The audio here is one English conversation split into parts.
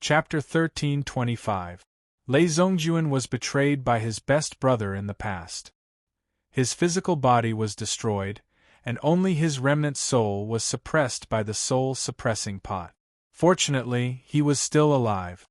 Chapter 1325. Lei Zhongjuan was betrayed by his best brother in the past. His physical body was destroyed, and only his remnant soul was suppressed by the soul-suppressing pot. Fortunately, he was still alive.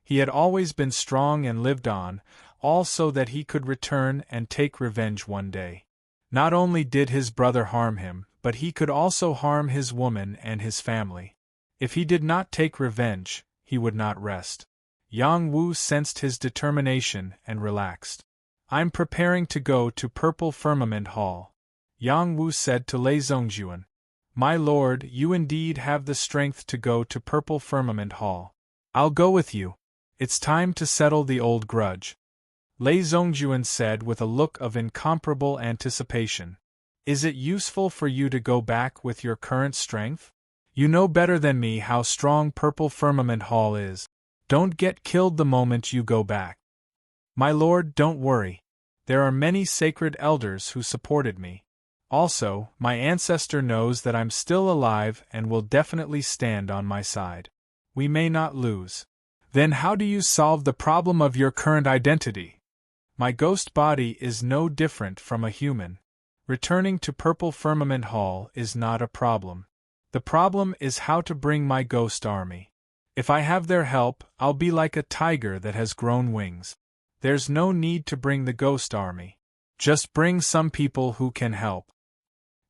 He had always been strong and lived on, all so that he could return and take revenge one day. Not only did his brother harm him, but he could also harm his woman and his family. If he did not take revenge, he would not rest. Yang Wu sensed his determination and relaxed. "I'm preparing to go to Purple Firmament Hall," Yang Wu said to Lei Zhongjuan. "My lord, you indeed have the strength to go to Purple Firmament Hall. I'll go with you. It's time to settle the old grudge," Lei Zhongjuan said with a look of incomparable anticipation. "Is it useful for you to go back with your current strength? You know better than me how strong Purple Firmament Hall is. Don't get killed the moment you go back." "My lord, don't worry. There are many sacred elders who supported me. Also, my ancestor knows that I'm still alive and will definitely stand on my side. We may not lose." "Then how do you solve the problem of your current identity?" "My ghost body is no different from a human. Returning to Purple Firmament Hall is not a problem. The problem is how to bring my ghost army. If I have their help, I'll be like a tiger that has grown wings. There's no need to bring the ghost army. Just bring some people who can help."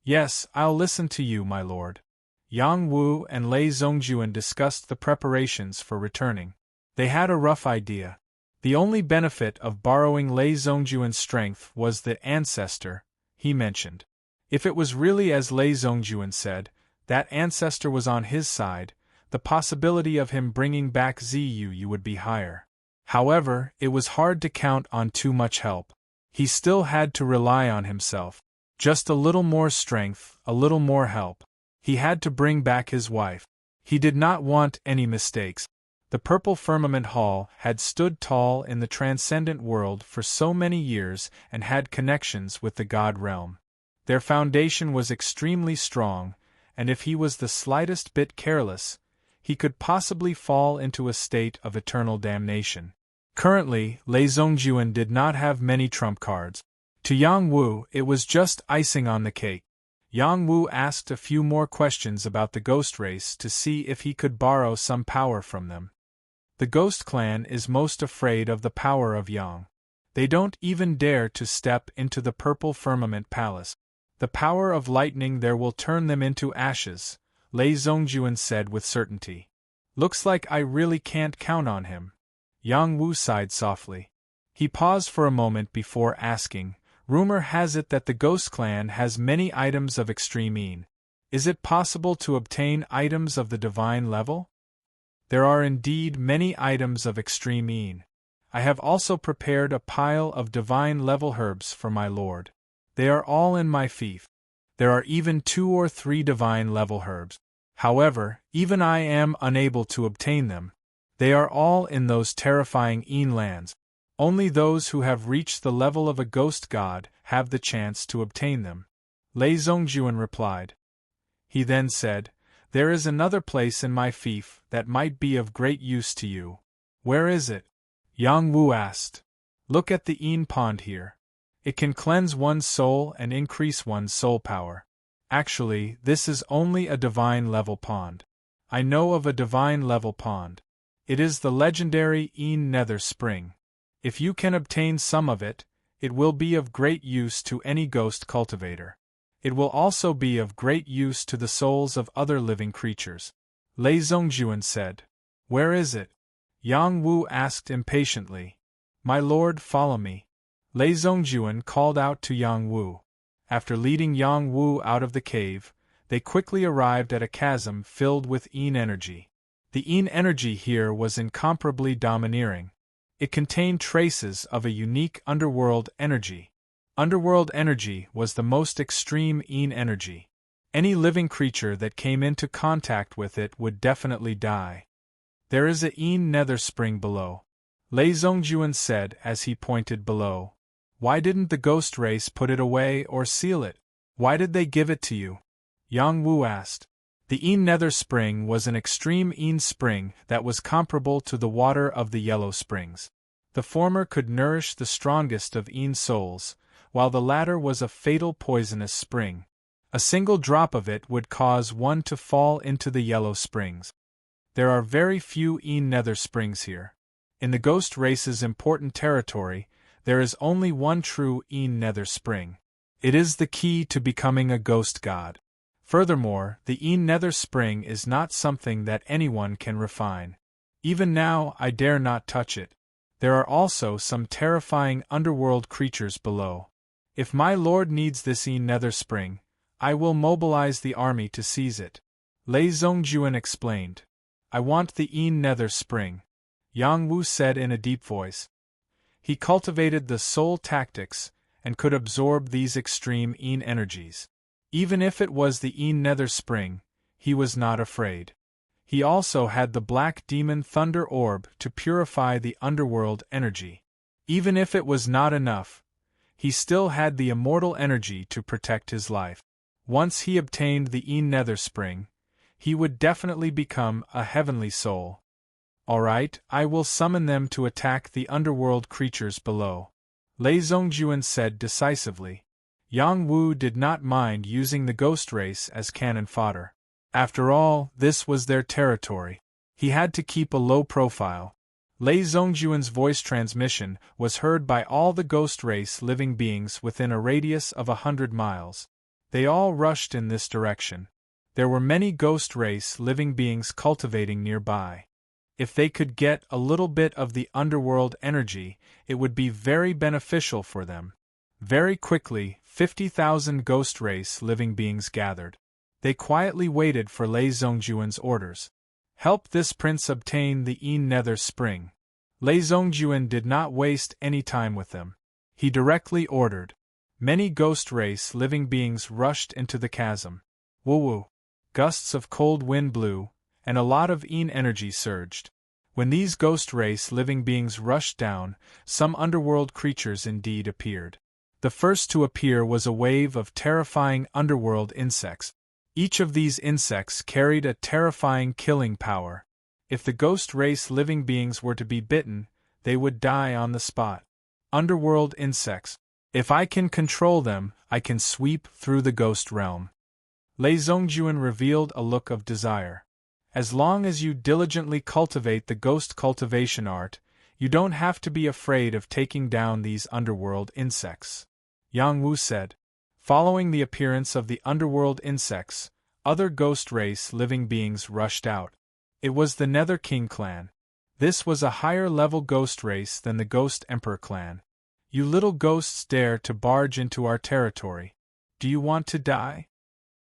"Yes, I'll listen to you, my lord." Yang Wu and Lei Zhongjuan discussed the preparations for returning. They had a rough idea. The only benefit of borrowing Lei Zhongjuan's strength was the ancestor he mentioned. If it was really as Lei Zhongjuan said, that ancestor was on his side, the possibility of him bringing back Ziyu would be higher. However, it was hard to count on too much help. He still had to rely on himself. Just a little more strength, a little more help. He had to bring back his wife. He did not want any mistakes. The Purple Firmament Hall had stood tall in the transcendent world for so many years and had connections with the God realm. Their foundation was extremely strong, and if he was the slightest bit careless, he could possibly fall into a state of eternal damnation. Currently, Lei Zhongjuan did not have many trump cards. To Yang Wu, it was just icing on the cake. Yang Wu asked a few more questions about the ghost race to see if he could borrow some power from them. The Ghost Clan is most afraid of the power of Yang. They don't even dare to step into the Purple Firmament Palace. "The power of lightning there will turn them into ashes," Lei Zhongjuan said with certainty. "Looks like I really can't count on him." Yang Wu sighed softly. He paused for a moment before asking, "Rumor has it that the Ghost Clan has many items of extreme. Is it possible to obtain items of the divine level?" "There are indeed many items of extreme. I have also prepared a pile of divine level herbs for my lord. They are all in my fief. There are even 2 or 3 divine level herbs. However, even I am unable to obtain them. They are all in those terrifying lands. Only those who have reached the level of a ghost god have the chance to obtain them," Lei Zhongjuan replied. He then said, "There is another place in my fief that might be of great use to you." "Where is it?" Yang Wu asked. "Look at the pond here. It can cleanse one's soul and increase one's soul power. Actually, this is only a divine level pond. I know of a divine level pond. It is the legendary Nether spring. If you can obtain some of it, it will be of great use to any ghost cultivator. It will also be of great use to the souls of other living creatures," Lei Zhongjuan said. "Where is it?" Yang Wu asked impatiently. "My lord, follow me." Lei Zhongjuan called out to Yang Wu. After leading Yang Wu out of the cave, they quickly arrived at a chasm filled with energy. The energy here was incomparably domineering. It contained traces of a unique underworld energy. Underworld energy was the most extreme energy. Any living creature that came into contact with it would definitely die. "There is a nether spring below," Lei Zhongjuan said as he pointed below. "Why didn't the ghost race put it away or seal it? Why did they give it to you?" Yang Wu asked. The Nether spring was an extreme spring that was comparable to the water of the yellow springs. The former could nourish the strongest of souls, while the latter was a fatal poisonous spring. A single drop of it would cause one to fall into the yellow springs. There are very few Nether springs here. In the ghost race's important territory, there is only one true Nether spring. It is the key to becoming a ghost god. Furthermore, the Nether spring is not something that anyone can refine. Even now, I dare not touch it. There are also some terrifying underworld creatures below. If my lord needs this Nether spring, I will mobilize the army to seize it. Lei Zhongjuan explained. I want the Nether spring, Yang Wu said in a deep voice. He cultivated the soul tactics and could absorb these extreme energies. Even if it was the Nether spring, he was not afraid. He also had the black demon thunder orb to purify the underworld energy. Even if it was not enough, he still had the immortal energy to protect his life. Once he obtained the Nether spring, he would definitely become a heavenly soul. Alright, I will summon them to attack the underworld creatures below, Lei Zhongjuan said decisively. Yang Wu did not mind using the ghost race as cannon fodder. After all, this was their territory. He had to keep a low profile. Lei Zhongjuan's voice transmission was heard by all the ghost race living beings within a radius of 100 miles. They all rushed in this direction. There were many ghost race living beings cultivating nearby. If they could get a little bit of the underworld energy, it would be very beneficial for them. Very quickly, 50,000 ghost race living beings gathered. They quietly waited for Lei Zhongjuan's orders. Help this prince obtain the Nether spring. Lei Zhongjuan did not waste any time with them. He directly ordered. Many ghost race living beings rushed into the chasm. Woo-woo. Gusts of cold wind blew, and a lot of energy surged. When these ghost race living beings rushed down, some underworld creatures indeed appeared. The first to appear was a wave of terrifying underworld insects. Each of these insects carried a terrifying killing power. If the ghost race living beings were to be bitten, they would die on the spot. Underworld insects. If I can control them, I can sweep through the ghost realm. Lei Zhongjuan revealed a look of desire. As long as you diligently cultivate the ghost cultivation art, you don't have to be afraid of taking down these underworld insects. Yang Wu said. Following the appearance of the underworld insects, other ghost race living beings rushed out. It was the Nether King clan. This was a higher level ghost race than the Ghost Emperor clan. You little ghosts dare to barge into our territory. Do you want to die?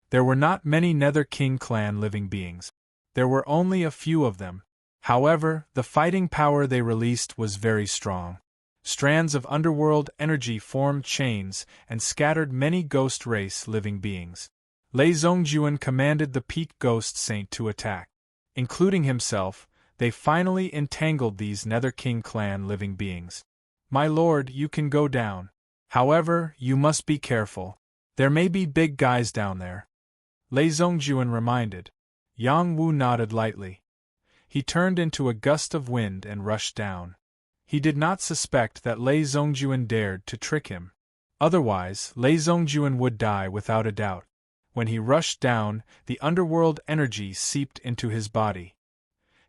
There were not many Nether King clan living beings. There were only a few of them. However, the fighting power they released was very strong. Strands of underworld energy formed chains and scattered many ghost race living beings. Lei Zhongjuan commanded the peak ghost saint to attack. Including himself, they finally entangled these Nether King clan living beings. My lord, you can go down. However, you must be careful. There may be big guys down there. Lei Zhongjuan reminded. Yang Wu nodded lightly. He turned into a gust of wind and rushed down. He did not suspect that Lei Zhongjuan dared to trick him. Otherwise, Lei Zhongjuan would die without a doubt. When he rushed down, the underworld energy seeped into his body.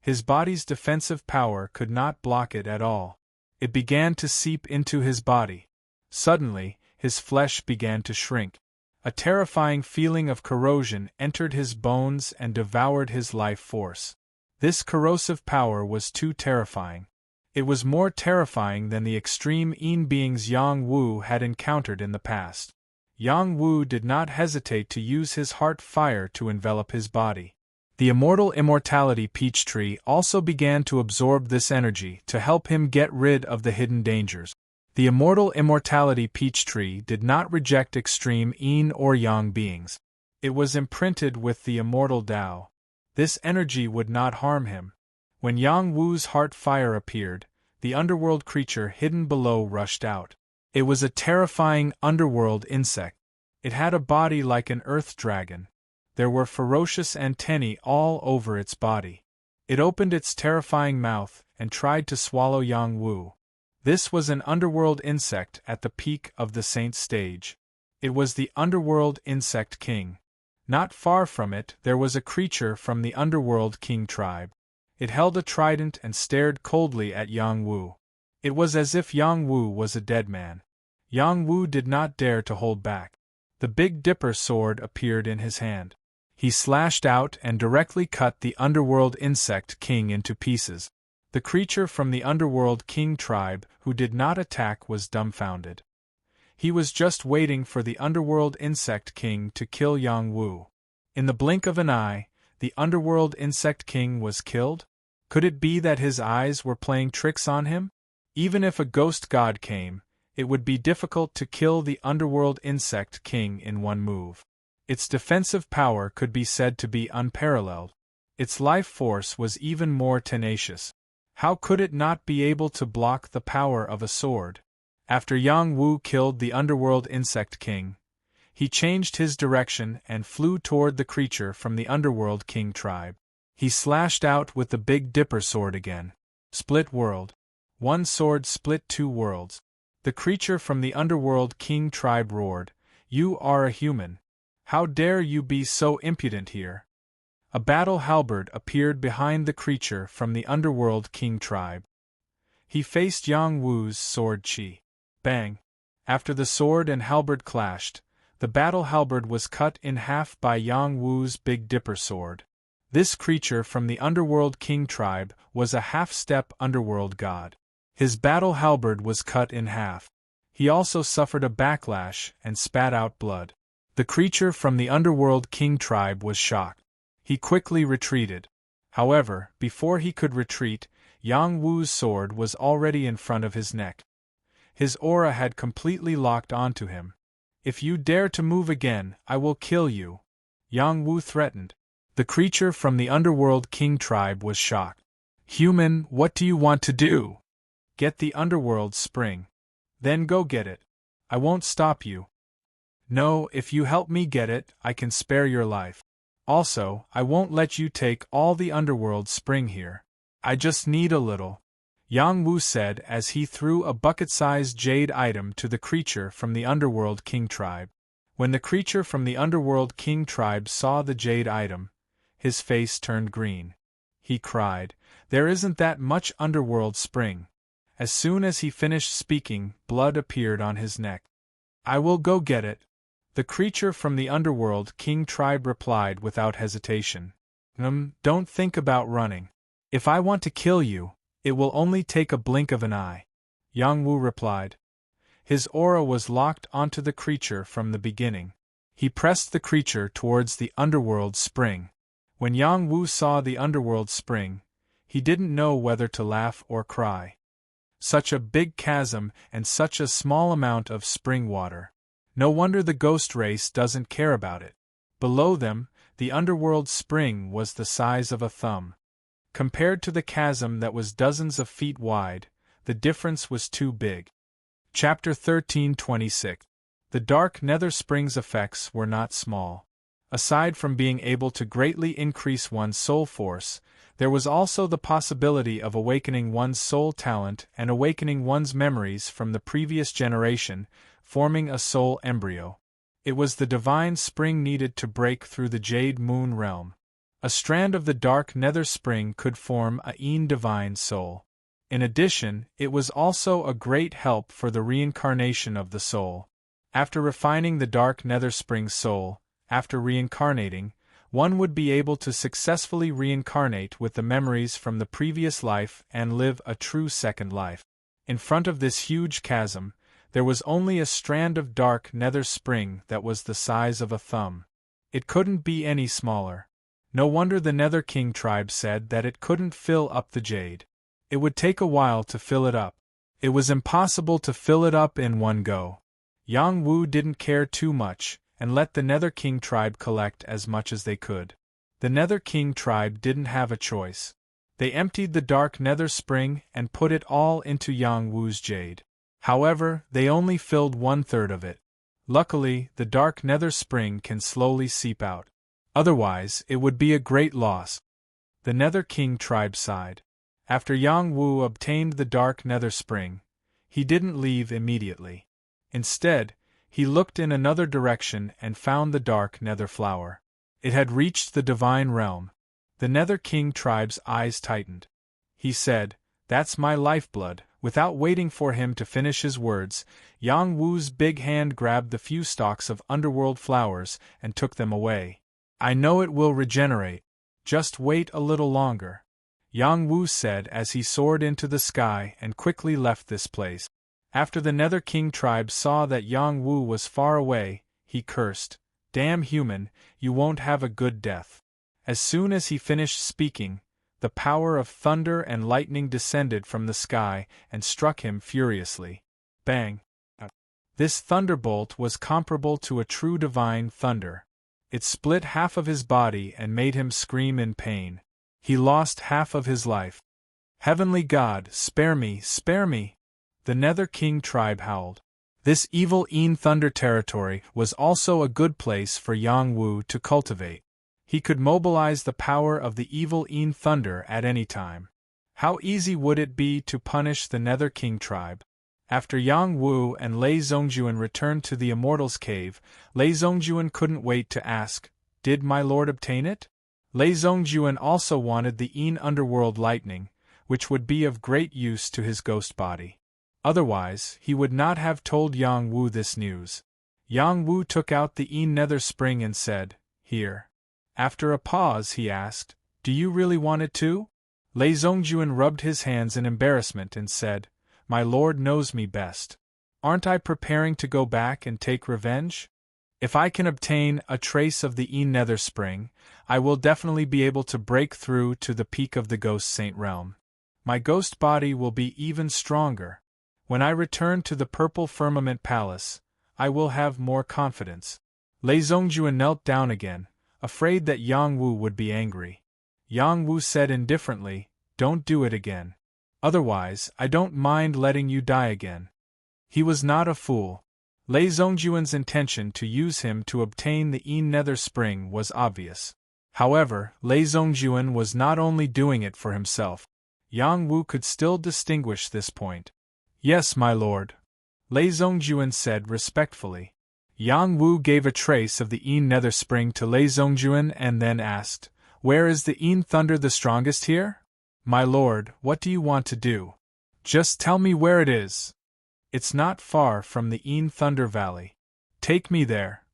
His body's defensive power could not block it at all. It began to seep into his body. Suddenly, his flesh began to shrink. A terrifying feeling of corrosion entered his bones and devoured his life force. This corrosive power was too terrifying. It was more terrifying than the extreme beings Yang Wu had encountered in the past. Yang Wu did not hesitate to use his heart fire to envelop his body. The immortal immortality peach tree also began to absorb this energy to help him get rid of the hidden dangers. The immortal immortality peach tree did not reject extreme yin or yang beings. It was imprinted with the immortal Tao. This energy would not harm him. When Yang Wu's heart fire appeared, the underworld creature hidden below rushed out. It was a terrifying underworld insect. It had a body like an earth dragon. There were ferocious antennae all over its body. It opened its terrifying mouth and tried to swallow Yang Wu. This was an underworld insect at the peak of the saint stage. It was the underworld insect king. Not far from it there was a creature from the underworld king tribe. It held a trident and stared coldly at Yang Wu. It was as if Yang Wu was a dead man. Yang Wu did not dare to hold back. The Big Dipper sword appeared in his hand. He slashed out and directly cut the underworld insect king into pieces. The creature from the underworld king tribe who did not attack was dumbfounded. He was just waiting for the underworld insect king to kill Yang Wu. In the blink of an eye, the underworld insect king was killed? Could it be that his eyes were playing tricks on him? Even if a ghost god came, it would be difficult to kill the underworld insect king in one move. Its defensive power could be said to be unparalleled. Its life force was even more tenacious. How could it not be able to block the power of a sword? After Yang Wu killed the underworld insect king, he changed his direction and flew toward the creature from the underworld king tribe. He slashed out with the Big Dipper sword again. Split world. One sword split two worlds. The creature from the underworld king tribe roared, "You are a human. How dare you be so impudent here?" A battle halberd appeared behind the creature from the underworld king tribe. He faced Yang Wu's sword chi. Bang! After the sword and halberd clashed, the battle halberd was cut in half by Yang Wu's Big Dipper sword. This creature from the underworld king tribe was a half-step underworld god. His battle halberd was cut in half. He also suffered a backlash and spat out blood. The creature from the underworld king tribe was shocked. He quickly retreated. However, before he could retreat, Yang Wu's sword was already in front of his neck. His aura had completely locked onto him. "If you dare to move again, I will kill you," Yang Wu threatened. The creature from the underworld king tribe was shocked. "Human, what do you want to do?" "Get the underworld spring. Then go get it. I won't stop you." "No, if you help me get it, I can spare your life. Also, I won't let you take all the underworld spring here. I just need a little," Yang Wu said as he threw a bucket-sized jade item to the creature from the underworld king tribe. When the creature from the underworld king tribe saw the jade item, his face turned green. He cried, "There isn't that much underworld spring." As soon as he finished speaking, blood appeared on his neck. "I will go get it," the creature from the underworld king tribe replied without hesitation. Don't think about running. If I want to kill you, it will only take a blink of an eye," Yang Wu replied. His aura was locked onto the creature from the beginning. He pressed the creature towards the underworld spring. When Yang Wu saw the underworld spring, he didn't know whether to laugh or cry. Such a big chasm and such a small amount of spring water. No wonder the ghost race doesn't care about it. Below them, the underworld spring was the size of a thumb. Compared to the chasm that was dozens of feet wide, the difference was too big. Chapter 1326. The Dark Nether Springs effects were not small. Aside from being able to greatly increase one's soul force, there was also the possibility of awakening one's soul talent and awakening one's memories from the previous generation, forming a soul embryo. It was the divine spring needed to break through the Jade Moon realm. A strand of the Dark Nether Spring could form a divine soul. In addition, it was also a great help for the reincarnation of the soul. After refining the Dark Nether Spring soul, after reincarnating, one would be able to successfully reincarnate with the memories from the previous life and live a true second life. In front of this huge chasm, there was only a strand of Dark Nether Spring that was the size of a thumb. It couldn't be any smaller. No wonder the Nether King tribe said that it couldn't fill up the jade. It would take a while to fill it up. It was impossible to fill it up in one go. Yang Wu didn't care too much, and let the Nether King tribe collect as much as they could. The Nether King tribe didn't have a choice. They emptied the Dark Nether Spring and put it all into Yang Wu's jade. However, they only filled 1/3 of it. Luckily, the Dark Nether Spring can slowly seep out. Otherwise, it would be a great loss. The Nether King tribe sighed. After Yang Wu obtained the dark Nether Spring, he didn't leave immediately. Instead, he looked in another direction and found the dark Nether Flower. It had reached the divine realm. The Nether King tribe's eyes tightened. He said, "That's my lifeblood." Without waiting for him to finish his words, Yang Wu's big hand grabbed the few stalks of underworld flowers and took them away. "I know it will regenerate. Just wait a little longer," Yang Wu said as he soared into the sky and quickly left this place. After the Nether King tribe saw that Yang Wu was far away, he cursed, "Damn human, you won't have a good death." As soon as he finished speaking, the power of thunder and lightning descended from the sky and struck him furiously. Bang! This thunderbolt was comparable to a true divine thunder. It split half of his body and made him scream in pain. He lost half of his life. "Heavenly God, spare me, spare me!" The Nether King tribe howled. This evil Thunder territory was also a good place for Yang Wu to cultivate. He could mobilize the power of the evil Thunder at any time. How easy would it be to punish the Nether King tribe? After Yang Wu and Lei Zongjuan returned to the Immortals' Cave, Lei Zongjuan couldn't wait to ask, "Did my lord obtain it?" Lei Zongjuan also wanted the underworld lightning, which would be of great use to his ghost body. Otherwise, he would not have told Yang Wu this news. Yang Wu took out the Nether Spring and said, "Here." After a pause he asked, "Do you really want it too?" Lei Zongjuan rubbed his hands in embarrassment and said, "My lord knows me best. Aren't I preparing to go back and take revenge? If I can obtain a trace of the Nether Spring, I will definitely be able to break through to the peak of the Ghost Saint realm. My ghost body will be even stronger. When I return to the Purple Firmament Palace, I will have more confidence." Lei Zongjuan knelt down again, afraid that Yang Wu would be angry. Yang Wu said indifferently, "Don't do it again. Otherwise, I don't mind letting you die again." He was not a fool. Lei Zongjuan's intention to use him to obtain the Nether Spring was obvious. However, Lei Zongjuan was not only doing it for himself. Yang Wu could still distinguish this point. "Yes, my lord," Lei Zongjuan said respectfully. Yang Wu gave a trace of the Nether Spring to Lei Zongjuan and then asked, "Where is the Thunder the strongest here?" "My lord, what do you want to do? Just tell me where it is." "It's not far from the Thunder Valley. Take me there."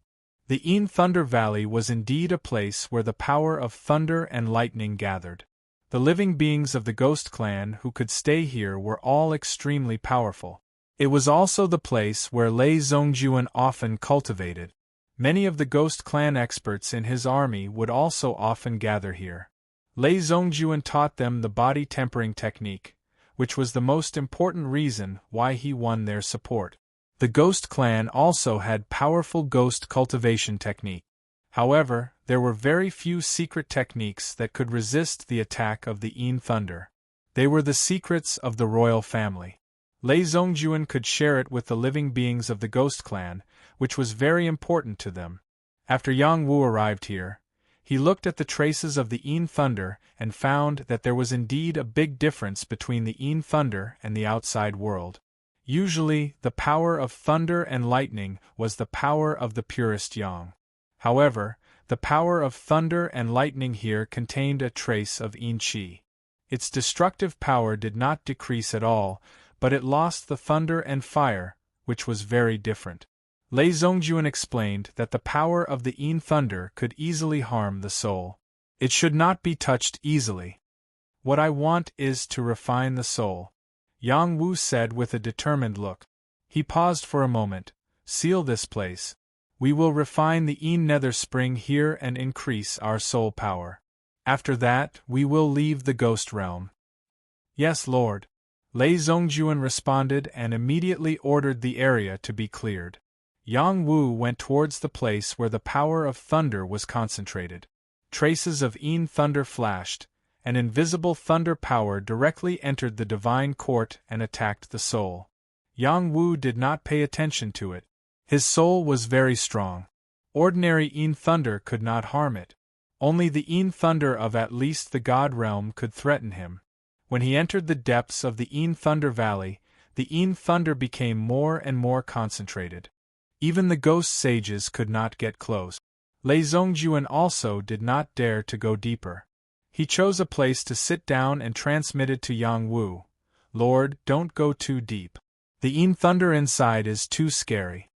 The Thunder Valley was indeed a place where the power of thunder and lightning gathered. The living beings of the Ghost Clan who could stay here were all extremely powerful. It was also the place where Lei Zongjuan often cultivated. Many of the Ghost Clan experts in his army would also often gather here. Lei Zongjuan taught them the body tempering technique, which was the most important reason why he won their support. The Ghost Clan also had powerful ghost cultivation technique. However, there were very few secret techniques that could resist the attack of the Thunder. They were the secrets of the royal family. Lei Zongjuan could share it with the living beings of the Ghost Clan, which was very important to them. After Yang Wu arrived here, he looked at the traces of the Thunder and found that there was indeed a big difference between the Thunder and the outside world. Usually, the power of thunder and lightning was the power of the purest Yang. However, the power of thunder and lightning here contained a trace of Qi. Its destructive power did not decrease at all, but it lost the thunder and fire, which was very different. Lei Zongjuan explained that the power of the Thunder could easily harm the soul. It should not be touched easily. "What I want is to refine the soul," Yang Wu said with a determined look. He paused for a moment. "Seal this place. We will refine the Nether Spring here and increase our soul power. After that, we will leave the Ghost Realm." "Yes, Lord," Lei Zongjuan responded and immediately ordered the area to be cleared. Yang Wu went towards the place where the power of thunder was concentrated. Traces of Thunder flashed. An invisible thunder power directly entered the divine court and attacked the soul. Yang Wu did not pay attention to it. His soul was very strong. Ordinary Thunder could not harm it. Only the Een thunder of at least the god realm could threaten him. When he entered the depths of the Een thunder valley, the Een thunder became more and more concentrated. Even the ghost sages could not get close. Lei Zhongjuan also did not dare to go deeper. He chose a place to sit down and transmitted to Yang Wu, "Lord, don't go too deep. The Een thunder inside is too scary."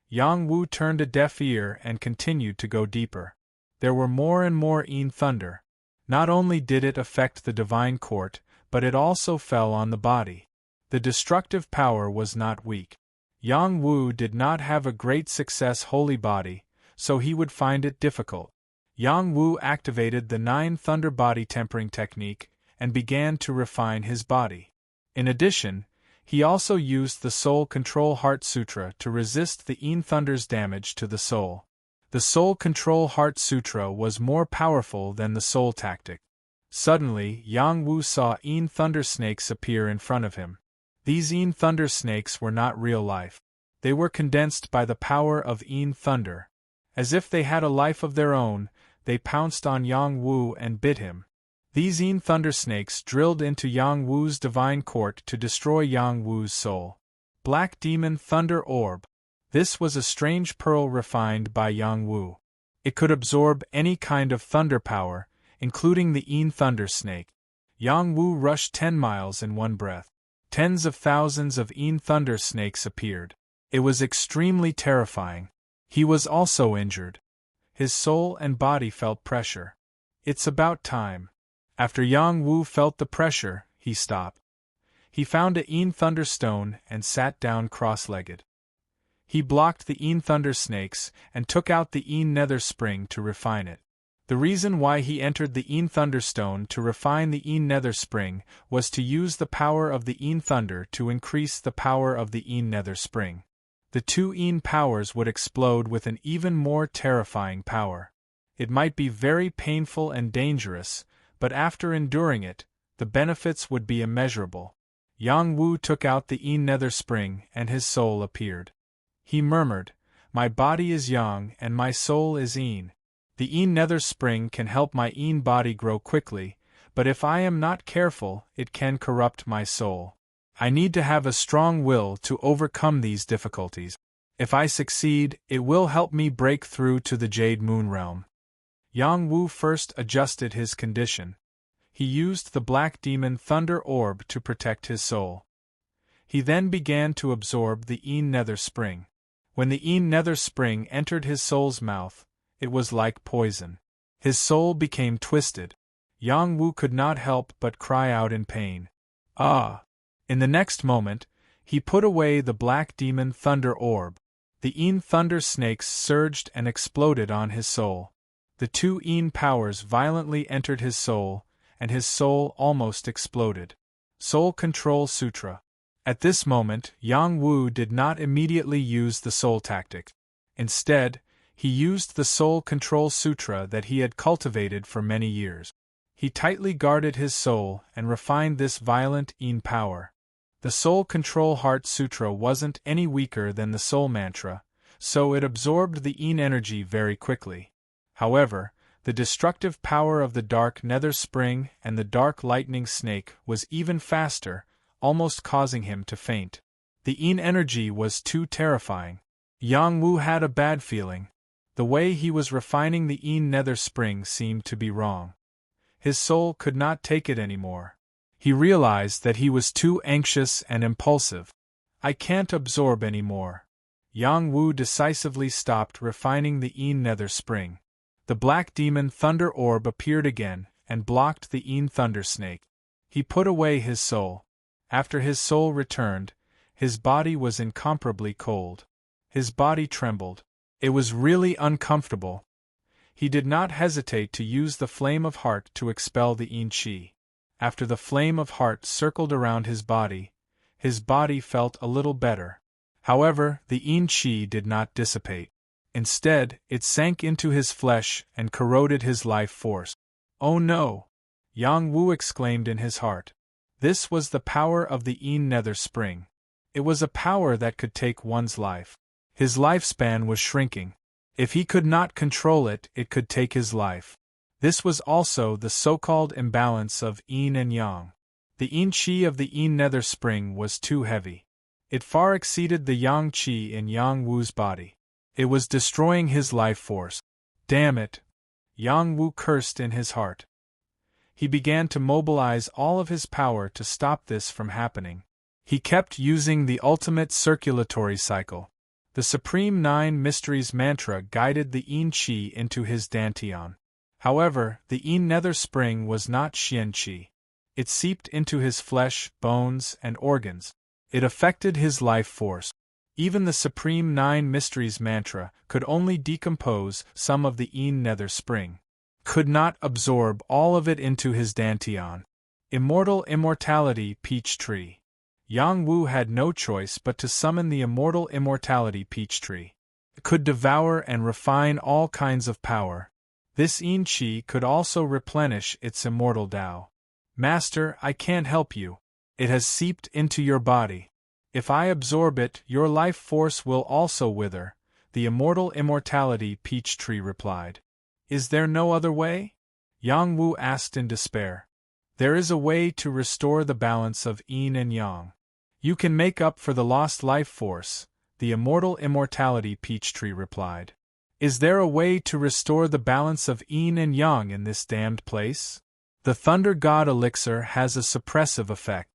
Yang Wu turned a deaf ear and continued to go deeper. There were more and more Een thunder. Not only did it affect the divine court, but it also fell on the body. The destructive power was not weak. Yang Wu did not have a great success holy body, so he would find it difficult. Yang Wu activated the 9 thunder body tempering technique and began to refine his body. In addition, he also used the Soul Control Heart Sutra to resist the Een thunder's damage to the soul. The Soul Control Heart Sutra was more powerful than the soul tactic. Suddenly, Yang Wu saw Een thunder snakes appear in front of him. These Een thunder snakes were not real life. They were condensed by the power of Een thunder. As if they had a life of their own, they pounced on Yang Wu and bit him. These Een thunder snakes drilled into Yang Wu's divine court to destroy Yang Wu's soul. Black Demon Thunder Orb. This was a strange pearl refined by Yang Wu. It could absorb any kind of thunder power, including the Een thunder snake. Yang Wu rushed 10 miles in one breath. Tens of thousands of Een thunder snakes appeared. It was extremely terrifying. He was also injured. His soul and body felt pressure. It's about time. After Yang Wu felt the pressure, he stopped. He found a Een thunder stone and sat down cross-legged. He blocked the Een thunder snakes and took out the Een nether spring to refine it. The reason why he entered the Een thunder stone to refine the Een nether spring was to use the power of the Een thunder to increase the power of the Een nether spring. The 2 Een powers would explode with an even more terrifying power. It might be very painful and dangerous, but after enduring it, the benefits would be immeasurable. Yang Wu took out the Een nether spring and his soul appeared. He murmured, "My body is Yang and my soul is Een. The Een nether spring can help my Een body grow quickly, but if I am not careful, it can corrupt my soul. I need to have a strong will to overcome these difficulties. If I succeed, it will help me break through to the Jade Moon realm." Yang Wu first adjusted his condition. He used the Black Demon Thunder Orb to protect his soul. He then began to absorb the Een nether spring. When the Een nether spring entered his soul's mouth, it was like poison. His soul became twisted. Yang Wu could not help but cry out in pain. "Ah!" In the next moment, he put away the Black Demon Thunder Orb. The Een thunder snakes surged and exploded on his soul. The 2 Een powers violently entered his soul, and his soul almost exploded. Soul Control Sutra. At this moment, Yang Wu did not immediately use the soul tactic. Instead, he used the Soul Control Sutra that he had cultivated for many years. He tightly guarded his soul and refined this violent Een power. The Soul Control Heart Sutra wasn't any weaker than the Soul Mantra, so it absorbed the Een energy very quickly. However, the destructive power of the Dark Nether Spring and the Dark Lightning Snake was even faster, almost causing him to faint. The Een energy was too terrifying. Yang Wu had a bad feeling. The way he was refining the Een nether spring seemed to be wrong. His soul could not take it anymore. He realized that he was too anxious and impulsive. "I can't absorb anymore." Yang Wu decisively stopped refining the Een nether spring. The Black Demon Thunder Orb appeared again and blocked the Een thunder snake. He put away his soul. After his soul returned, his body was incomparably cold. His body trembled. It was really uncomfortable. He did not hesitate to use the Flame of Heart to expel the Een Chi. After the Flame of Heart circled around his body felt a little better. However, the Een Chi did not dissipate. Instead, it sank into his flesh and corroded his life force. "Oh no!" Yang Wu exclaimed in his heart. This was the power of the Een nether spring. It was a power that could take one's life. His lifespan was shrinking. If he could not control it, it could take his life. This was also the so-called imbalance of yin and yang. The yin qi of the yin nether spring was too heavy. It far exceeded the yang qi in Yang Wu's body. It was destroying his life force. Damn it! Yang Wu cursed in his heart. He began to mobilize all of his power to stop this from happening. He kept using the ultimate circulatory cycle. The Supreme Nine Mysteries mantra guided the yin qi into his dantian. However, the yin nether spring was not xian qi. It seeped into his flesh, bones, and organs. It affected his life force. Even the Supreme Nine Mysteries mantra could only decompose some of the yin nether spring. Could not absorb all of it into his dantian. Immortality peach tree. Yang Wu had no choice but to summon the immortality peach tree. It could devour and refine all kinds of power. This yin qi could also replenish its immortal Tao. Master, I can't help you. It has seeped into your body. If I absorb it, your life force will also wither, the immortality peach tree replied. Is there no other way? Yang Wu asked in despair. There is a way to restore the balance of yin and yang. You can make up for the lost life force, the immortality peach tree replied. Is there a way to restore the balance of yin and yang in this damned place? The Thunder God Elixir has a suppressive effect.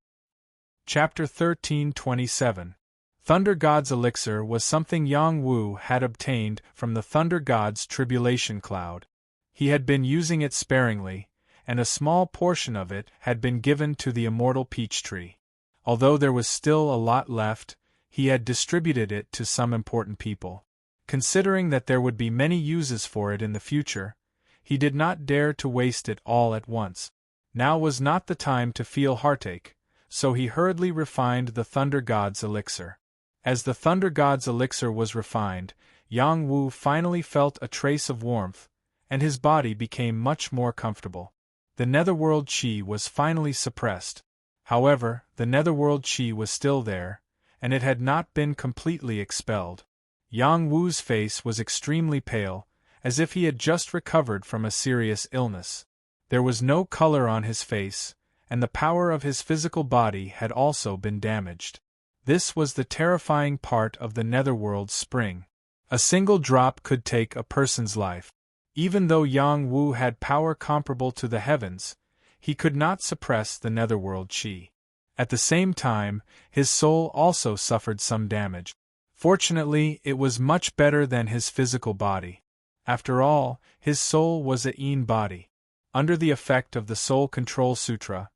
Chapter 13:27. Thunder God's Elixir was something Yang Wu had obtained from the Thunder God's tribulation cloud. He had been using it sparingly, and a small portion of it had been given to the immortal peach tree. Although there was still a lot left, he had distributed it to some important people. Considering that there would be many uses for it in the future, he did not dare to waste it all at once. Now was not the time to feel heartache, so he hurriedly refined the Thunder God's elixir. As the Thunder God's elixir was refined, Yang Wu finally felt a trace of warmth, and his body became much more comfortable. The netherworld qi was finally suppressed. However, the netherworld qi was still there, and it had not been completely expelled. Yang Wu's face was extremely pale, as if he had just recovered from a serious illness. There was no color on his face, and the power of his physical body had also been damaged. This was the terrifying part of the netherworld spring. A single drop could take a person's life. Even though Yang Wu had power comparable to the heavens, he could not suppress the netherworld qi. At the same time, his soul also suffered some damage. Fortunately, it was much better than his physical body. After all, his soul was a yin body. Under the effect of the Soul Control Sutra,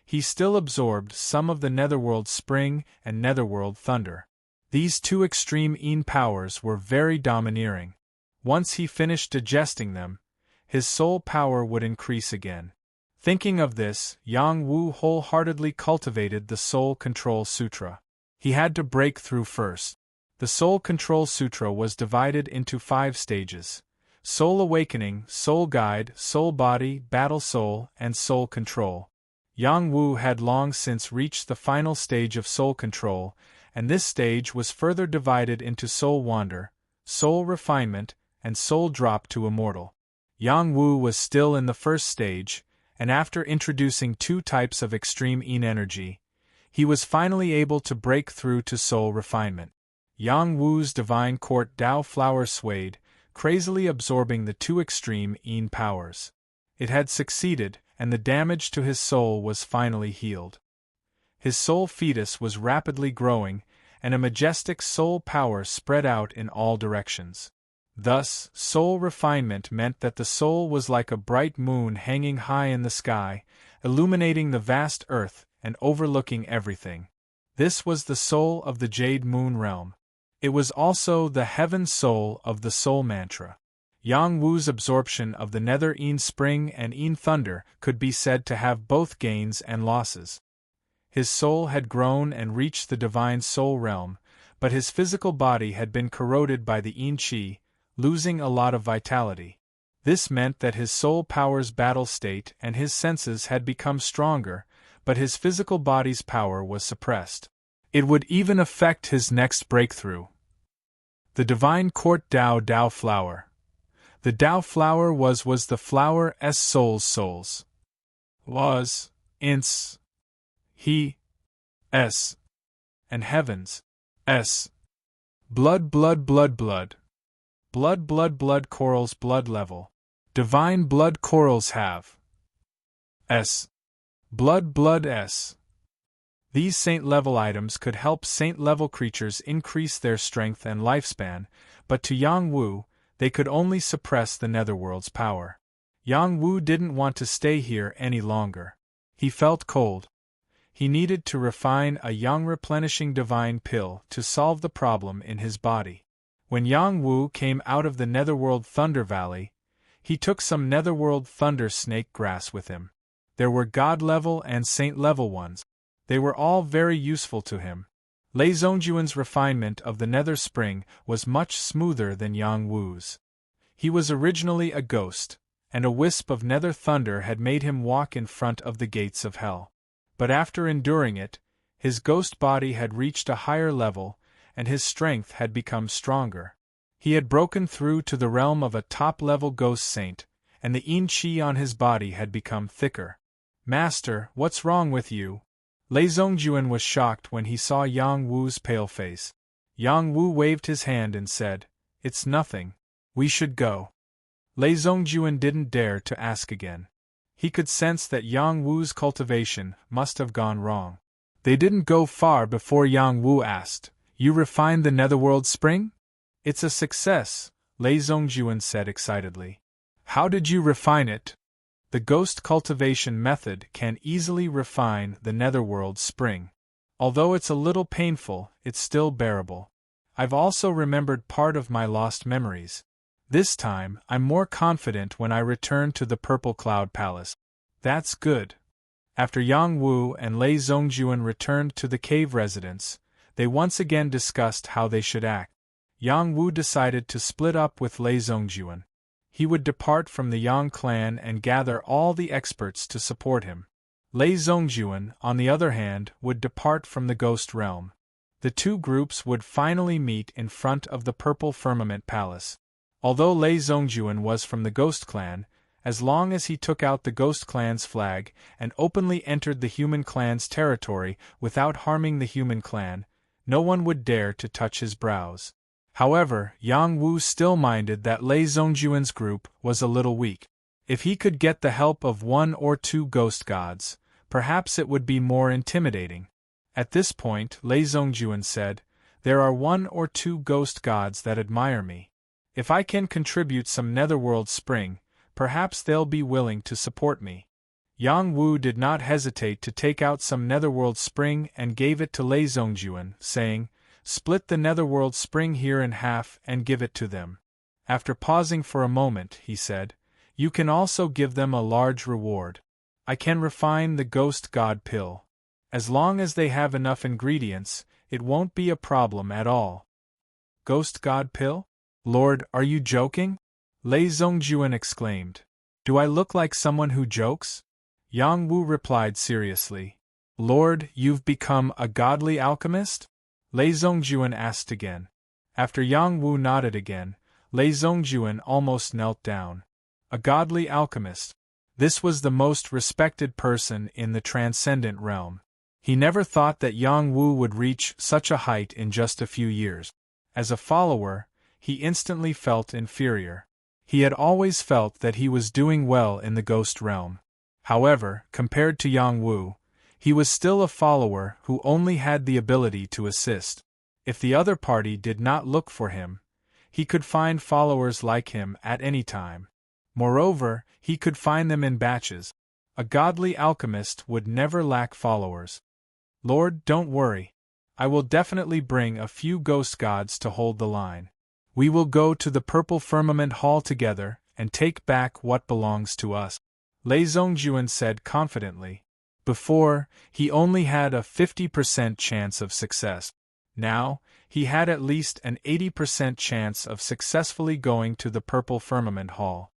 he still absorbed some of the netherworld spring and netherworld thunder. These two extreme yin powers were very domineering. Once he finished digesting them, his soul power would increase again. Thinking of this, Yang Wu wholeheartedly cultivated the Soul Control Sutra. He had to break through first. The Soul Control Sutra was divided into 5 stages: Soul Awakening, Soul Guide, Soul Body, Battle Soul, and Soul Control. Yang Wu had long since reached the final stage of Soul Control, and this stage was further divided into Soul Wander, Soul Refinement, and Soul Drop to Immortal. Yang Wu was still in the first stage, and after introducing 2 types of extreme yin energy, he was finally able to break through to Soul Refinement. Yang Wu's divine court Tao flower swayed, crazily absorbing the 2 extreme yin powers. It had succeeded, and the damage to his soul was finally healed. His soul fetus was rapidly growing, and a majestic soul power spread out in all directions. Thus, soul refinement meant that the soul was like a bright moon hanging high in the sky, illuminating the vast earth and overlooking everything. This was the soul of the Jade Moon realm. It was also the heaven soul of the Soul Mantra. Yang Wu's absorption of the Nether Yin Spring and Yin Thunder could be said to have both gains and losses. His soul had grown and reached the divine soul realm, but his physical body had been corroded by the Yin Qi, losing a lot of vitality. This meant that his soul power's battle state and his senses had become stronger, but his physical body's power was suppressed. It would even affect his next breakthrough. The Divine Court Dao flower. The Tao flower was the flower s souls. Was, ints, he, s, and heavens, s. Blood corals blood level. Divine blood corals have s. Blood s. These saint-level items could help saint-level creatures increase their strength and lifespan, but to Yang Wu, they could only suppress the netherworld's power. Yang Wu didn't want to stay here any longer. He felt cold. He needed to refine a yang replenishing divine pill to solve the problem in his body. When Yang Wu came out of the netherworld Thunder Valley, he took some netherworld thunder snake grass with him. There were god-level and saint-level ones. They were all very useful to him. Lei Zongjuan's refinement of the nether spring was much smoother than Yang Wu's. He was originally a ghost, and a wisp of nether thunder had made him walk in front of the gates of hell. But after enduring it, his ghost body had reached a higher level, and his strength had become stronger. He had broken through to the realm of a top-level ghost saint, and the yin qi on his body had become thicker. "Master, what's wrong with you?" Lei Zongjuan was shocked when he saw Yang Wu's pale face. Yang Wu waved his hand and said, "It's nothing. We should go." Lei Zongjuan didn't dare to ask again. He could sense that Yang Wu's cultivation must have gone wrong. They didn't go far before Yang Wu asked, "You refined the netherworld spring?" "It's a success," Lei Zongjuan said excitedly. "How did you refine it?" "The ghost cultivation method can easily refine the netherworld spring. Although it's a little painful, it's still bearable. I've also remembered part of my lost memories. This time, I'm more confident when I return to the Purple Cloud Palace." "That's good." After Yang Wu and Lei Zongjuan returned to the cave residence, they once again discussed how they should act. Yang Wu decided to split up with Lei Zongjuan. He would depart from the Yang clan and gather all the experts to support him. Lei Zongjuan, on the other hand, would depart from the ghost realm. The two groups would finally meet in front of the Purple Firmament Palace. Although Lei Zongjuan was from the Ghost Clan, as long as he took out the Ghost Clan's flag and openly entered the Human Clan's territory without harming the Human Clan, no one would dare to touch his brows. However, Yang Wu still minded that Lei Zongjuan's group was a little weak. If he could get the help of one or two ghost gods, perhaps it would be more intimidating. At this point, Lei Zongjuan said, "There are one or two ghost gods that admire me. If I can contribute some netherworld spring, perhaps they'll be willing to support me." Yang Wu did not hesitate to take out some netherworld spring and gave it to Lei Zongjuan, saying, "Split the netherworld spring here in half and give it to them." After pausing for a moment, he said, "You can also give them a large reward. I can refine the ghost god pill. As long as they have enough ingredients, it won't be a problem at all." "Ghost god pill? Lord, are you joking?" Lei Zongjuan exclaimed. "Do I look like someone who jokes?" Yang Wu replied seriously. "Lord, you've become a godly alchemist?" Lei Zongjuan asked again. After Yang Wu nodded again, Lei Zongjuan almost knelt down. A godly alchemist. This was the most respected person in the transcendent realm. He never thought that Yang Wu would reach such a height in just a few years. As a follower, he instantly felt inferior. He had always felt that he was doing well in the ghost realm. However, compared to Yang Wu, he was still a follower who only had the ability to assist. If the other party did not look for him, he could find followers like him at any time. Moreover, he could find them in batches. A godly alchemist would never lack followers. "Lord, don't worry. I will definitely bring a few ghost gods to hold the line. We will go to the Purple Firmament Hall together and take back what belongs to us," Lei Zongjuan said confidently. Before, he only had a 50% chance of success. Now, he had at least an 80% chance of successfully going to the Purple Firmament Hall.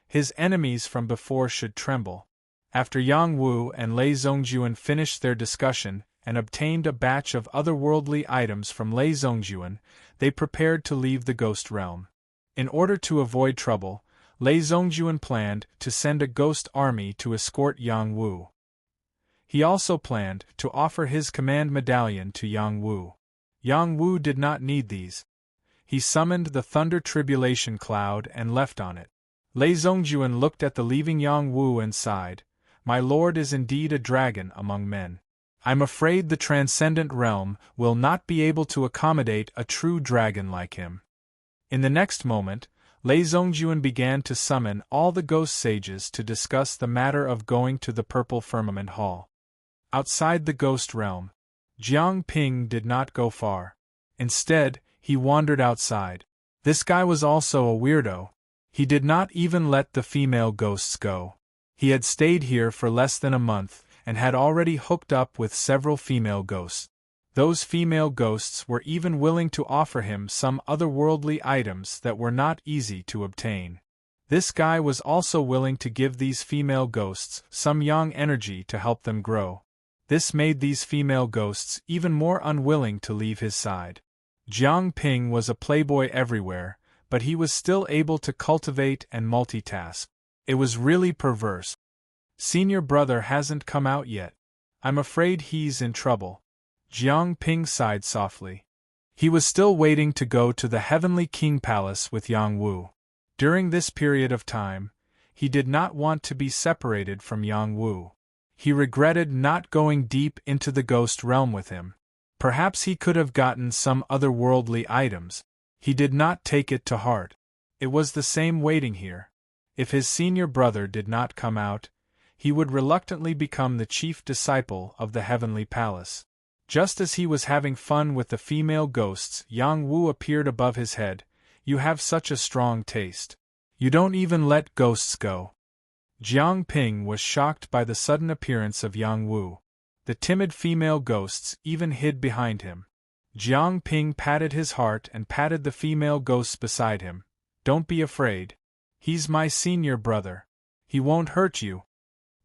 His enemies from before should tremble. After Yang Wu and Lei Zongjuan finished their discussion and obtained a batch of otherworldly items from Lei Zongjuan, they prepared to leave the ghost realm. In order to avoid trouble, Lei Zongjuan planned to send a ghost army to escort Yang Wu. He also planned to offer his command medallion to Yang Wu. Yang Wu did not need these. He summoned the thunder tribulation cloud and left on it. Lei Zongjuan looked at the leaving Yang Wu and sighed, "My lord is indeed a dragon among men. I'm afraid the transcendent realm will not be able to accommodate a true dragon like him." In the next moment, Lei Zongjuan began to summon all the ghost sages to discuss the matter of going to the Purple Firmament Hall. Outside the ghost realm, Jiang Ping did not go far. Instead, he wandered outside. This guy was also a weirdo. He did not even let the female ghosts go. He had stayed here for less than a month, and had already hooked up with several female ghosts. Those female ghosts were even willing to offer him some otherworldly items that were not easy to obtain. This guy was also willing to give these female ghosts some yang energy to help them grow. This made these female ghosts even more unwilling to leave his side. Jiang Ping was a playboy everywhere, but he was still able to cultivate and multitask. It was really perverse. Senior brother hasn't come out yet. I'm afraid he's in trouble. Jiang Ping sighed softly. He was still waiting to go to the Heavenly King Palace with Yang Wu. During this period of time, he did not want to be separated from Yang Wu. He regretted not going deep into the ghost realm with him. Perhaps he could have gotten some otherworldly items. He did not take it to heart. It was the same waiting here. If his senior brother did not come out, he would reluctantly become the chief disciple of the Heavenly Palace. Just as he was having fun with the female ghosts, Yang Wu appeared above his head. "You have such a strong taste. You don't even let ghosts go." Jiang Ping was shocked by the sudden appearance of Yang Wu. The timid female ghosts even hid behind him. Jiang Ping patted his heart and patted the female ghosts beside him. "Don't be afraid. He's my senior brother. He won't hurt you."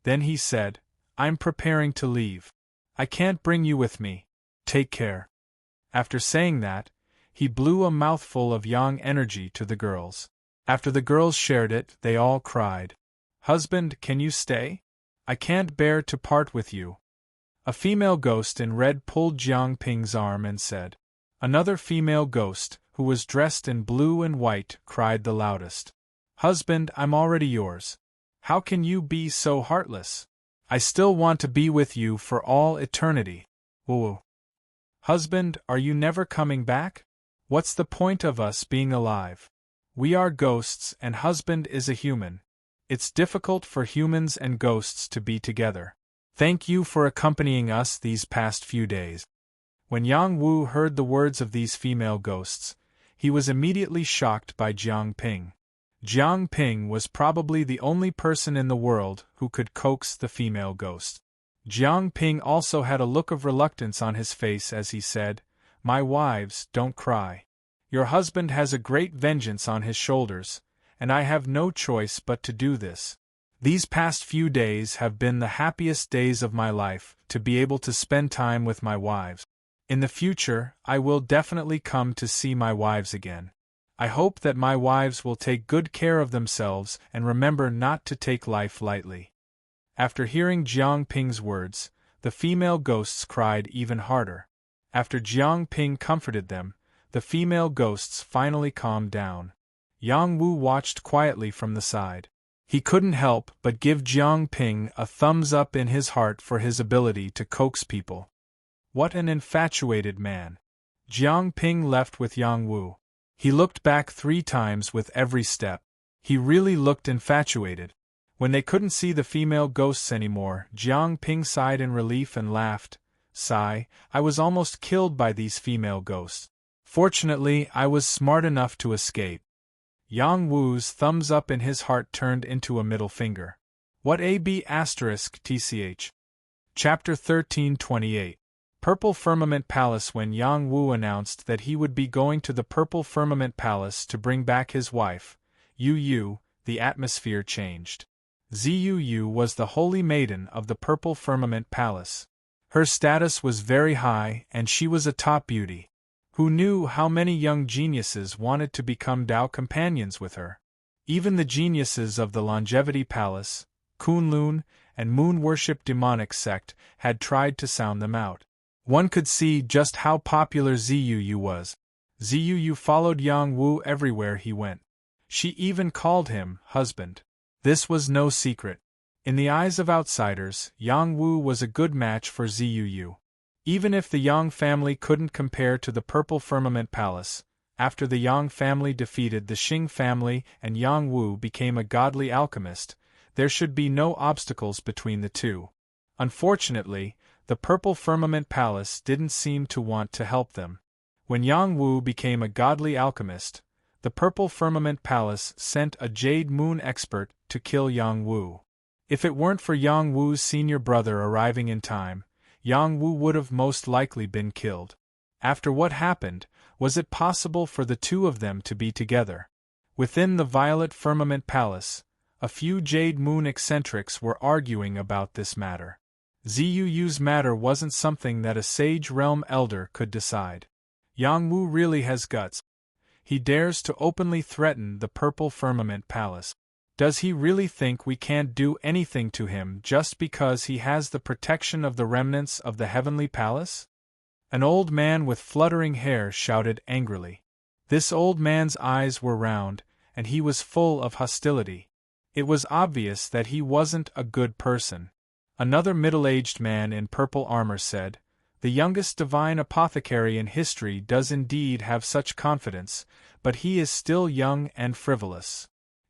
Then he said, "I'm preparing to leave. I can't bring you with me. Take care." After saying that, he blew a mouthful of yang energy to the girls. After the girls shared it, they all cried, "Husband, can you stay? I can't bear to part with you." A female ghost in red pulled Jiang Ping's arm and said. Another female ghost, who was dressed in blue and white, cried the loudest, "Husband, I'm already yours. How can you be so heartless? I still want to be with you for all eternity. Woo. Husband, are you never coming back? What's the point of us being alive? We are ghosts and husband is a human. It's difficult for humans and ghosts to be together. Thank you for accompanying us these past few days." When Yang Wu heard the words of these female ghosts, he was immediately shocked by Jiang Ping. Jiang Ping was probably the only person in the world who could coax the female ghost. Jiang Ping also had a look of reluctance on his face as he said, "My wives, don't cry. Your husband has a great vengeance on his shoulders, and I have no choice but to do this. These past few days have been the happiest days of my life, to be able to spend time with my wives. In the future, I will definitely come to see my wives again. I hope that my wives will take good care of themselves and remember not to take life lightly." After hearing Jiang Ping's words, the female ghosts cried even harder. After Jiang Ping comforted them, the female ghosts finally calmed down. Yang Wu watched quietly from the side. He couldn't help but give Jiang Ping a thumbs up in his heart for his ability to coax people. What an infatuated man. Jiang Ping left with Yang Wu. He looked back 3 times with every step. He really looked infatuated. When they couldn't see the female ghosts anymore, Jiang Ping sighed in relief and laughed. "Sigh, I was almost killed by these female ghosts. Fortunately, I was smart enough to escape." Yang Wu's thumbs up in his heart turned into a middle finger. What **TCH. Chapter 1328. Purple Firmament Palace. When Yang Wu announced that he would be going to the Purple Firmament Palace to bring back his wife, Yu Yu, the atmosphere changed. Yu Yu was the holy maiden of the Purple Firmament Palace. Her status was very high and she was a top beauty. Who knew how many young geniuses wanted to become Tao companions with her? Even the geniuses of the Longevity Palace, Kunlun, and Moon Worship demonic sect had tried to sound them out. One could see just how popular Ziyuyu was. Ziyuyu followed Yang Wu everywhere he went. She even called him husband. This was no secret. In the eyes of outsiders, Yang Wu was a good match for Ziyuyu. Even if the Yang family couldn't compare to the Purple Firmament Palace, after the Yang family defeated the Xing family and Yang Wu became a godly alchemist, there should be no obstacles between the two. Unfortunately, the Purple Firmament Palace didn't seem to want to help them. When Yang Wu became a godly alchemist, the Purple Firmament Palace sent a Jade Moon expert to kill Yang Wu. If it weren't for Yang Wu's senior brother arriving in time, Yang Wu would have most likely been killed. After what happened, was it possible for the two of them to be together? Within the Violet Firmament Palace, a few Jade Moon eccentrics were arguing about this matter. Ziyuyu's matter wasn't something that a Sage Realm Elder could decide. Yang Wu really has guts. He dares to openly threaten the Purple Firmament Palace. Does he really think we can't do anything to him just because he has the protection of the remnants of the Heavenly Palace? An old man with fluttering hair shouted angrily. This old man's eyes were round, and he was full of hostility. It was obvious that he wasn't a good person. Another middle-aged man in purple armor said, "The youngest divine apothecary in history does indeed have such confidence, but he is still young and frivolous.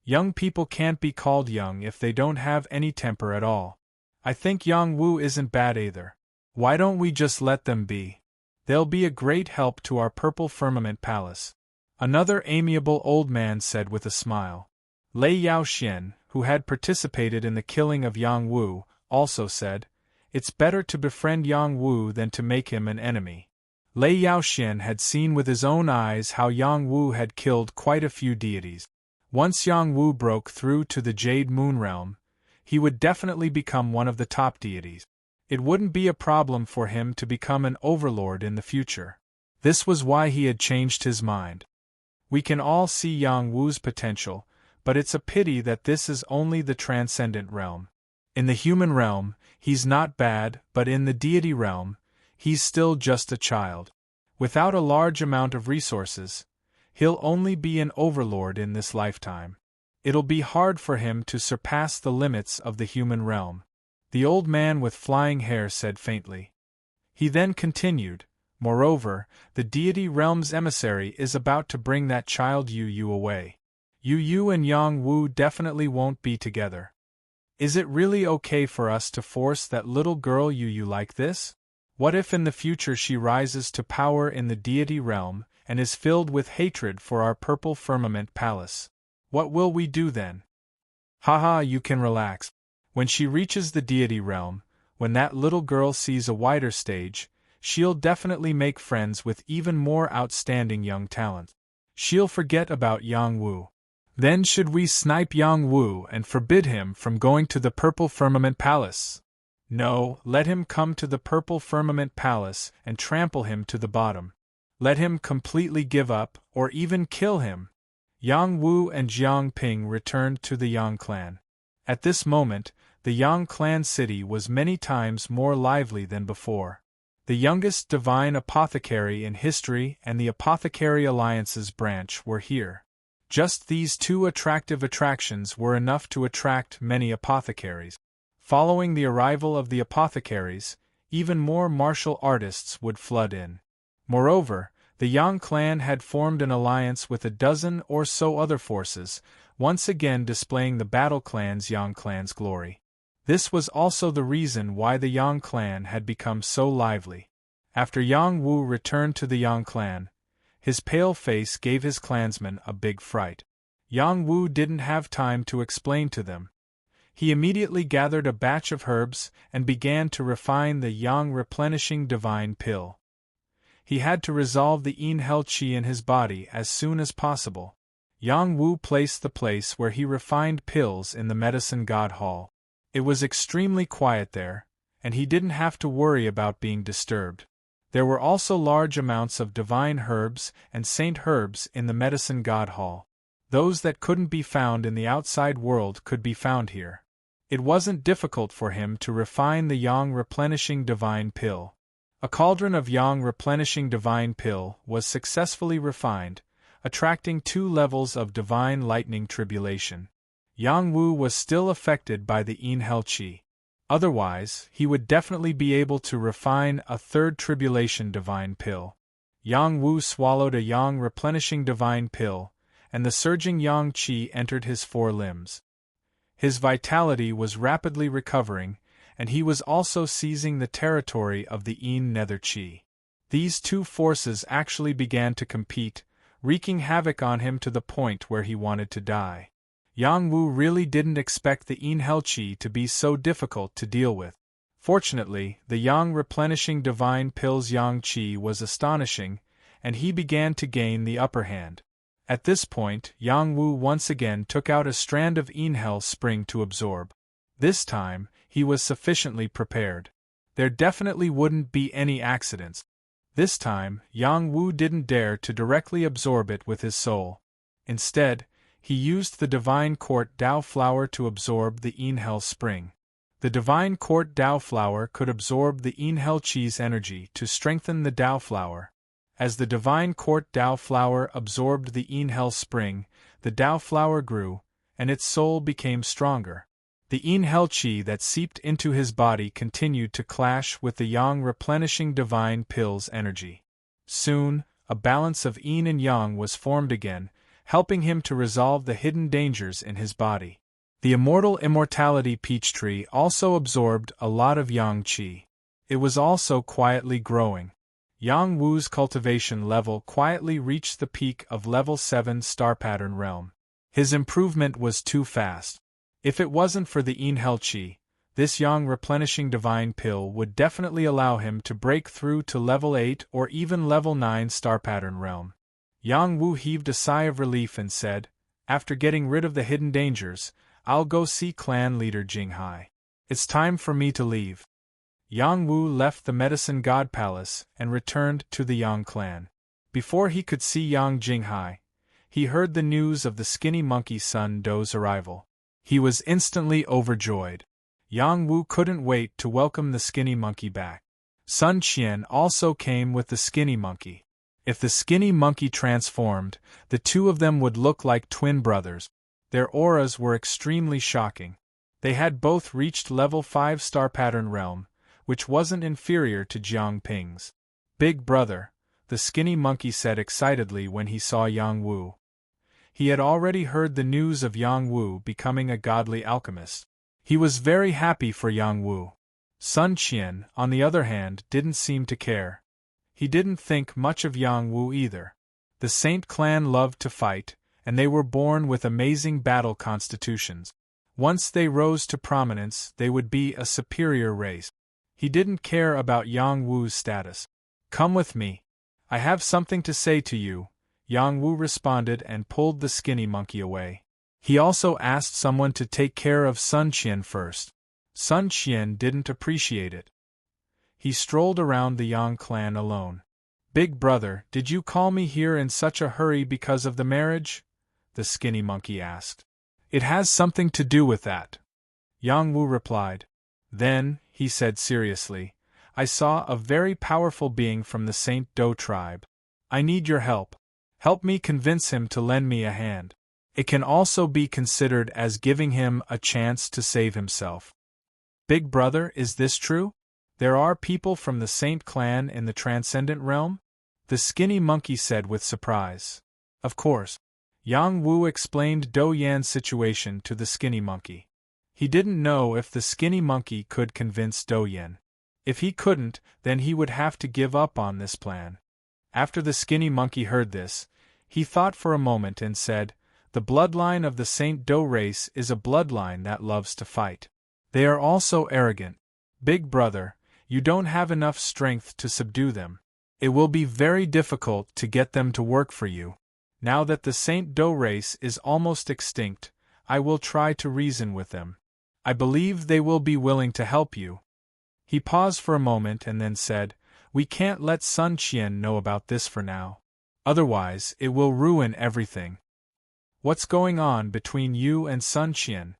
Young people can't be called young if they don't have any temper at all. I think Yang Wu isn't bad either. Why don't we just let them be? They'll be a great help to our Purple Firmament Palace." Another amiable old man said with a smile. Lei Yaoxian, who had participated in the killing of Yang Wu, also said, "It's better to befriend Yang Wu than to make him an enemy." Lei Yaoxian had seen with his own eyes how Yang Wu had killed quite a few deities. Once Yang Wu broke through to the Jade Moon realm, he would definitely become one of the top deities. It wouldn't be a problem for him to become an overlord in the future. This was why he had changed his mind. We can all see Yang Wu's potential, but it's a pity that this is only the transcendent realm. In the human realm, he's not bad, but in the deity realm, he's still just a child. Without a large amount of resources, he'll only be an overlord in this lifetime. It'll be hard for him to surpass the limits of the human realm. The old man with flying hair said faintly. He then continued, "Moreover, the deity realm's emissary is about to bring that child Yu away. Yu and Yang Wu definitely won't be together. Is it really okay for us to force that little girl Yu like this? What if in the future she rises to power in the deity realm and is filled with hatred for our Purple Firmament Palace? What will we do then?" "Haha, you can relax. When she reaches the deity realm, when that little girl sees a wider stage, she'll definitely make friends with even more outstanding young talent. She'll forget about Yang Wu. Then should we snipe Yang Wu and forbid him from going to the Purple Firmament Palace? No, let him come to the Purple Firmament Palace and trample him to the bottom. Let him completely give up, or even kill him." Yang Wu and Jiang Ping returned to the Yang clan. At this moment, the Yang clan city was many times more lively than before. The youngest divine apothecary in history and the Apothecary Alliance's branch were here. Just these two attractive attractions were enough to attract many apothecaries. Following the arrival of the apothecaries, even more martial artists would flood in. Moreover, the Yang clan had formed an alliance with a dozen or so other forces, once again displaying the Battle Clan's Yang clan's glory. This was also the reason why the Yang clan had become so lively. After Yang Wu returned to the Yang clan, his pale face gave his clansmen a big fright. Yang Wu didn't have time to explain to them. He immediately gathered a batch of herbs and began to refine the Yang replenishing divine pill. He had to resolve the Yin Hell Qi in his body as soon as possible. Yang Wu placed the place where he refined pills in the Medicine God Hall. It was extremely quiet there, and he didn't have to worry about being disturbed. There were also large amounts of divine herbs and saint herbs in the medicine god hall. Those that couldn't be found in the outside world could be found here. It wasn't difficult for him to refine the yang replenishing divine pill. A cauldron of yang replenishing divine pill was successfully refined, attracting 2 levels of divine lightning tribulation. Yang Wu was still affected by the enhel qi. Otherwise, he would definitely be able to refine a 3rd tribulation divine pill. Yang Wu swallowed a yang replenishing divine pill, and the surging yang qi entered his 4 limbs. His vitality was rapidly recovering, and he was also seizing the territory of the Nether qi. These 2 forces actually began to compete, wreaking havoc on him to the point where he wanted to die. Yang Wu really didn't expect the enhel qi to be so difficult to deal with. Fortunately, the yang replenishing divine pill's yang qi was astonishing, and he began to gain the upper hand. At this point, Yang Wu once again took out a strand of enhel spring to absorb. This time, he was sufficiently prepared. There definitely wouldn't be any accidents. This time, Yang Wu didn't dare to directly absorb it with his soul. Instead, he used the divine court Dao flower to absorb the enhel spring. The divine court Dao flower could absorb the enhel qi's energy to strengthen the Dao flower. As the divine court Dao flower absorbed the enhel spring, the Dao flower grew, and its soul became stronger. The enhel qi that seeped into his body continued to clash with the yang replenishing divine pill's energy. Soon, a balance of yin and yang was formed again, helping him to resolve the hidden dangers in his body. The immortal immortality peach tree also absorbed a lot of yang qi. It was also quietly growing. Yang Wu's cultivation level quietly reached the peak of level 7 star pattern realm. His improvement was too fast. If it wasn't for the enhel qi, this yang replenishing divine pill would definitely allow him to break through to level 8 or even level 9 star pattern realm. Yang Wu heaved a sigh of relief and said, "After getting rid of the hidden dangers, I'll go see clan leader Jinghai. It's time for me to leave." Yang Wu left the medicine god palace and returned to the Yang clan. Before he could see Yang Jinghai, he heard the news of the skinny monkey Sun Do's arrival. He was instantly overjoyed. Yang Wu couldn't wait to welcome the skinny monkey back. Sun Qian also came with the skinny monkey. If the skinny monkey transformed, the 2 of them would look like twin brothers. Their auras were extremely shocking. They had both reached level 5 star pattern realm, which wasn't inferior to Jiang Ping's. "Big brother," the skinny monkey said excitedly when he saw Yang Wu. He had already heard the news of Yang Wu becoming a godly alchemist. He was very happy for Yang Wu. Sun Qian, on the other hand, didn't seem to care. He didn't think much of Yang Wu either. The Saint clan loved to fight, and they were born with amazing battle constitutions. Once they rose to prominence, they would be a superior race. He didn't care about Yang Wu's status. "Come with me. I have something to say to you," Yang Wu responded and pulled the skinny monkey away. He also asked someone to take care of Sun Qian first. Sun Qian didn't appreciate it. He strolled around the Yang clan alone. "Big brother, did you call me here in such a hurry because of the marriage?" the skinny monkey asked. "It has something to do with that," Yang Wu replied. "Then," he said seriously, "I saw a very powerful being from the Saint Do tribe. I need your help. Help me convince him to lend me a hand. It can also be considered as giving him a chance to save himself." "Big brother, is this true? There are people from the Saint clan in the Transcendent Realm?" the skinny monkey said with surprise. Of course. Yang Wu explained Do Yan's situation to the skinny monkey. He didn't know if the skinny monkey could convince Do Yan. If he couldn't, then he would have to give up on this plan. After the skinny monkey heard this, he thought for a moment and said, "The bloodline of the Saint Do race is a bloodline that loves to fight. They are also arrogant. Big brother, you don't have enough strength to subdue them. It will be very difficult to get them to work for you. Now that the Saint Do race is almost extinct, I will try to reason with them. I believe they will be willing to help you." He paused for a moment and then said, We can't let Sun Qian know about this for now. Otherwise, it will ruin everything. What's going on between you and Sun Qian?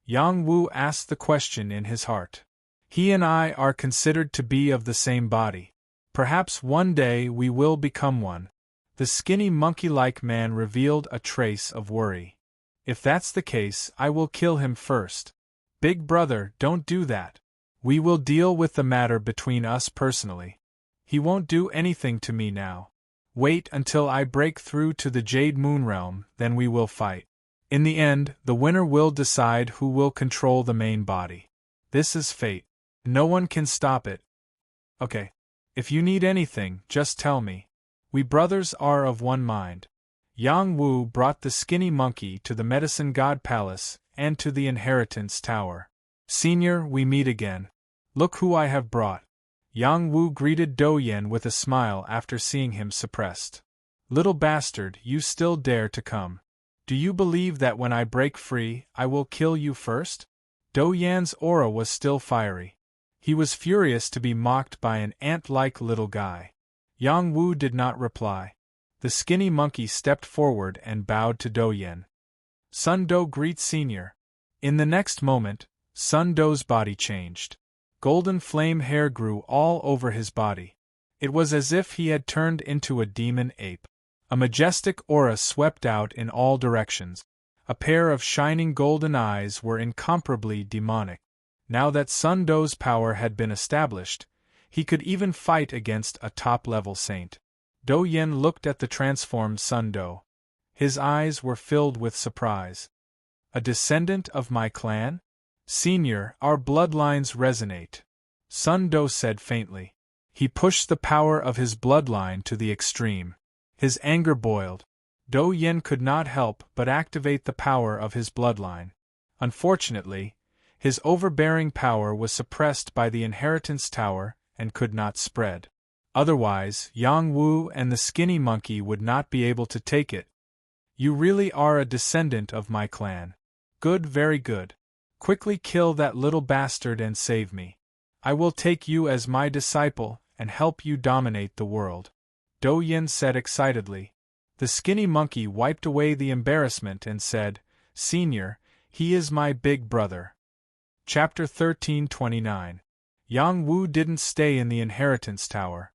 Yang Wu asked the question in his heart. He and I are considered to be of the same body. Perhaps one day we will become one. The skinny monkey-like man revealed a trace of worry. If that's the case, I will kill him first. Big brother, don't do that. We will deal with the matter between us personally. He won't do anything to me now. Wait until I break through to the Jade Moon Realm, then we will fight. In the end, the winner will decide who will control the main body. This is fate. No one can stop it. Okay. If you need anything, just tell me. We brothers are of one mind. Yang Wu brought the skinny monkey to the Medicine God Palace and to the Inheritance Tower. Senior, we meet again. Look who I have brought. Yang Wu greeted Dou Yan with a smile after seeing him suppressed. Little bastard, you still dare to come. Do you believe that when I break free, I will kill you first? Dou Yan's aura was still fiery. He was furious to be mocked by an ant-like little guy. Yang Wu did not reply. The skinny monkey stepped forward and bowed to Dou Yan. Sun Dou greets Senior. In the next moment, Sun Dou's body changed. Golden flame hair grew all over his body. It was as if he had turned into a demon ape. A majestic aura swept out in all directions. A pair of shining golden eyes were incomparably demonic. Now that Sun Dou's power had been established, he could even fight against a top-level saint. Dou Yan looked at the transformed Sun Dou. His eyes were filled with surprise. A descendant of my clan? Senior, our bloodlines resonate. Sun Dou said faintly. He pushed the power of his bloodline to the extreme. His anger boiled. Dou Yan could not help but activate the power of his bloodline. Unfortunately, his overbearing power was suppressed by the Inheritance Tower and could not spread. Otherwise, Yang Wu and the skinny monkey would not be able to take it. You really are a descendant of my clan. Good, very good. Quickly kill that little bastard and save me. I will take you as my disciple and help you dominate the world. Dou Yan said excitedly. The skinny monkey wiped away the embarrassment and said, Senior, he is my big brother. Chapter 1329. Yang Wu didn't stay in the Inheritance Tower.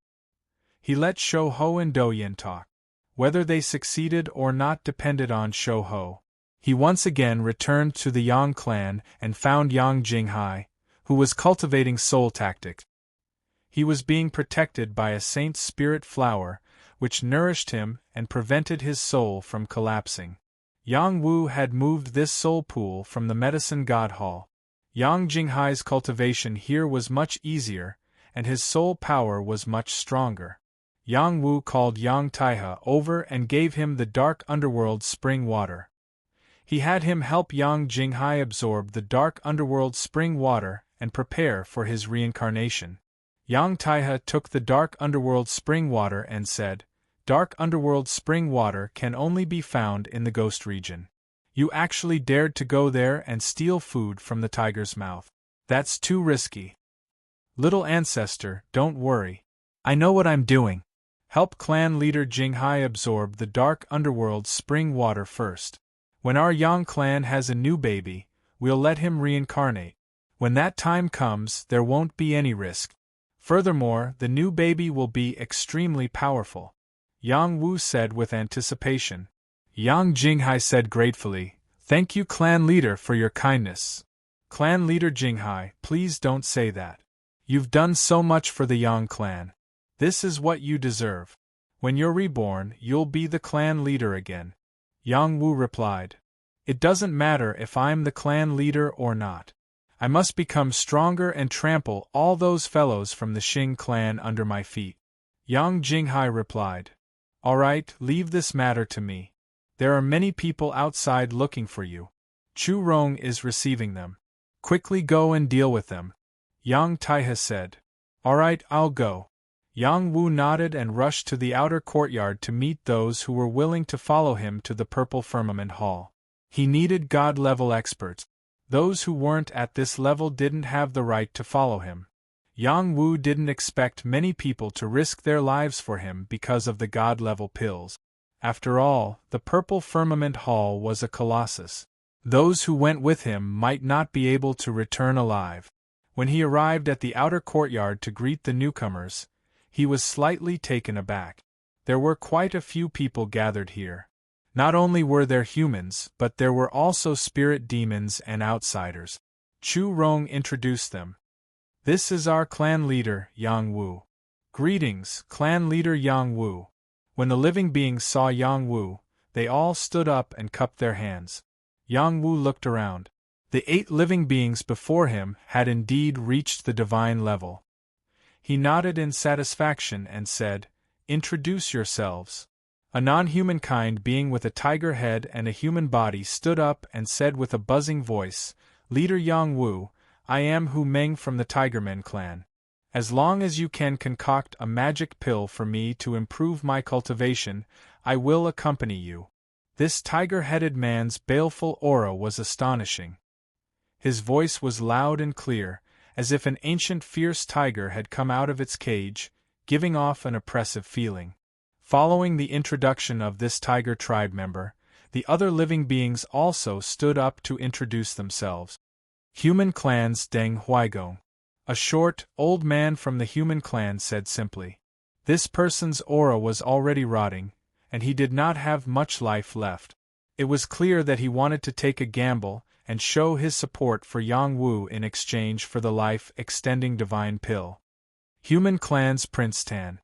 He let Shou Ho and Dou Yan talk. Whether they succeeded or not depended on Shou Ho. He once again returned to the Yang clan and found Yang Jinghai, who was cultivating soul tactics. He was being protected by a saint's spirit flower, which nourished him and prevented his soul from collapsing. Yang Wu had moved this soul pool from the Medicine God Hall. Yang Jinghai's cultivation here was much easier, and his soul power was much stronger. Yang Wu called Yang Taihe over and gave him the dark underworld spring water. He had him help Yang Jinghai absorb the dark underworld spring water and prepare for his reincarnation. Yang Taihe took the dark underworld spring water and said, Dark underworld spring water can only be found in the ghost region. You actually dared to go there and steal food from the tiger's mouth. That's too risky. Little ancestor, don't worry. I know what I'm doing. Help clan leader Jinghai absorb the dark underworld spring water first. When our Yang clan has a new baby, we'll let him reincarnate. When that time comes, there won't be any risk. Furthermore, the new baby will be extremely powerful. Yang Wu said with anticipation. Yang Jinghai said gratefully, Thank you, clan leader, for your kindness. Clan leader Jinghai, please don't say that. You've done so much for the Yang clan. This is what you deserve. When you're reborn, you'll be the clan leader again. Yang Wu replied. It doesn't matter if I'm the clan leader or not. I must become stronger and trample all those fellows from the Xing clan under my feet. Yang Jinghai replied. All right, leave this matter to me. There are many people outside looking for you. Chu Rong is receiving them. Quickly go and deal with them. Yang Taihe said. All right, I'll go. Yang Wu nodded and rushed to the outer courtyard to meet those who were willing to follow him to the Purple Firmament Hall. He needed God-level experts. Those who weren't at this level didn't have the right to follow him. Yang Wu didn't expect many people to risk their lives for him because of the god-level pills. After all, the Purple Firmament Hall was a colossus. Those who went with him might not be able to return alive. When he arrived at the outer courtyard to greet the newcomers, he was slightly taken aback. There were quite a few people gathered here. Not only were there humans, but there were also spirit demons and outsiders. Chu Rong introduced them. "This is our clan leader, Yang Wu." "Greetings, clan leader Yang Wu." When the living beings saw Yang Wu, they all stood up and cupped their hands. Yang Wu looked around. The 8 living beings before him had indeed reached the divine level. He nodded in satisfaction and said, "Introduce yourselves." A non-humankind being with a tiger head and a human body stood up and said with a buzzing voice, "Leader Yang Wu, I am Hu Meng from the Tigermen clan. As long as you can concoct a magic pill for me to improve my cultivation, I will accompany you." This tiger-headed man's baleful aura was astonishing. His voice was loud and clear, as if an ancient fierce tiger had come out of its cage, giving off an oppressive feeling. Following the introduction of this tiger tribe member, the other living beings also stood up to introduce themselves. Human clan's Deng Huaigong. A short, old man from the human clan said simply. This person's aura was already rotting, and he did not have much life left. It was clear that he wanted to take a gamble and show his support for Yang Wu in exchange for the life-extending divine pill. Human clan's Prince Tan.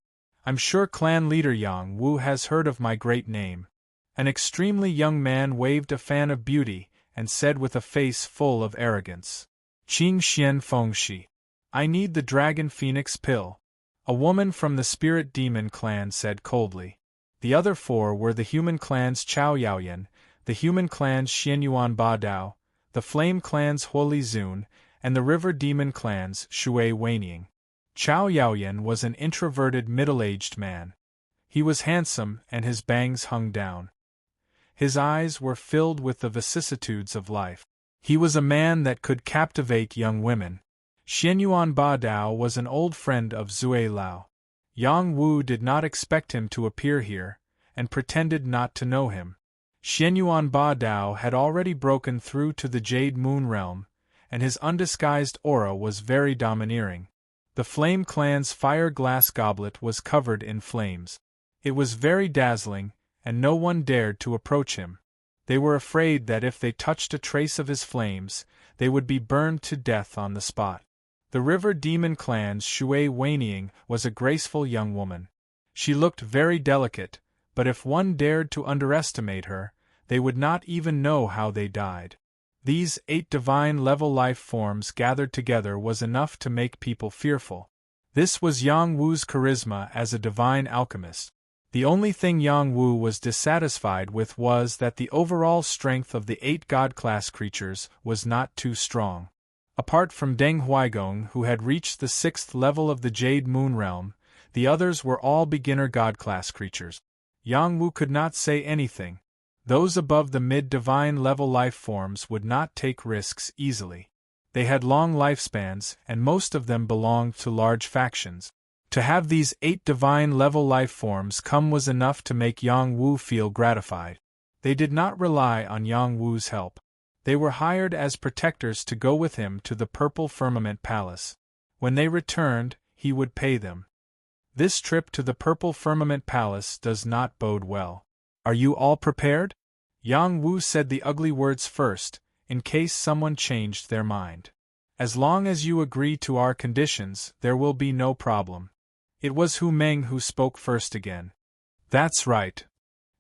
I'm sure clan leader Yang Wu has heard of my great name. An extremely young man waved a fan of beauty and said with a face full of arrogance. Qing Xian Fengxi. I need the Dragon Phoenix pill. A woman from the Spirit Demon clan said coldly. The other 4 were the human clan's Chao Yaoyan, the human clan's Xianyuan Ba Dao, the Flame clan's Huoli Zun, and the River Demon clan's Shui Weining. Chao Yaoyan was an introverted middle-aged man. He was handsome and his bangs hung down. His eyes were filled with the vicissitudes of life. He was a man that could captivate young women. Xianyuan Ba Dao was an old friend of Zui Lao. Yang Wu did not expect him to appear here, and pretended not to know him. Xianyuan Ba Dao had already broken through to the Jade Moon realm, and his undisguised aura was very domineering. The Flame clan's fire glass goblet was covered in flames. It was very dazzling, and no one dared to approach him. They were afraid that if they touched a trace of his flames, they would be burned to death on the spot. The River Demon clan's Shui Weining was a graceful young woman. She looked very delicate, but if one dared to underestimate her, they would not even know how they died. These 8 divine-level life forms gathered together was enough to make people fearful. This was Yang Wu's charisma as a divine alchemist. The only thing Yang Wu was dissatisfied with was that the overall strength of the 8 god-class creatures was not too strong. Apart from Deng Huaigong, who had reached the 6th level of the Jade Moon realm, the others were all beginner god-class creatures. Yang Wu could not say anything. Those above the mid-divine level life forms would not take risks easily. They had long lifespans, and most of them belonged to large factions. To have these 8 divine level life forms come was enough to make Yang Wu feel gratified. They did not rely on Yang Wu's help. They were hired as protectors to go with him to the Purple Firmament Palace. When they returned, he would pay them. This trip to the Purple Firmament Palace does not bode well. Are you all prepared? Yang Wu said the ugly words first, in case someone changed their mind. As long as you agree to our conditions, there will be no problem. It was Hu Meng who spoke first again. That's right.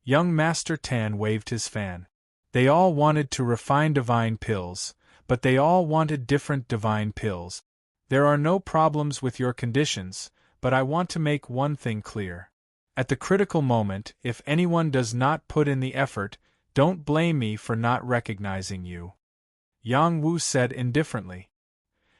Young Master Tan waved his fan. They all wanted to refine divine pills, but they all wanted different divine pills. There are no problems with your conditions, but I want to make one thing clear. At the critical moment, if anyone does not put in the effort, don't blame me for not recognizing you. Yang Wu said indifferently.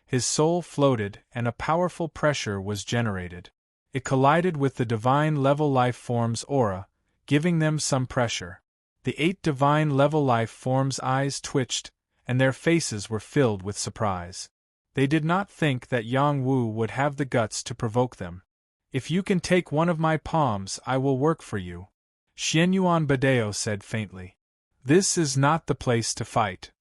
His soul floated and a powerful pressure was generated. It collided with the divine level life form's aura, giving them some pressure. The 8 divine level life forms' eyes twitched, and their faces were filled with surprise. They did not think that Yang Wu would have the guts to provoke them. "If you can take one of my palms, I will work for you," Xianyuan Badeo said faintly. "This is not the place to fight,"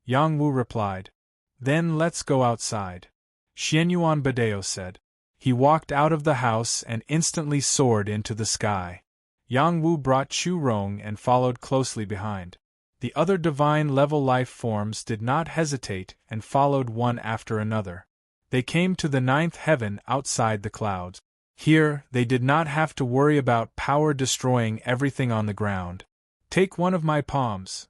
Yang Wu replied. "Then let's go outside," Xianyuan Badeo said. He walked out of the house and instantly soared into the sky. Yang Wu brought Chu Rong and followed closely behind. The other divine level life forms did not hesitate and followed one after another. They came to the 9th heaven outside the clouds. Here, they did not have to worry about power destroying everything on the ground. "Take one of my palms,"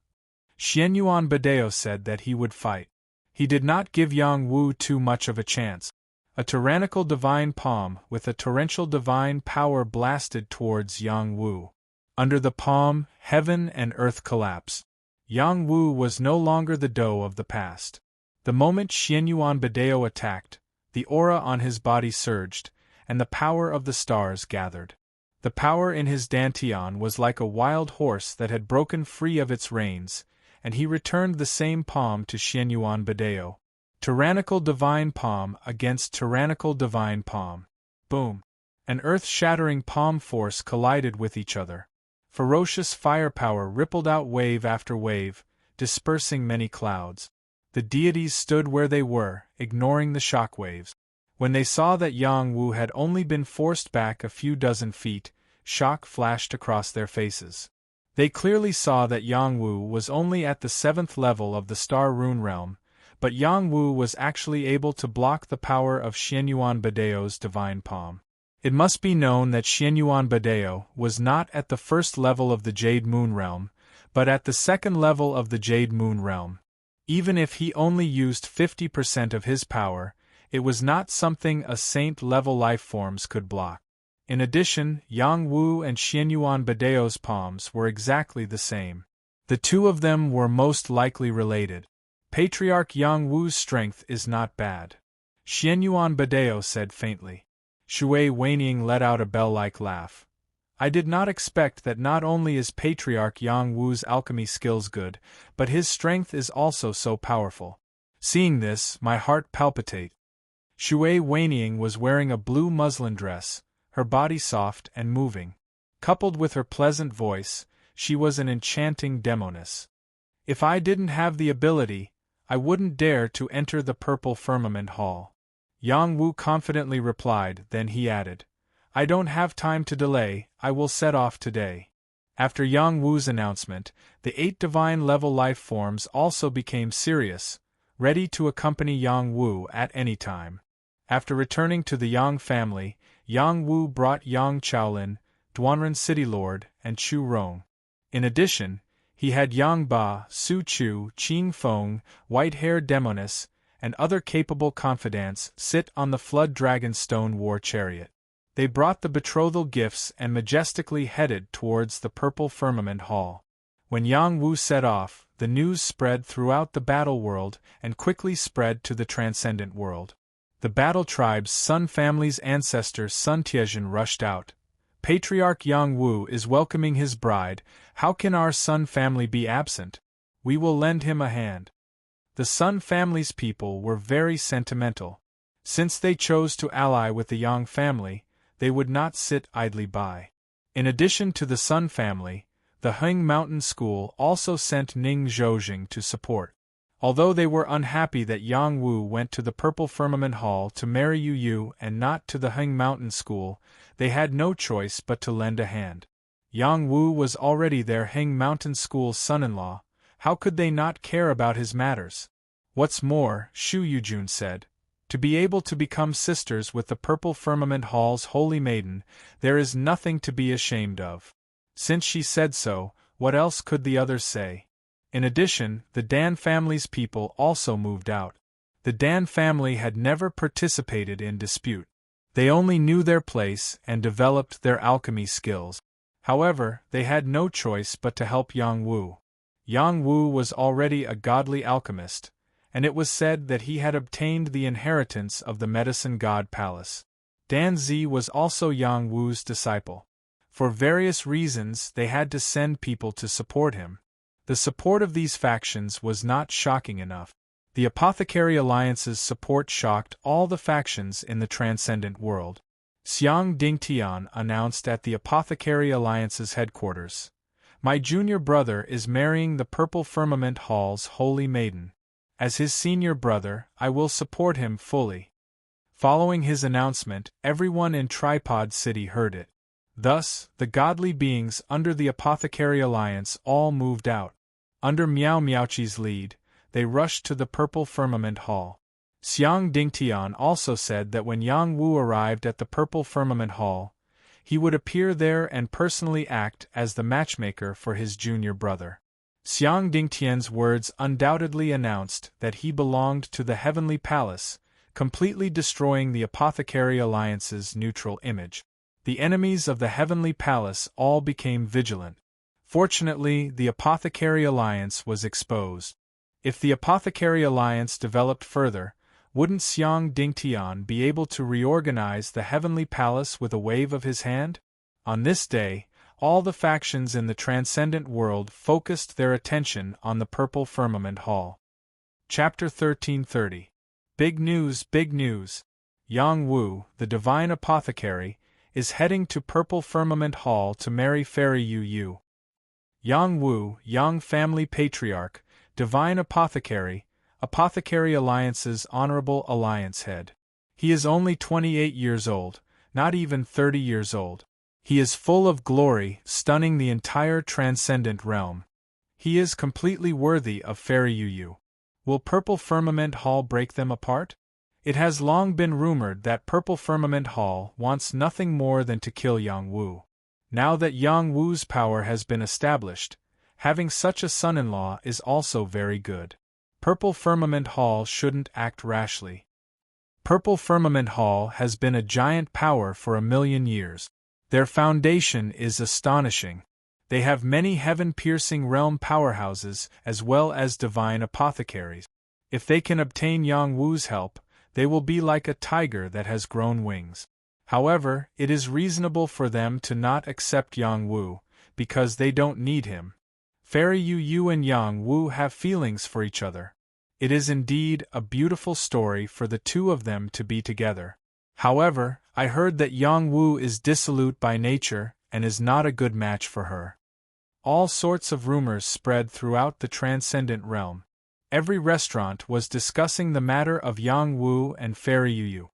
Xianyuan Badeo said that he would fight. He did not give Yang Wu too much of a chance. A tyrannical divine palm with a torrential divine power blasted towards Yang Wu. Under the palm, heaven and earth collapsed. Yang Wu was no longer the doe of the past. The moment Xianyuan Badeo attacked, the aura on his body surged, and the power of the stars gathered. The power in his dantian was like a wild horse that had broken free of its reins, and he returned the same palm to Xianyuan Badeo. Tyrannical divine palm against tyrannical divine palm. Boom! An earth-shattering palm force collided with each other. Ferocious firepower rippled out wave after wave, dispersing many clouds. The deities stood where they were, ignoring the shockwaves. When they saw that Yang Wu had only been forced back a few dozen feet, shock flashed across their faces. They clearly saw that Yang Wu was only at the 7th level of the Star Rune Realm, but Yang Wu was actually able to block the power of Xianyuan Badeo's divine palm. It must be known that Xianyuan Badeo was not at the 1st level of the Jade Moon Realm, but at the 2nd level of the Jade Moon Realm. Even if he only used 50% of his power, it was not something a saint-level lifeforms could block. In addition, Yang Wu and Xianyuan Badeo's palms were exactly the same. The two of them were most likely related. Patriarch Yang Wu's strength is not bad, Xianyuan Badeo said faintly. Shui Weining let out a bell-like laugh. "I did not expect that not only is Patriarch Yang Wu's alchemy skills good, but his strength is also so powerful. Seeing this, my heart palpitates." Shui Weining was wearing a blue muslin dress, her body soft and moving. Coupled with her pleasant voice, she was an enchanting demoness. "If I didn't have the ability, I wouldn't dare to enter the Purple Firmament Hall," Yang Wu confidently replied. Then he added, "I don't have time to delay, I will set off today." After Yang Wu's announcement, the 8 divine level life forms also became serious, ready to accompany Yang Wu at any time. After returning to the Yang family, Yang Wu brought Yang Chaolin, Duanren City Lord, and Chu Rong. In addition, he had Yang Ba, Su Chu, Qing Feng, White-Haired Demoness, and other capable confidants sit on the Flood Dragon Stone War Chariot. They brought the betrothal gifts and majestically headed towards the Purple Firmament Hall. When Yang Wu set off, the news spread throughout the battle world and quickly spread to the transcendent world. The battle tribe's Sun family's ancestor Sun Tiezhen rushed out. "Patriarch Yang Wu is welcoming his bride, how can our Sun family be absent? We will lend him a hand." The Sun family's people were very sentimental. Since they chose to ally with the Yang family, they would not sit idly by. In addition to the Sun family, the Heng Mountain School also sent Ning Zhoujing to support. Although they were unhappy that Yang Wu went to the Purple Firmament Hall to marry Yu Yu and not to the Heng Mountain School, they had no choice but to lend a hand. Yang Wu was already their Heng Mountain School's son-in-law, how could they not care about his matters? What's more, Shu Yujun said, to be able to become sisters with the Purple Firmament Hall's holy maiden, there is nothing to be ashamed of. Since she said so, what else could the others say? In addition, the Dan family's people also moved out. The Dan family had never participated in dispute. They only knew their place and developed their alchemy skills. However, they had no choice but to help Yang Wu. Yang Wu was already a godly alchemist, and it was said that he had obtained the inheritance of the Medicine God Palace. Dan Zi was also Yang Wu's disciple. For various reasons, they had to send people to support him. The support of these factions was not shocking enough. The Apothecary Alliance's support shocked all the factions in the transcendent world. Xiang Dingtian announced at the Apothecary Alliance's headquarters, "My junior brother is marrying the Purple Firmament Hall's holy maiden. As his senior brother, I will support him fully." Following his announcement, everyone in Tripod City heard it. Thus, the godly beings under the Apothecary Alliance all moved out. Under Miao Miaochi's lead, they rushed to the Purple Firmament Hall. Xiang Dingtian also said that when Yang Wu arrived at the Purple Firmament Hall, he would appear there and personally act as the matchmaker for his junior brother. Xiang Dingtian's words undoubtedly announced that he belonged to the Heavenly Palace, completely destroying the Apothecary Alliance's neutral image. The enemies of the Heavenly Palace all became vigilant. Fortunately, the Apothecary Alliance was exposed. If the Apothecary Alliance developed further, wouldn't Xiang Dingtian be able to reorganize the Heavenly Palace with a wave of his hand? On this day, all the factions in the transcendent world focused their attention on the Purple Firmament Hall. Chapter 1330. Big news, big news! Yang Wu, the Divine Apothecary, is heading to Purple Firmament Hall to marry Fairy Yu Yu. Yang Wu, Yang Family Patriarch, Divine Apothecary, Apothecary Alliance's Honorable Alliance Head. He is only 28 years old, not even 30 years old. He is full of glory, stunning the entire transcendent realm. He is completely worthy of Fairy Yu Yu. Will Purple Firmament Hall break them apart? It has long been rumored that Purple Firmament Hall wants nothing more than to kill Yang Wu. Now that Yang Wu's power has been established, having such a son-in-law is also very good. Purple Firmament Hall shouldn't act rashly. Purple Firmament Hall has been a giant power for 1,000,000 years. Their foundation is astonishing. They have many heaven-piercing realm powerhouses as well as divine apothecaries. If they can obtain Yang Wu's help, they will be like a tiger that has grown wings. However, it is reasonable for them to not accept Yang Wu, because they don't need him. Fairy Yu Yu and Yang Wu have feelings for each other. It is indeed a beautiful story for the two of them to be together. However, I heard that Yang Wu is dissolute by nature and is not a good match for her. All sorts of rumors spread throughout the transcendent realm. Every restaurant was discussing the matter of Yang Wu and Fairy Yu Yu.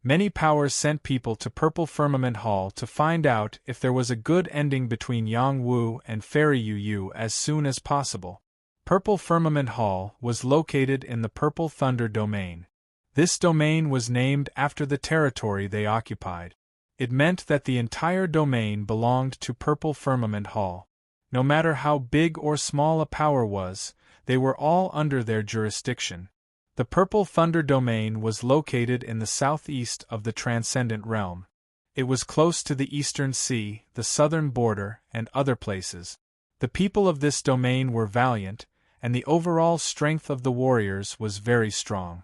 Many powers sent people to Purple Firmament Hall to find out if there was a good ending between Yang Wu and Fairy Yu Yu as soon as possible. Purple Firmament Hall was located in the Purple Thunder Domain. This domain was named after the territory they occupied. It meant that the entire domain belonged to Purple Firmament Hall. No matter how big or small a power was, they were all under their jurisdiction. The Purple Thunder Domain was located in the southeast of the Transcendent Realm. It was close to the Eastern Sea, the southern border, and other places. The people of this domain were valiant, and the overall strength of the warriors was very strong.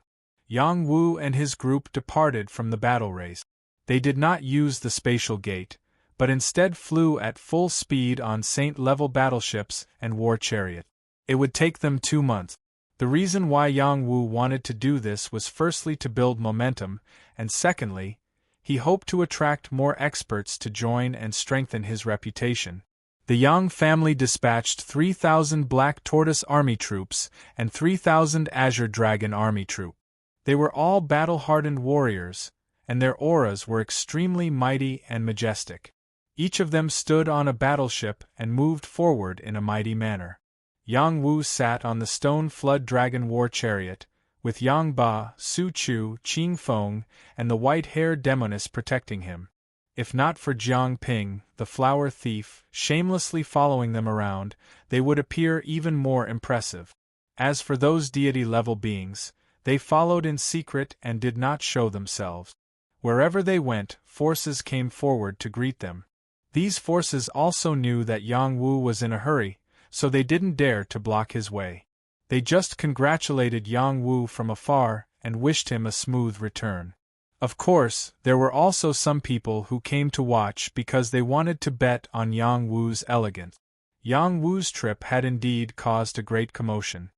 Yang Wu and his group departed from the battle race. They did not use the spatial gate, but instead flew at full speed on Saint-level battleships and war chariot. It would take them 2 months. The reason why Yang Wu wanted to do this was firstly to build momentum, and secondly, he hoped to attract more experts to join and strengthen his reputation. The Yang family dispatched 3,000 Black Tortoise Army troops and 3,000 Azure Dragon Army troops. They were all battle-hardened warriors, and their auras were extremely mighty and majestic. Each of them stood on a battleship and moved forward in a mighty manner. Yang Wu sat on the stone flood dragon war chariot, with Yang Ba, Su Chu, Qing Feng, and the white-haired demoness protecting him. If not for Jiang Ping, the flower thief, shamelessly following them around, they would appear even more impressive. As for those deity-level beings, they followed in secret and did not show themselves. Wherever they went, forces came forward to greet them. These forces also knew that Yang Wu was in a hurry, so they didn't dare to block his way. They just congratulated Yang Wu from afar and wished him a smooth return. Of course, there were also some people who came to watch because they wanted to bet on Yang Wu's elegance. Yang Wu's trip had indeed caused a great commotion.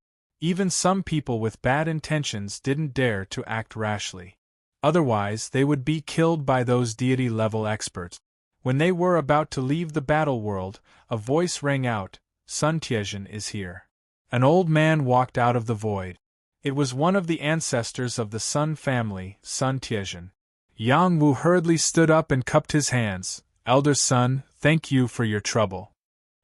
Even some people with bad intentions didn't dare to act rashly. Otherwise, they would be killed by those deity-level experts. When they were about to leave the battle world, a voice rang out, "Sun Tiezhen is here." An old man walked out of the void. It was one of the ancestors of the Sun family, Sun Tiezhen. Yang Wu hurriedly stood up and cupped his hands. "Elder Sun, thank you for your trouble."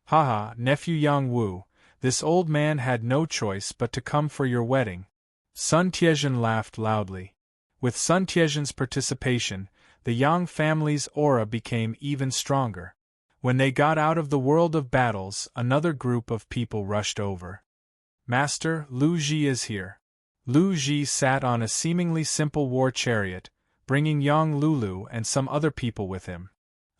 "Haha, nephew Yang Wu, this old man had no choice but to come for your wedding." Sun Tiezhen laughed loudly. With Sun Tiezhen's participation, the Yang family's aura became even stronger. When they got out of the world of battles, another group of people rushed over. "Master, Lu Ji is here." Lu Ji sat on a seemingly simple war chariot, bringing Yang Lulu and some other people with him.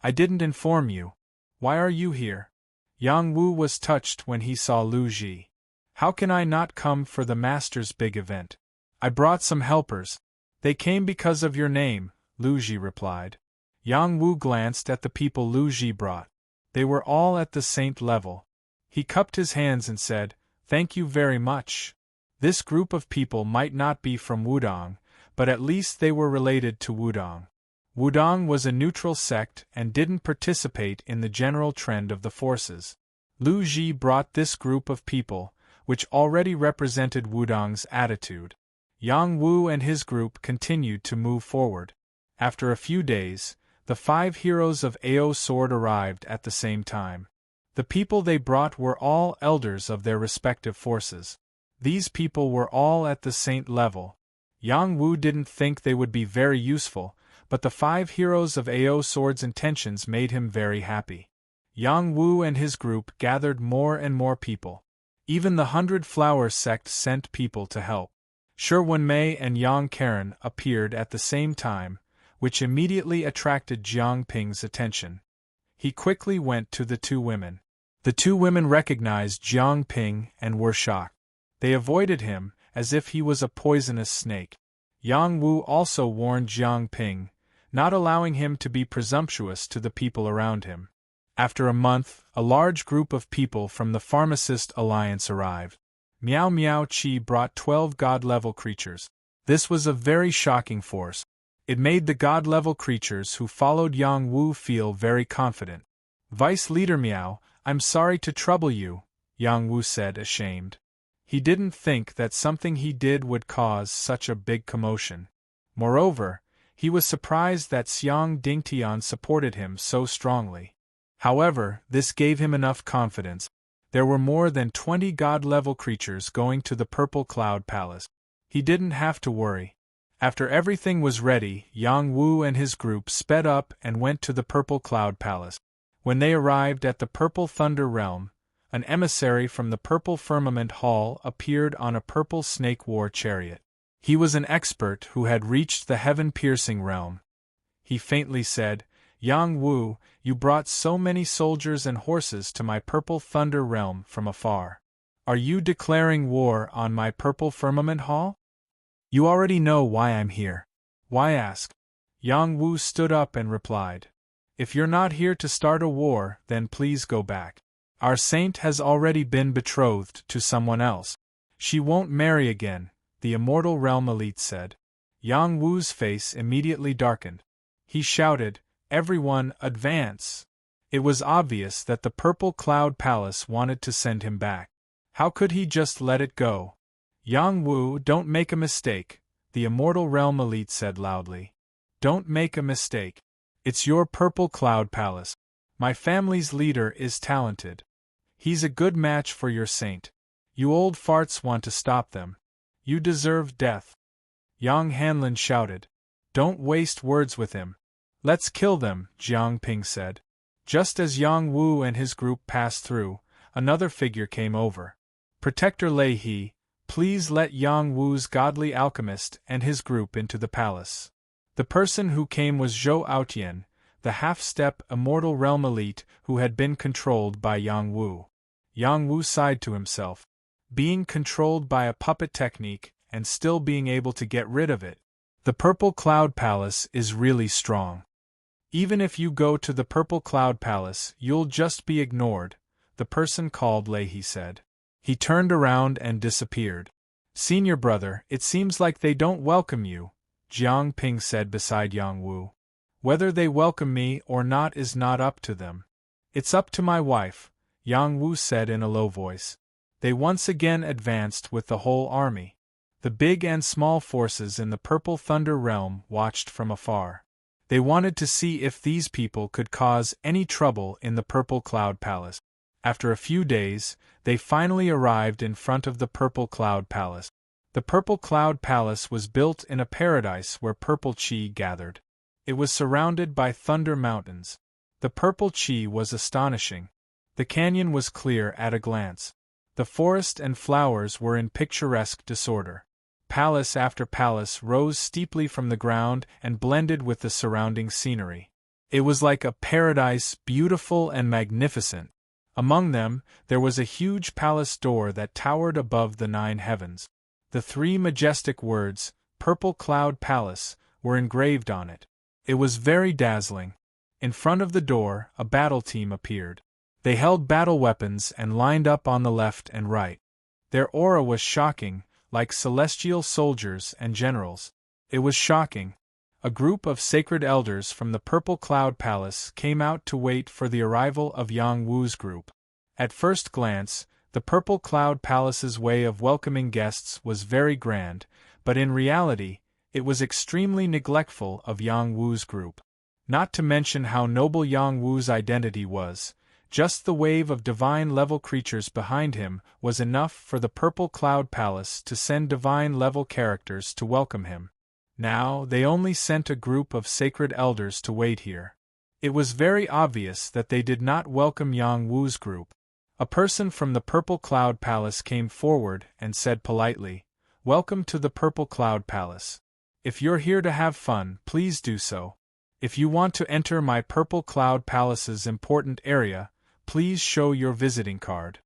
"I didn't inform you. Why are you here?" Yang Wu was touched when he saw Lu Ji. "How can I not come for the master's big event? I brought some helpers. They came because of your name," Lu Ji replied. Yang Wu glanced at the people Lu Ji brought. They were all at the saint level. He cupped his hands and said, "Thank you very much." This group of people might not be from Wudong, but at least they were related to Wudong. Wudong was a neutral sect and didn't participate in the general trend of the forces. Lu Ji brought this group of people, which already represented Wudong's attitude. Yang Wu and his group continued to move forward. After a few days, the 5 heroes of Ao Sword arrived at the same time. The people they brought were all elders of their respective forces. These people were all at the saint level. Yang Wu didn't think they would be very useful, but the 5 heroes of Ao Sword's intentions made him very happy. Yang Wu and his group gathered more and more people. Even the 100 Flower sect sent people to help. Shi Wenmei and Yang Karen appeared at the same time, which immediately attracted Jiang Ping's attention. He quickly went to the 2 women. The 2 women recognized Jiang Ping and were shocked. They avoided him, as if he was a poisonous snake. Yang Wu also warned Jiang Ping, not allowing him to be presumptuous to the people around him. After a month, a large group of people from the Pharmacist Alliance arrived. Miao Miao Qi brought 12 god-level creatures. This was a very shocking force. It made the god-level creatures who followed Yang Wu feel very confident. "Vice Leader Miao, I'm sorry to trouble you," Yang Wu said, ashamed. He didn't think that something he did would cause such a big commotion. Moreover, he was surprised that Xiang Dingtian supported him so strongly. However, this gave him enough confidence. There were more than 20 god-level creatures going to the Purple Cloud Palace. He didn't have to worry. After everything was ready, Yang Wu and his group sped up and went to the Purple Cloud Palace. When they arrived at the Purple Thunder Realm, an emissary from the Purple Firmament Hall appeared on a purple snake war chariot. He was an expert who had reached the heaven-piercing realm. He faintly said, "Yang Wu, you brought so many soldiers and horses to my Purple Thunder Realm from afar. Are you declaring war on my Purple Firmament Hall?" "You already know why I'm here. Why ask?" Yang Wu stood up and replied, "If you're not here to start a war, then please go back. Our saint has already been betrothed to someone else. She won't marry again," the Immortal Realm Elite said. Yang Wu's face immediately darkened. He shouted, "Everyone, advance!" It was obvious that the Purple Cloud Palace wanted to send him back. How could he just let it go? "Yang Wu, don't make a mistake," the Immortal Realm Elite said loudly. "Don't make a mistake. It's your Purple Cloud Palace. My family's leader is talented. He's a good match for your saint. You old farts want to stop them. You deserve death." Yang Hanlin shouted. "Don't waste words with him. Let's kill them," Jiang Ping said. Just as Yang Wu and his group passed through, another figure came over. "Protector Lei He, please let Yang Wu's godly alchemist and his group into the palace." The person who came was Zhou Aotian, the half-step Immortal Realm Elite who had been controlled by Yang Wu. Yang Wu sighed to himself. Being controlled by a puppet technique and still being able to get rid of it. The Purple Cloud Palace is really strong. Even if you go to the Purple Cloud Palace, you'll just be ignored, the person called Lei He said. He turned around and disappeared. Senior brother, it seems like they don't welcome you, Jiang Ping said beside Yang Wu. Whether they welcome me or not is not up to them. It's up to my wife, Yang Wu said in a low voice. They once again advanced with the whole army. The big and small forces in the Purple Thunder realm watched from afar. They wanted to see if these people could cause any trouble in the Purple Cloud Palace. After a few days, they finally arrived in front of the Purple Cloud Palace. The Purple Cloud Palace was built in a paradise where purple chi gathered. It was surrounded by thunder mountains. The purple chi was astonishing. The canyon was clear at a glance. The forest and flowers were in picturesque disorder. Palace after palace rose steeply from the ground and blended with the surrounding scenery. It was like a paradise, beautiful and magnificent. Among them, there was a huge palace door that towered above the 9 heavens. The 3 majestic words, Purple Cloud Palace, were engraved on it. It was very dazzling. In front of the door, a battle team appeared. They held battle weapons and lined up on the left and right. Their aura was shocking, like celestial soldiers and generals. It was shocking. A group of sacred elders from the Purple Cloud Palace came out to wait for the arrival of Yang Wu's group. At first glance, the Purple Cloud Palace's way of welcoming guests was very grand, but in reality, it was extremely neglectful of Yang Wu's group. Not to mention how noble Yang Wu's identity was, just the wave of divine-level creatures behind him was enough for the Purple Cloud Palace to send divine-level characters to welcome him. Now, they only sent a group of sacred elders to wait here. It was very obvious that they did not welcome Yang Wu's group. A person from the Purple Cloud Palace came forward and said politely, "Welcome to the Purple Cloud Palace. If you're here to have fun, please do so. If you want to enter my Purple Cloud Palace's important area, please show your visiting card."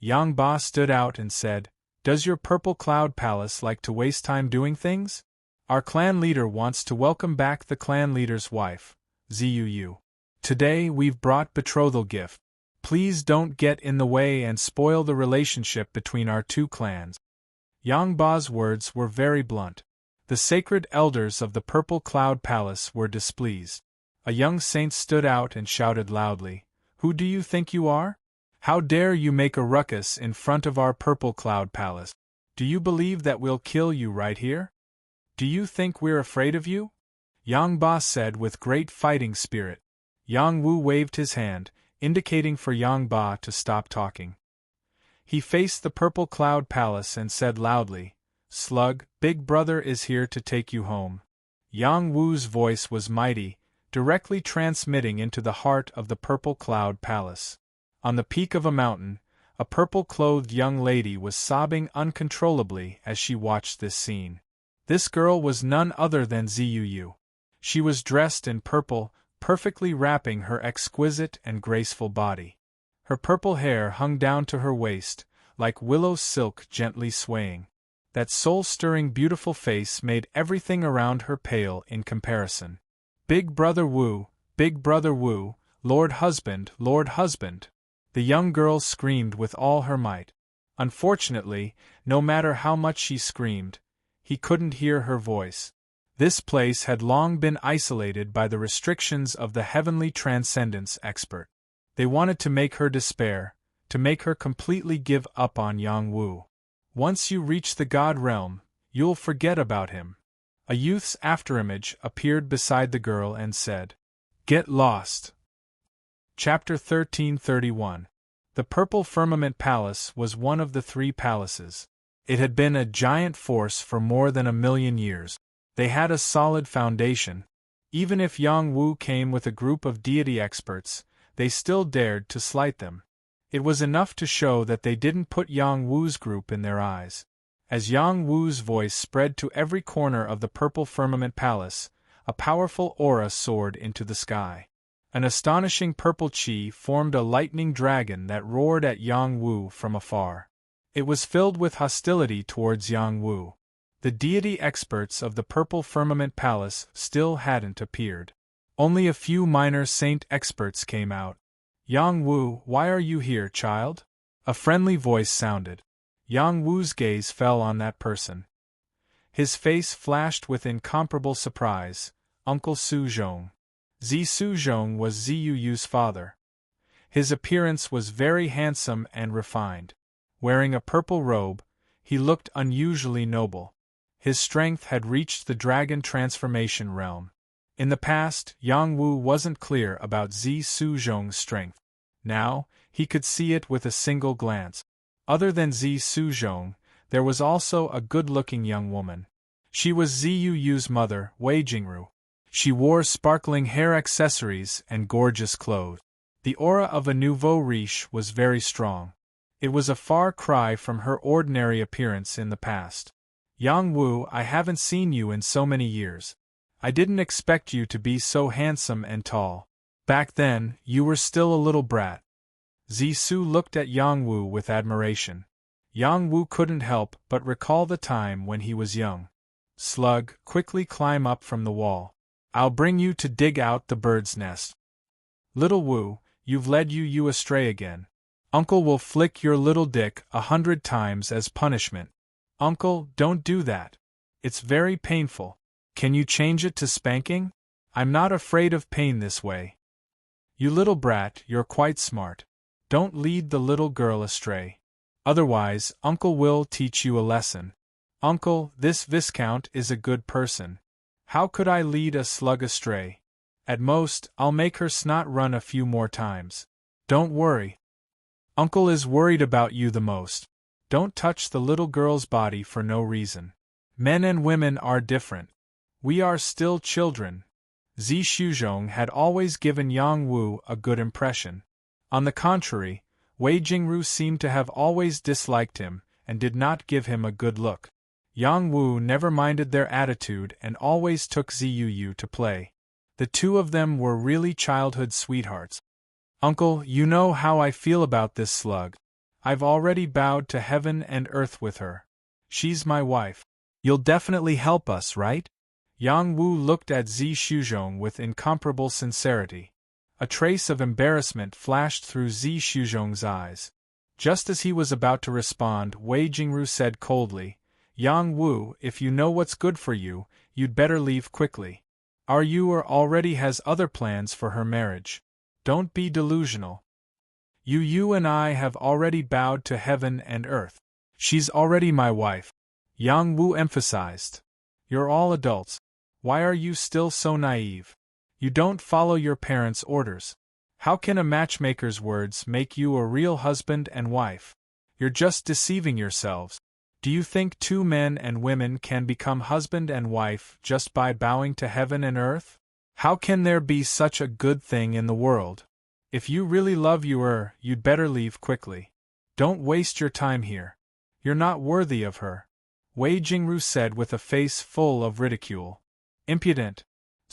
Yang Ba stood out and said, "Does your Purple Cloud Palace like to waste time doing things? Our clan leader wants to welcome back the clan leader's wife, Zuu. Today we've brought betrothal gift. Please don't get in the way and spoil the relationship between our 2 clans." Yang Ba's words were very blunt. The sacred elders of the Purple Cloud Palace were displeased. A young saint stood out and shouted loudly, "Who do you think you are? How dare you make a ruckus in front of our Purple Cloud Palace? Do you believe that we'll kill you right here? Do you think we're afraid of you?" Yang Ba said with great fighting spirit. Yang Wu waved his hand, indicating for Yang Ba to stop talking. He faced the Purple Cloud Palace and said loudly, "Slug, Big Brother is here to take you home." Yang Wu's voice was mighty, directly transmitting into the heart of the Purple Cloud Palace. On the peak of a mountain, a purple-clothed young lady was sobbing uncontrollably as she watched this scene. This girl was none other than Zuu. She was dressed in purple, perfectly wrapping her exquisite and graceful body. Her purple hair hung down to her waist, like willow silk gently swaying. That soul-stirring beautiful face made everything around her pale in comparison. Big Brother Wu, Lord Husband, Lord Husband!" The young girl screamed with all her might. Unfortunately, no matter how much she screamed, he couldn't hear her voice. This place had long been isolated by the restrictions of the heavenly transcendence expert. They wanted to make her despair, to make her completely give up on Yang Wu. "Once you reach the God realm, you'll forget about him." A youth's afterimage appeared beside the girl and said, "Get lost." Chapter 1331. The Purple Firmament Palace was one of the 3 palaces. It had been a giant force for more than 1,000,000 years. They had a solid foundation. Even if Yang Wu came with a group of deity experts, they still dared to slight them. It was enough to show that they didn't put Yang Wu's group in their eyes. As Yang Wu's voice spread to every corner of the Purple Firmament Palace, a powerful aura soared into the sky. An astonishing purple chi formed a lightning dragon that roared at Yang Wu from afar. It was filled with hostility towards Yang Wu. The deity experts of the Purple Firmament Palace still hadn't appeared. Only a few minor saint experts came out. "Yang Wu, why are you here, child? A friendly voice sounded. Yang Wu's gaze fell on that person. His face flashed with incomparable surprise. Uncle Su Zhong. Zi Su Zhong was Ziyu Yu's father. His appearance was very handsome and refined. Wearing a purple robe, he looked unusually noble. His strength had reached the dragon transformation realm. In the past, Yang Wu wasn't clear about Zi Su Zhong's strength. Now, he could see it with a single glance. Other than Zi Su Zhong, there was also a good-looking young woman. She was Ziyu Yu's mother, Wei Jingru. She wore sparkling hair accessories and gorgeous clothes. The aura of a nouveau riche was very strong. It was a far cry from her ordinary appearance in the past. Yang Wu, I haven't seen you in so many years. I didn't expect you to be so handsome and tall. Back then, you were still a little brat. Zisu looked at Yang Wu with admiration. Yang Wu couldn't help but recall the time when he was young. Slug, quickly climb up from the wall. I'll bring you to dig out the bird's nest. Little Wu, you've led you astray again. Uncle will flick your little dick 100 times as punishment. Uncle, don't do that. It's very painful. Can you change it to spanking? I'm not afraid of pain this way. You little brat, you're quite smart. Don't lead the little girl astray. Otherwise, Uncle will teach you a lesson. Uncle, this Viscount is a good person. How could I lead a slug astray? At most, I'll make her snot run a few more times. Don't worry. Uncle is worried about you the most. Don't touch the little girl's body for no reason. Men and women are different. We are still children. Zi Shuzhong had always given Yang Wu a good impression. On the contrary, Wei Jingru seemed to have always disliked him, and did not give him a good look. Yang Wu never minded their attitude and always took Ziyu Yu to play. The two of them were really childhood sweethearts. Uncle, you know how I feel about this slug. I've already bowed to heaven and earth with her. She's my wife. You'll definitely help us, right? Yang Wu looked at Zi Shuzhong with incomparable sincerity. A trace of embarrassment flashed through Zi Shuzhong's eyes. Just as he was about to respond, Wei Jingru said coldly, Yang Wu, if you know what's good for you, you'd better leave quickly. Are you or already has other plans for her marriage? Don't be delusional. You and I have already bowed to heaven and earth. She's already my wife. Yang Wu emphasized. You're all adults. Why are you still so naive? You don't follow your parents' orders. How can a matchmaker's words make you a real husband and wife? You're just deceiving yourselves. Do you think two men and women can become husband and wife just by bowing to heaven and earth? How can there be such a good thing in the world? If you really love you'd better leave quickly. Don't waste your time here. You're not worthy of her. Wei Jingru said with a face full of ridicule. Impudent!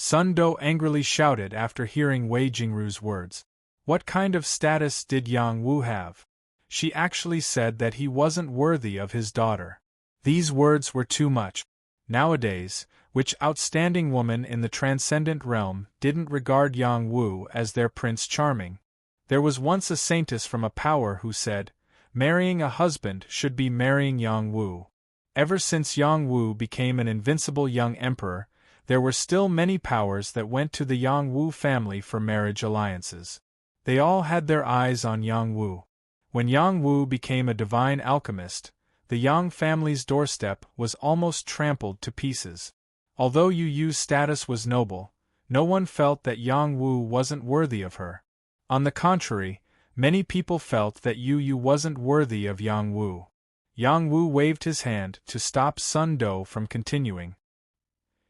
Sun Do angrily shouted after hearing Wei Jingru's words. What kind of status did Yang Wu have? She actually said that he wasn't worthy of his daughter. These words were too much. Nowadays, which outstanding woman in the transcendent realm didn't regard Yang Wu as their Prince Charming? There was once a saintess from a power who said, marrying a husband should be marrying Yang Wu. Ever since Yang Wu became an invincible young emperor, there were still many powers that went to the Yang Wu family for marriage alliances. They all had their eyes on Yang Wu. When Yang Wu became a divine alchemist, the Yang family's doorstep was almost trampled to pieces. Although Yu Yu's status was noble, no one felt that Yang Wu wasn't worthy of her. On the contrary, many people felt that Yu Yu wasn't worthy of Yang Wu. Yang Wu waved his hand to stop Sun Do from continuing.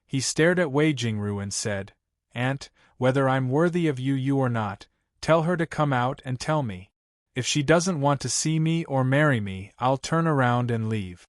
He stared at Wei Jingru and said, Aunt, whether I'm worthy of Yu or not, tell her to come out and tell me. If she doesn't want to see me or marry me, I'll turn around and leave.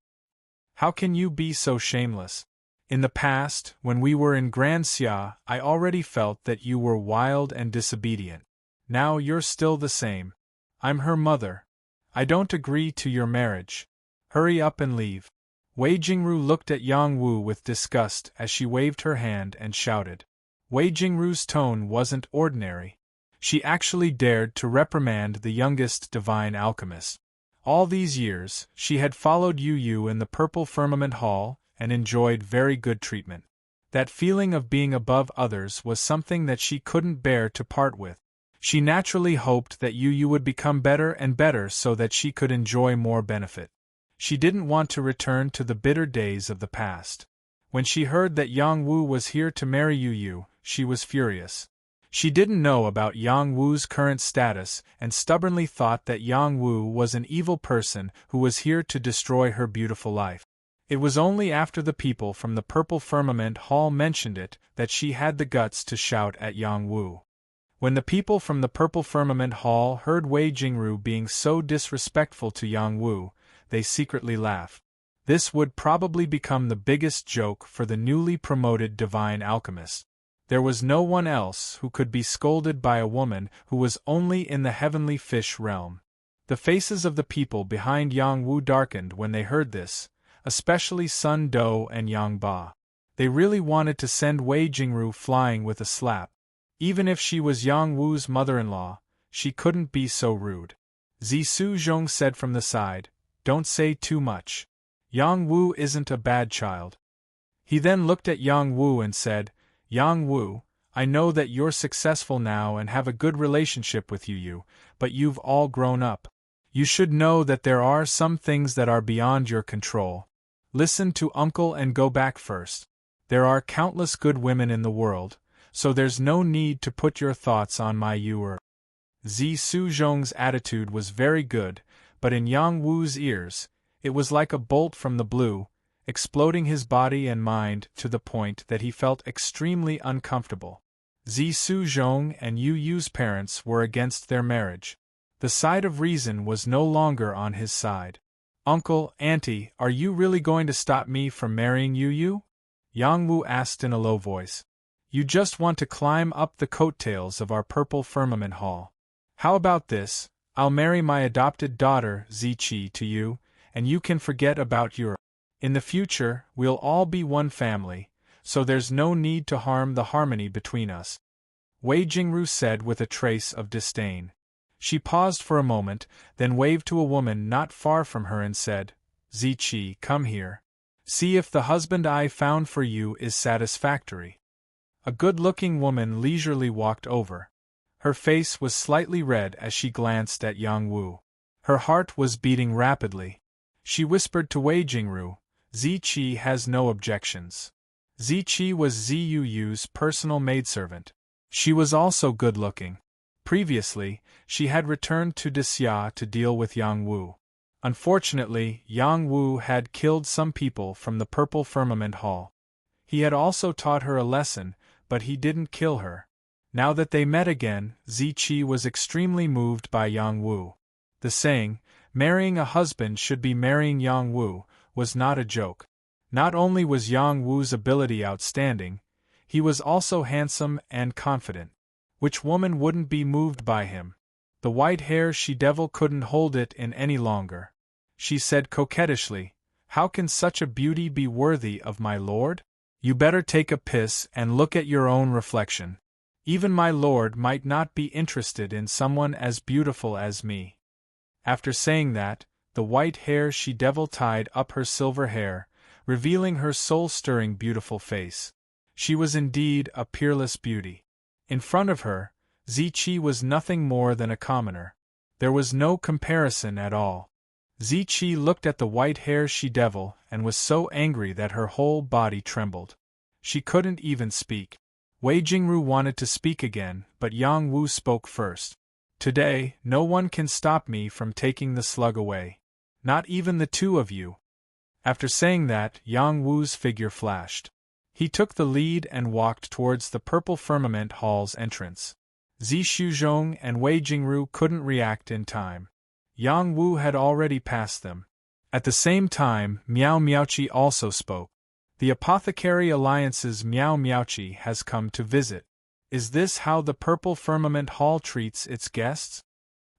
How can you be so shameless? In the past, when we were in Grand Xia, I already felt that you were wild and disobedient. Now you're still the same. I'm her mother. I don't agree to your marriage. Hurry up and leave. Wei Jingru looked at Yang Wu with disgust as she waved her hand and shouted. Wei Jingru's tone wasn't ordinary. She actually dared to reprimand the youngest divine alchemist. All these years, she had followed Yu in the Purple Firmament Hall, and enjoyed very good treatment. That feeling of being above others was something that she couldn't bear to part with. She naturally hoped that Yu would become better and better so that she could enjoy more benefit. She didn't want to return to the bitter days of the past. When she heard that Yang Wu was here to marry Yu, she was furious. She didn't know about Yang Wu's current status and stubbornly thought that Yang Wu was an evil person who was here to destroy her beautiful life. It was only after the people from the Purple Firmament Hall mentioned it that she had the guts to shout at Yang Wu. When the people from the Purple Firmament Hall heard Wei Jingru being so disrespectful to Yang Wu, they secretly laughed. This would probably become the biggest joke for the newly promoted divine alchemist. There was no one else who could be scolded by a woman who was only in the heavenly fish realm. The faces of the people behind Yang Wu darkened when they heard this, especially Sun Do and Yang Ba. They really wanted to send Wei Jingru flying with a slap. Even if she was Yang Wu's mother-in-law, she couldn't be so rude. Zisu Zhong said from the side, "Don't say too much. Yang Wu isn't a bad child." He then looked at Yang Wu and said, "Yang Wu, I know that you're successful now and have a good relationship with Yu, but you've all grown up. You should know that there are some things that are beyond your control. Listen to Uncle and go back first. There are countless good women in the world, so there's no need to put your thoughts on my Yu." Zisu Zhong's attitude was very good, but in Yang Wu's ears, it was like a bolt from the blue, exploding his body and mind to the point that he felt extremely uncomfortable. Zisu Zhong and Yu's parents were against their marriage. The side of reason was no longer on his side. "Uncle, Auntie, are you really going to stop me from marrying Yu?" Yang Wu asked in a low voice. "You just want to climb up the coattails of our Purple Firmament Hall. How about this? I'll marry my adopted daughter, Ziqi, to you, and you can forget about your. In the future, we'll all be one family, so there's no need to harm the harmony between us," Wei Jingru said with a trace of disdain. She paused for a moment, then waved to a woman not far from her and said, "Ziqi, come here. See if the husband I found for you is satisfactory." A good-looking woman leisurely walked over. Her face was slightly red as she glanced at Yang Wu. Her heart was beating rapidly. She whispered to Wei Jingru, "Ziqi has no objections." Ziqi was Ziyu's personal maidservant. She was also good-looking. Previously, she had returned to Xia to deal with Yang Wu. Unfortunately, Yang Wu had killed some people from the Purple Firmament Hall. He had also taught her a lesson, but he didn't kill her. Now that they met again, Ziqi was extremely moved by Yang Wu. The saying, "Marrying a husband should be marrying Yang Wu," was not a joke. Not only was Yang Wu's ability outstanding, he was also handsome and confident. Which woman wouldn't be moved by him? The white-haired she-devil couldn't hold it in any longer. She said coquettishly, "How can such a beauty be worthy of my lord? You better take a piss and look at your own reflection. Even my lord might not be interested in someone as beautiful as me." After saying that, the white-haired she-devil tied up her silver hair, revealing her soul-stirring beautiful face. She was indeed a peerless beauty. In front of her, Ziqi was nothing more than a commoner. There was no comparison at all. Ziqi looked at the white-haired she-devil and was so angry that her whole body trembled. She couldn't even speak. Wei Jingru wanted to speak again, but Yang Wu spoke first. "Today, no one can stop me from taking the slug away. Not even the two of you." After saying that, Yang Wu's figure flashed. He took the lead and walked towards the Purple Firmament Hall's entrance. Zisu Zhong and Wei Jingru couldn't react in time. Yang Wu had already passed them. At the same time, Miao Miaoqi also spoke. "The Apothecary Alliance's Miao Miaoqi has come to visit. Is this how the Purple Firmament Hall treats its guests?"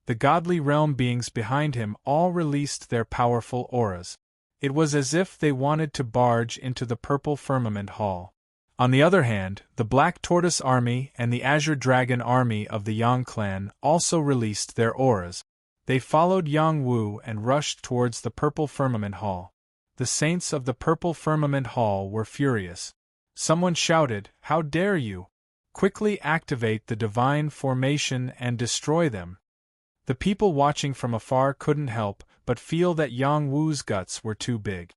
The godly realm beings behind him all released their powerful auras. It was as if they wanted to barge into the Purple Firmament Hall. On the other hand, the Black Tortoise Army and the Azure Dragon Army of the Yang clan also released their auras. They followed Yang Wu and rushed towards the Purple Firmament Hall. The saints of the Purple Firmament Hall were furious. Someone shouted, "How dare you! Quickly activate the divine formation and destroy them." The people watching from afar couldn't help but feel that Yang Wu's guts were too big.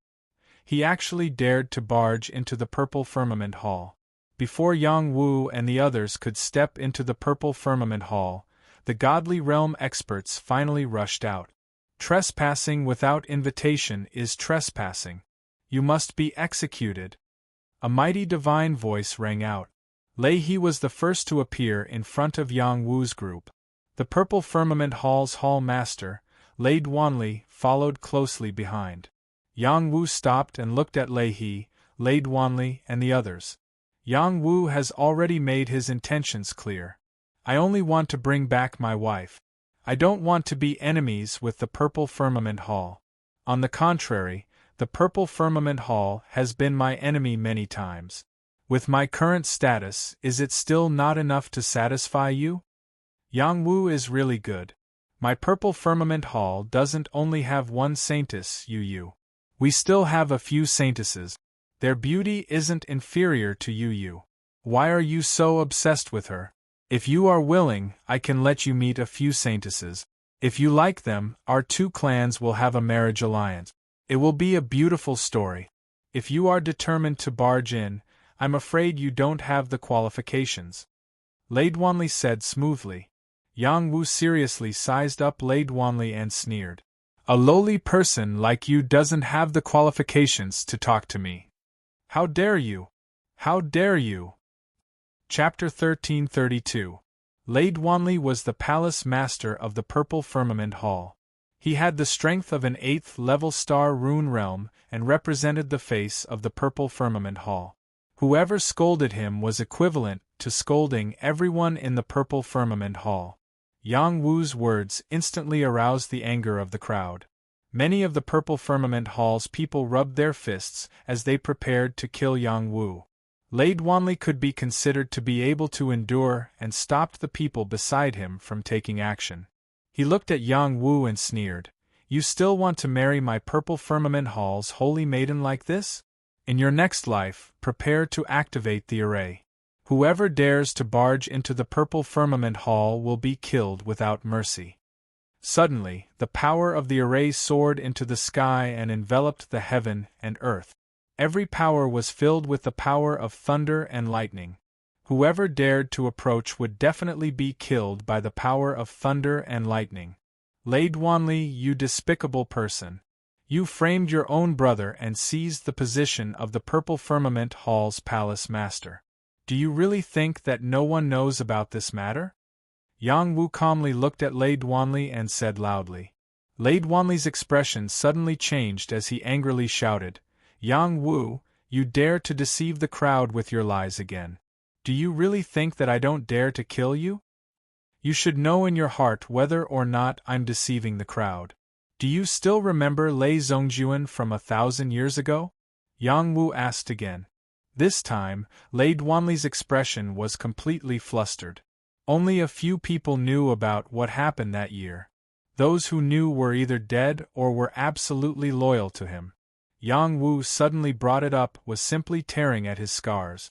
He actually dared to barge into the Purple Firmament Hall. Before Yang Wu and the others could step into the Purple Firmament Hall, the Godly Realm experts finally rushed out. Trespassing without invitation is trespassing. You must be executed. A mighty divine voice rang out. Lei He was the first to appear in front of Yang Wu's group. The Purple Firmament Hall's Hall Master, Lei Duanli, followed closely behind. Yang Wu stopped and looked at Lei He, Lei Duanli, and the others. Yang Wu has already made his intentions clear. I only want to bring back my wife. I don't want to be enemies with the Purple Firmament Hall. On the contrary, the Purple Firmament Hall has been my enemy many times. With my current status, is it still not enough to satisfy you? Yang Wu is really good. My Purple Firmament Hall doesn't only have one saintess, Yu. We still have a few saintesses. Their beauty isn't inferior to Yu. Why are you so obsessed with her? If you are willing, I can let you meet a few saintesses. If you like them, our two clans will have a marriage alliance. It will be a beautiful story. If you are determined to barge in, I'm afraid you don't have the qualifications. Lei Duanli said smoothly. Yang Wu seriously sized up Lei Duanli and sneered. A lowly person like you doesn't have the qualifications to talk to me. How dare you? How dare you? Chapter 1332. Lei Duanli was the palace master of the Purple Firmament Hall. He had the strength of an 8th-level star rune realm and represented the face of the Purple Firmament Hall. Whoever scolded him was equivalent to scolding everyone in the Purple Firmament Hall. Yang Wu's words instantly aroused the anger of the crowd. Many of the Purple Firmament Hall's people rubbed their fists as they prepared to kill Yang Wu. Lei Duanli could be considered to be able to endure and stopped the people beside him from taking action. He looked at Yang Wu and sneered, "You still want to marry my Purple Firmament Hall's holy maiden like this? In your next life, prepare to activate the array. Whoever dares to barge into the Purple Firmament Hall will be killed without mercy." Suddenly, the power of the array soared into the sky and enveloped the heaven and earth. Every power was filled with the power of thunder and lightning. Whoever dared to approach would definitely be killed by the power of thunder and lightning. Lei Duanli, you despicable person. You framed your own brother and seized the position of the Purple Firmament Hall's palace master. Do you really think that no one knows about this matter? Yang Wu calmly looked at Lei Duanli and said loudly. Lei Duanli's expression suddenly changed as he angrily shouted, "Yang Wu, you dare to deceive the crowd with your lies again. Do you really think that I don't dare to kill you? You should know in your heart whether or not I'm deceiving the crowd. Do you still remember Lei Zongjuan from 1,000 years ago?" Yang Wu asked again. This time, Lei Duanli's expression was completely flustered. Only a few people knew about what happened that year. Those who knew were either dead or were absolutely loyal to him. Yang Wu suddenly brought it up was simply tearing at his scars.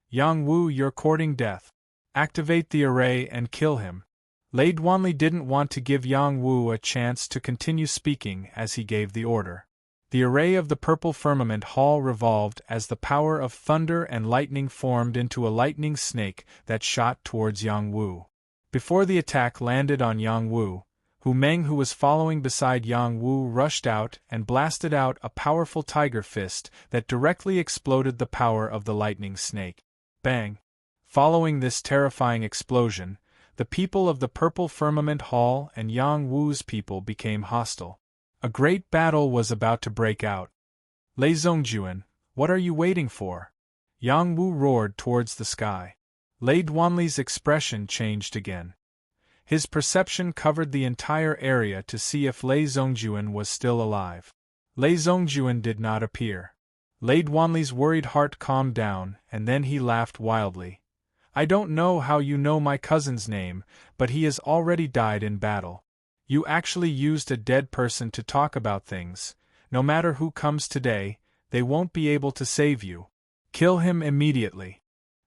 "Yang Wu, you're courting death. Activate the array and kill him." Lei Duanli didn't want to give Yang Wu a chance to continue speaking as he gave the order. The array of the Purple Firmament Hall revolved as the power of thunder and lightning formed into a lightning snake that shot towards Yang Wu. Before the attack landed on Yang Wu, Hu Meng, who was following beside Yang Wu, rushed out and blasted out a powerful tiger fist that directly exploded the power of the lightning snake. Bang! Following this terrifying explosion, the people of the Purple Firmament Hall and Yang Wu's people became hostile. A great battle was about to break out. "Lei Zongjuan, what are you waiting for?" Yang Wu roared towards the sky. Lei Duanli's expression changed again. His perception covered the entire area to see if Lei Zongjuan was still alive. Lei Zongjuan did not appear. Lei Duanli's worried heart calmed down, and then he laughed wildly. "I don't know how you know my cousin's name, but he has already died in battle. You actually used a dead person to talk about things. No matter who comes today, they won't be able to save you. Kill him immediately.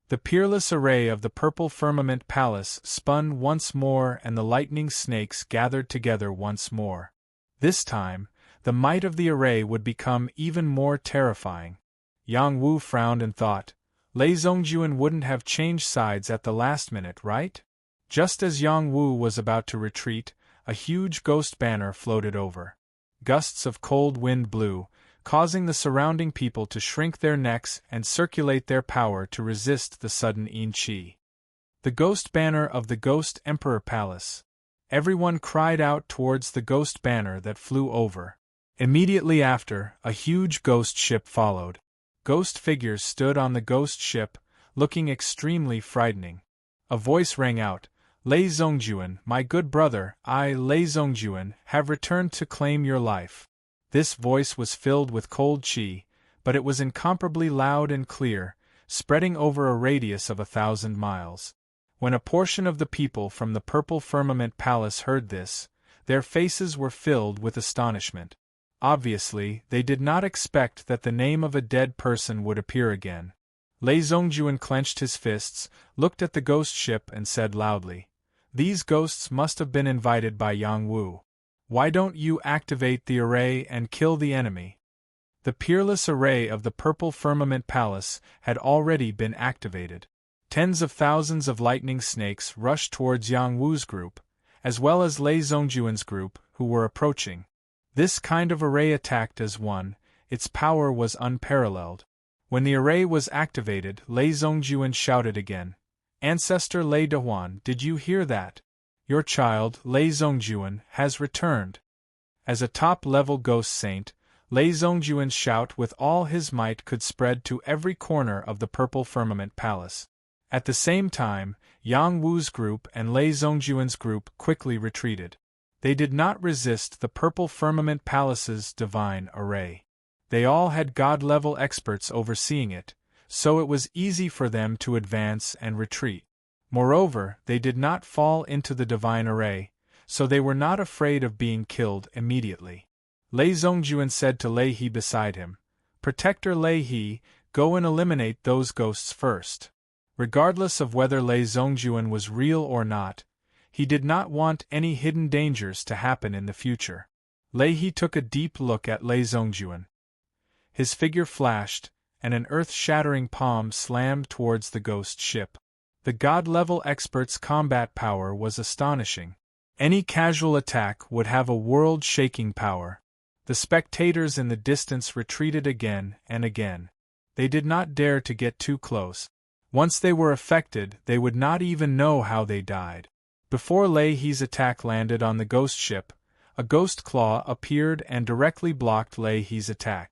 The peerless array of the purple firmament palace spun once more and the lightning snakes gathered together once more. This time, the might of the array would become even more terrifying. Yang Wu frowned and thought, Lei Zhongjuan wouldn't have changed sides at the last minute, right? Just as Yang Wu was about to retreat, a huge ghost banner floated over. Gusts of cold wind blew, causing the surrounding people to shrink their necks and circulate their power to resist the sudden qi. The ghost banner of the Ghost Emperor Palace. Everyone cried out towards the ghost banner that flew over. Immediately after, a huge ghost ship followed. Ghost figures stood on the ghost ship, looking extremely frightening. A voice rang out, Lei Zhongjuan, my good brother, I, Lei Zhongjuan, have returned to claim your life. This voice was filled with cold qi, but it was incomparably loud and clear, spreading over a radius of 1,000 miles. When a portion of the people from the Purple Firmament Palace heard this, their faces were filled with astonishment. Obviously, they did not expect that the name of a dead person would appear again. Lei Zhongjuan clenched his fists, looked at the ghost ship and said loudly, These ghosts must have been invited by Yang Wu. Why don't you activate the array and kill the enemy? The peerless array of the Purple Firmament Palace had already been activated. Tens of thousands of lightning snakes rushed towards Yang Wu's group, as well as Lei Zhongjuan's group, who were approaching. This kind of array attacked as one, its power was unparalleled. When the array was activated, Lei Zhongjuan shouted again, Ancestor Lei Dehuan, did you hear that? Your child, Lei Zhongjuan, has returned. As a top-level ghost saint, Lei Zhongjuan's shout with all his might could spread to every corner of the Purple Firmament Palace. At the same time, Yang Wu's group and Lei Zhongjuan's group quickly retreated. They did not resist the Purple Firmament Palace's divine array. They all had god-level experts overseeing it, so it was easy for them to advance and retreat. Moreover, they did not fall into the divine array, so they were not afraid of being killed immediately. Lei Zhongjuan said to Lei He beside him, Protector Lei He, go and eliminate those ghosts first. Regardless of whether Lei Zhongjuan was real or not, he did not want any hidden dangers to happen in the future. Lei He took a deep look at Lei Zhongjuan. His figure flashed, and an earth-shattering palm slammed towards the ghost ship. The god-level expert's combat power was astonishing. Any casual attack would have a world-shaking power. The spectators in the distance retreated again and again. They did not dare to get too close. Once they were affected, they would not even know how they died. Before Lei He's attack landed on the ghost ship, a ghost claw appeared and directly blocked Lei He's attack.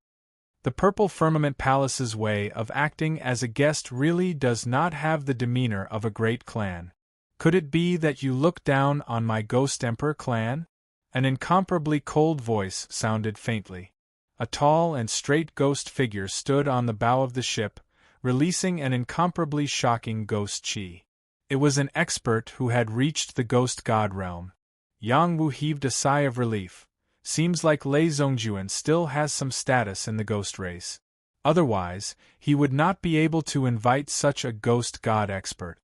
The Purple Firmament Palace's way of acting as a guest really does not have the demeanor of a great clan. Could it be that you look down on my Ghost Emperor clan? An incomparably cold voice sounded faintly. A tall and straight ghost figure stood on the bow of the ship, releasing an incomparably shocking ghost qi. It was an expert who had reached the ghost god realm. Yang Wu heaved a sigh of relief. Seems like Lei Zhongjuan still has some status in the ghost race. Otherwise, he would not be able to invite such a ghost god expert.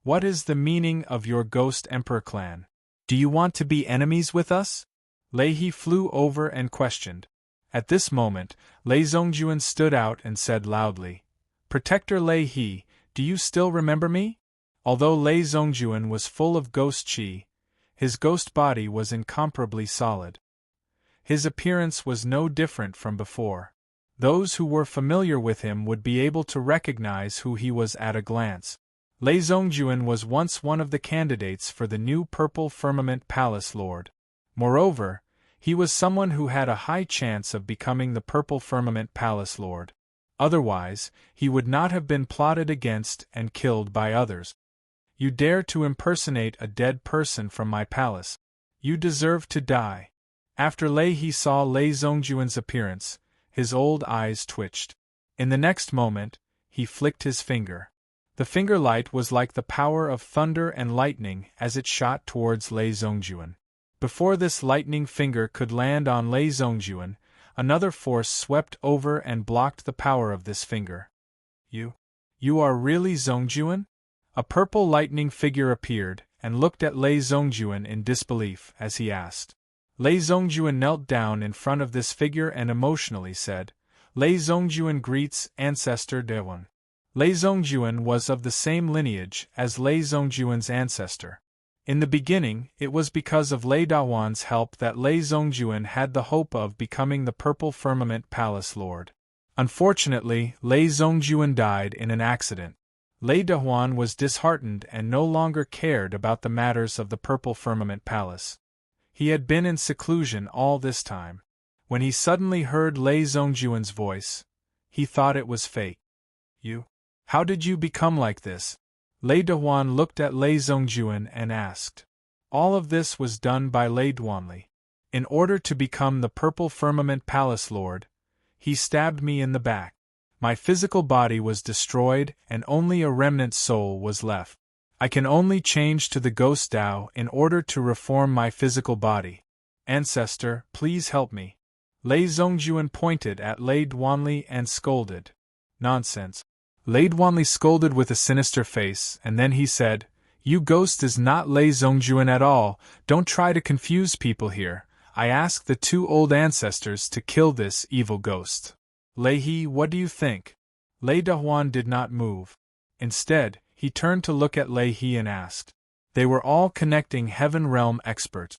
What is the meaning of your Ghost Emperor clan? Do you want to be enemies with us? Lei He flew over and questioned. At this moment, Lei Zhongjuan stood out and said loudly, Protector Lei He, do you still remember me? Although Lei Zhongjuan was full of ghost qi, his ghost body was incomparably solid. His appearance was no different from before. Those who were familiar with him would be able to recognize who he was at a glance. Lei Zhongjuan was once one of the candidates for the new Purple Firmament Palace Lord. Moreover, he was someone who had a high chance of becoming the Purple Firmament Palace Lord. Otherwise, he would not have been plotted against and killed by others. You dare to impersonate a dead person from my palace. You deserve to die. After Lei He saw Lei Zhongjuan's appearance, his old eyes twitched. In the next moment, he flicked his finger. The finger light was like the power of thunder and lightning as it shot towards Lei Zhongjuan. Before this lightning finger could land on Lei Zhongjuan, another force swept over and blocked the power of this finger. You are really Zhongjuan? A purple lightning figure appeared and looked at Lei Zhongjuan in disbelief as he asked. Lei Zhongjuan knelt down in front of this figure and emotionally said, Lei Zhongjuan greets Ancestor Dewan. Lei Zhongjuan was of the same lineage as Lei Zhongjuan's ancestor. In the beginning, it was because of Lei Dahuan's help that Lei Zhongjuan had the hope of becoming the Purple Firmament Palace Lord. Unfortunately, Lei Zhongjuan died in an accident. Lei Dahuan was disheartened and no longer cared about the matters of the Purple Firmament Palace. He had been in seclusion all this time. When he suddenly heard Lei Zhongjuan's voice, he thought it was fake. How did you become like this? Lei Dahuan looked at Lei Zhongjuan and asked. All of this was done by Lei Duanli. In order to become the Purple Firmament Palace Lord, he stabbed me in the back. My physical body was destroyed and only a remnant soul was left. I can only change to the Ghost Dao in order to reform my physical body. Ancestor, please help me. Lei Zhongjuan pointed at Lei Duanli and scolded. Nonsense. Lei Duanli scolded with a sinister face, and then he said, You ghost is not Lei Zhongjuan at all, don't try to confuse people here. I asked the two old ancestors to kill this evil ghost. Lei He, what do you think? Lei Dahuan did not move. Instead, he turned to look at Lei He and asked. They were all connecting heaven realm experts.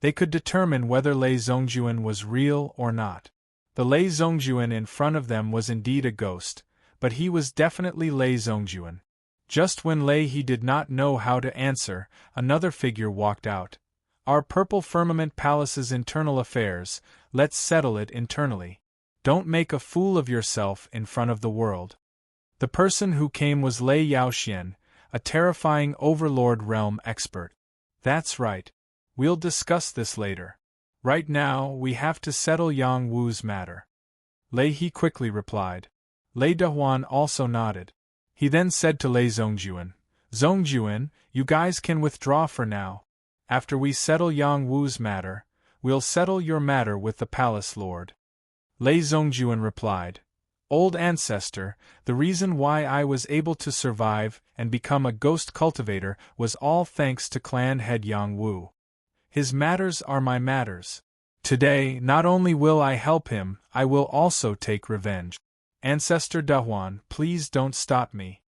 They could determine whether Lei Zhongjuan was real or not. The Lei Zhongjuan in front of them was indeed a ghost, but he was definitely Lei Zhongjuan. Just when Lei He did not know how to answer, another figure walked out. Our Purple Firmament Palace's internal affairs, let's settle it internally. Don't make a fool of yourself in front of the world. The person who came was Lei Yaoxian, a terrifying Overlord realm expert. That's right. We'll discuss this later. Right now, we have to settle Yang Wu's matter. Lei He quickly replied. Lei Dahuan also nodded. He then said to Lei Zhongjuan, Zhongjuan, you guys can withdraw for now. After we settle Yang Wu's matter, we'll settle your matter with the Palace Lord. Lei Zhongjuan replied, Old ancestor, the reason why I was able to survive and become a ghost cultivator was all thanks to clan head Yang Wu. His matters are my matters. Today, not only will I help him, I will also take revenge. Ancestor Dahuan, please don't stop me.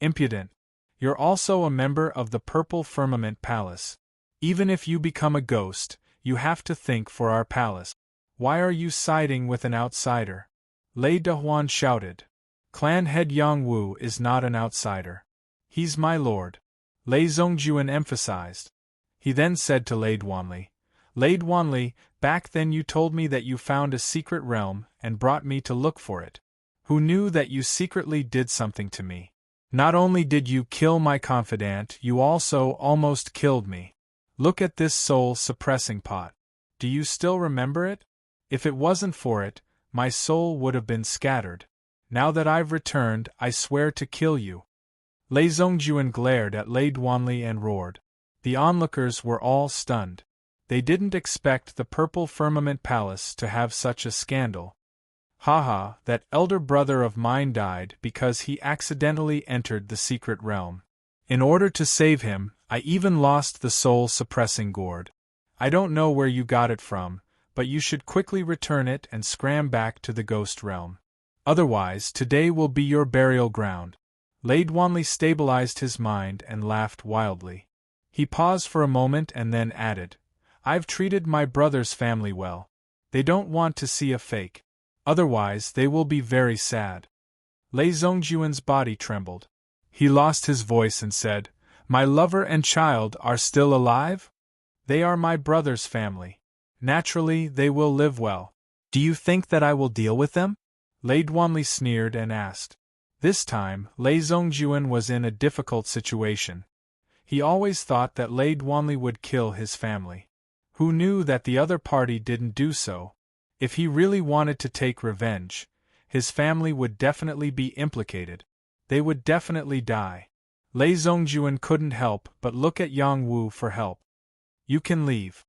Impudent. You're also a member of the Purple Firmament Palace. Even if you become a ghost, you have to think for our palace. Why are you siding with an outsider? Lei Dahuan shouted. Clan head Yang Wu is not an outsider. He's my lord. Lei Zhongjuan emphasized. He then said to Lei Duanli, Lei Duanli, back then you told me that you found a secret realm and brought me to look for it. Who knew that you secretly did something to me? Not only did you kill my confidant, you also almost killed me. Look at this soul-suppressing pot. Do you still remember it? If it wasn't for it, my soul would have been scattered. Now that I've returned, I swear to kill you. Lei Zhongjuan glared at Lei Duanli and roared. The onlookers were all stunned. They didn't expect the Purple Firmament Palace to have such a scandal. Haha, that elder brother of mine died because he accidentally entered the secret realm. In order to save him, I even lost the soul-suppressing gourd. I don't know where you got it from, but you should quickly return it and scram back to the ghost realm. Otherwise, today will be your burial ground. Lei Duanli stabilized his mind and laughed wildly. He paused for a moment and then added, I've treated my brother's family well. They don't want to see a fake. Otherwise, they will be very sad. Lei Zhongjuan's body trembled. He lost his voice and said, My lover and child are still alive? They are my brother's family. Naturally, they will live well. Do you think that I will deal with them? Lei Duanli sneered and asked. This time, Lei Zhongjuan was in a difficult situation. He always thought that Lei Duanli would kill his family. Who knew that the other party didn't do so? If he really wanted to take revenge, his family would definitely be implicated. They would definitely die. Lei Zhongjuan couldn't help but look at Yang Wu for help. You can leave.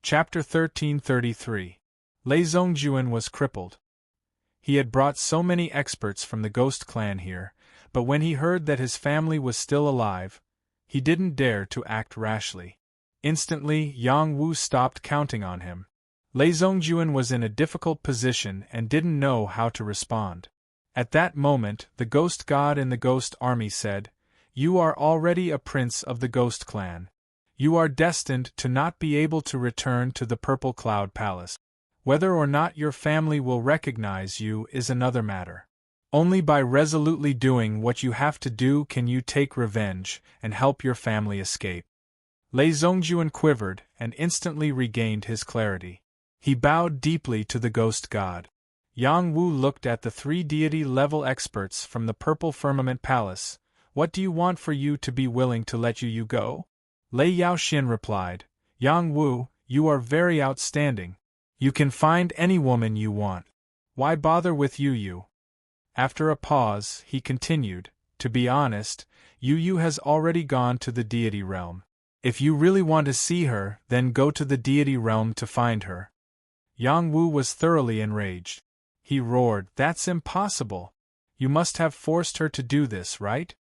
Chapter 1333. Lei Zongjuan was crippled. He had brought so many experts from the Ghost Clan here, but when he heard that his family was still alive, he didn't dare to act rashly. Instantly, Yang Wu stopped counting on him. Lei Zongjuan was in a difficult position and didn't know how to respond. At that moment, the Ghost God in the Ghost Army said, "You are already a prince of the Ghost Clan. You are destined to not be able to return to the Purple Cloud Palace. Whether or not your family will recognize you is another matter. Only by resolutely doing what you have to do can you take revenge and help your family escape." Lei Zongjuan quivered and instantly regained his clarity. He bowed deeply to the Ghost God. Yang Wu looked at the 3 deity-level experts from the Purple Firmament Palace. "What do you want for you to be willing to let you go?" Lei Yaoxian replied, "Yang Wu, you are very outstanding. You can find any woman you want. Why bother with Yu? After a pause, he continued, "To be honest, Yu has already gone to the deity realm. If you really want to see her, then go to the deity realm to find her." Yang Wu was thoroughly enraged. He roared, "That's impossible! You must have forced her to do this, right?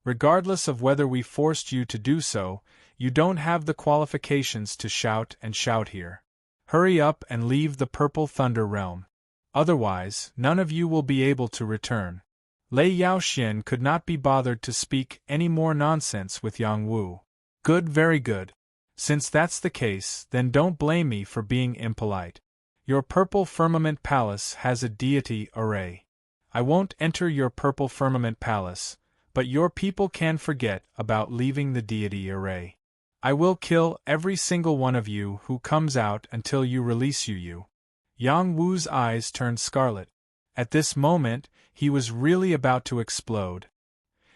Regardless of whether we forced you to do so, you don't have the qualifications to shout and shout here. Hurry up and leave the Purple Thunder Realm. Otherwise, none of you will be able to return." Lei Yaoxian could not be bothered to speak any more nonsense with Yang Wu. "Good, very good. Since that's the case, then don't blame me for being impolite. Your Purple Firmament Palace has a deity array. I won't enter your Purple Firmament Palace, but your people can forget about leaving the deity array. I will kill every single one of you who comes out until you release Yu." Yang Wu's eyes turned scarlet. At this moment, he was really about to explode.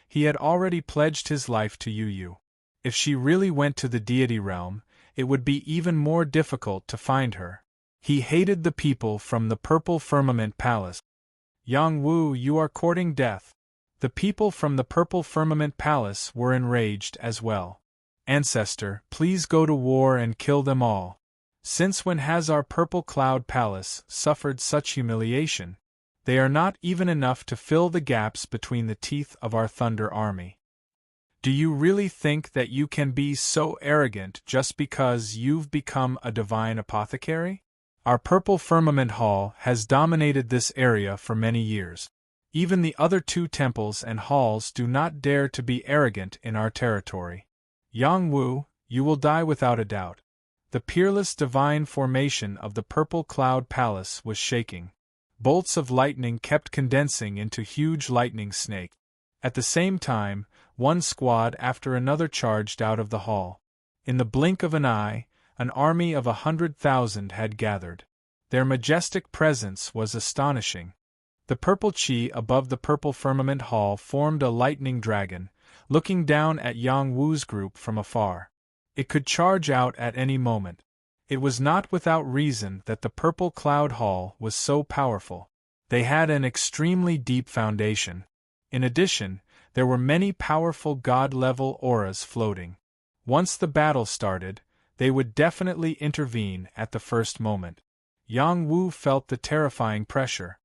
He had already pledged his life to Yu. If she really went to the deity realm, it would be even more difficult to find her. He hated the people from the Purple Firmament Palace. "Yang Wu, you are courting death." The people from the Purple Firmament Palace were enraged as well. "Ancestor, please go to war and kill them all. Since when has our Purple Cloud Palace suffered such humiliation? They are not even enough to fill the gaps between the teeth of our Thunder Army. Do you really think that you can be so arrogant just because you've become a divine apothecary? Our Purple Firmament Hall has dominated this area for many years. Even the other 2 temples and halls do not dare to be arrogant in our territory. Yang Wu, you will die without a doubt." The peerless divine formation of the Purple Cloud Palace was shaking. Bolts of lightning kept condensing into huge lightning snakes. At the same time, one squad after another charged out of the hall. In the blink of an eye, an army of 100,000 had gathered. Their majestic presence was astonishing. The purple chi above the Purple Firmament Hall formed a lightning dragon, looking down at Yang Wu's group from afar. It could charge out at any moment. It was not without reason that the Purple Cloud Hall was so powerful. They had an extremely deep foundation. In addition, there were many powerful god-level auras floating. Once the battle started, they would definitely intervene at the first moment. Yang Wu felt the terrifying pressure.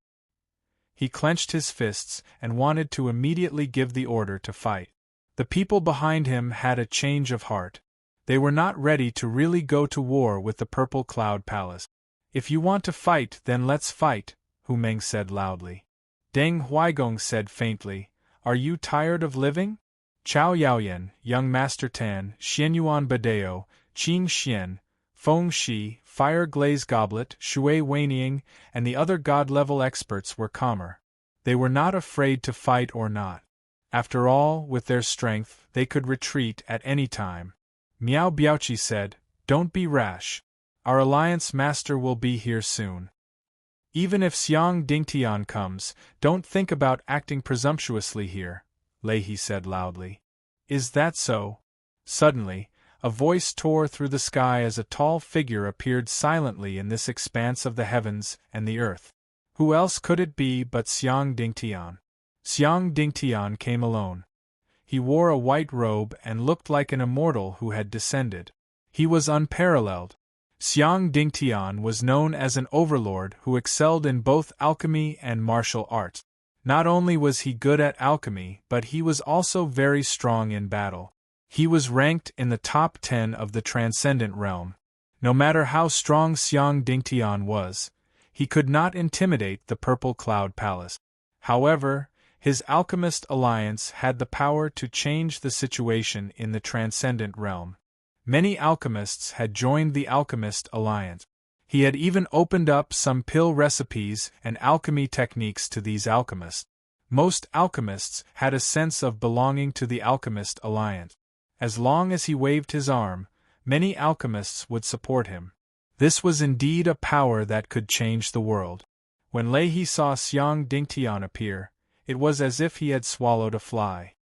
He clenched his fists and wanted to immediately give the order to fight. The people behind him had a change of heart. They were not ready to really go to war with the Purple Cloud Palace. "If you want to fight, then let's fight," Hu Meng said loudly. Deng Huaigong said faintly, "Are you tired of living?" Chao Yaoyan, Young Master Tan, Xianyuan Badeo, Qing Xian, Feng Shi, Fire Glaze Goblet, Shui Weiniang, and the other god-level experts were calmer. They were not afraid to fight or not. After all, with their strength, they could retreat at any time. Miao Biaoqi said, "Don't be rash. Our alliance master will be here soon. Even if Xiang Dingtian comes, don't think about acting presumptuously here," Lei He said loudly. "Is that so?" Suddenly, a voice tore through the sky as a tall figure appeared silently in this expanse of the heavens and the earth. Who else could it be but Xiang Dingtian? Xiang Dingtian came alone. He wore a white robe and looked like an immortal who had descended. He was unparalleled. Xiang Dingtian was known as an overlord who excelled in both alchemy and martial arts. Not only was he good at alchemy, but he was also very strong in battle. He was ranked in the top 10 of the Transcendent Realm. No matter how strong Xiang Dingtian was, he could not intimidate the Purple Cloud Palace. However, his Alchemist Alliance had the power to change the situation in the Transcendent Realm. Many alchemists had joined the Alchemist Alliance. He had even opened up some pill recipes and alchemy techniques to these alchemists. Most alchemists had a sense of belonging to the Alchemist Alliance. As long as he waved his arm, many alchemists would support him. This was indeed a power that could change the world. When Lei saw Xiang Dingtian appear, it was as if he had swallowed a fly.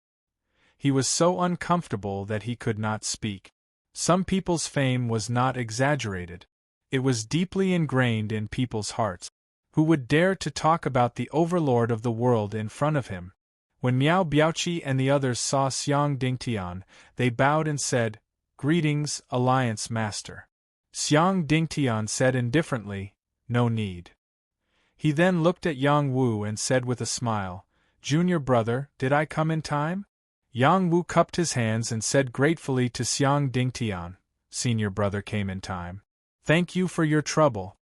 He was so uncomfortable that he could not speak. Some people's fame was not exaggerated. It was deeply ingrained in people's hearts. Who would dare to talk about the overlord of the world in front of him? When Miao Biaoqi and the others saw Xiang Dingtian, they bowed and said, "Greetings, Alliance Master." Xiang Dingtian said indifferently, "No need." He then looked at Yang Wu and said with a smile, "Junior brother, did I come in time?" Yang Wu cupped his hands and said gratefully to Xiang Dingtian, "Senior brother came in time. Thank you for your trouble."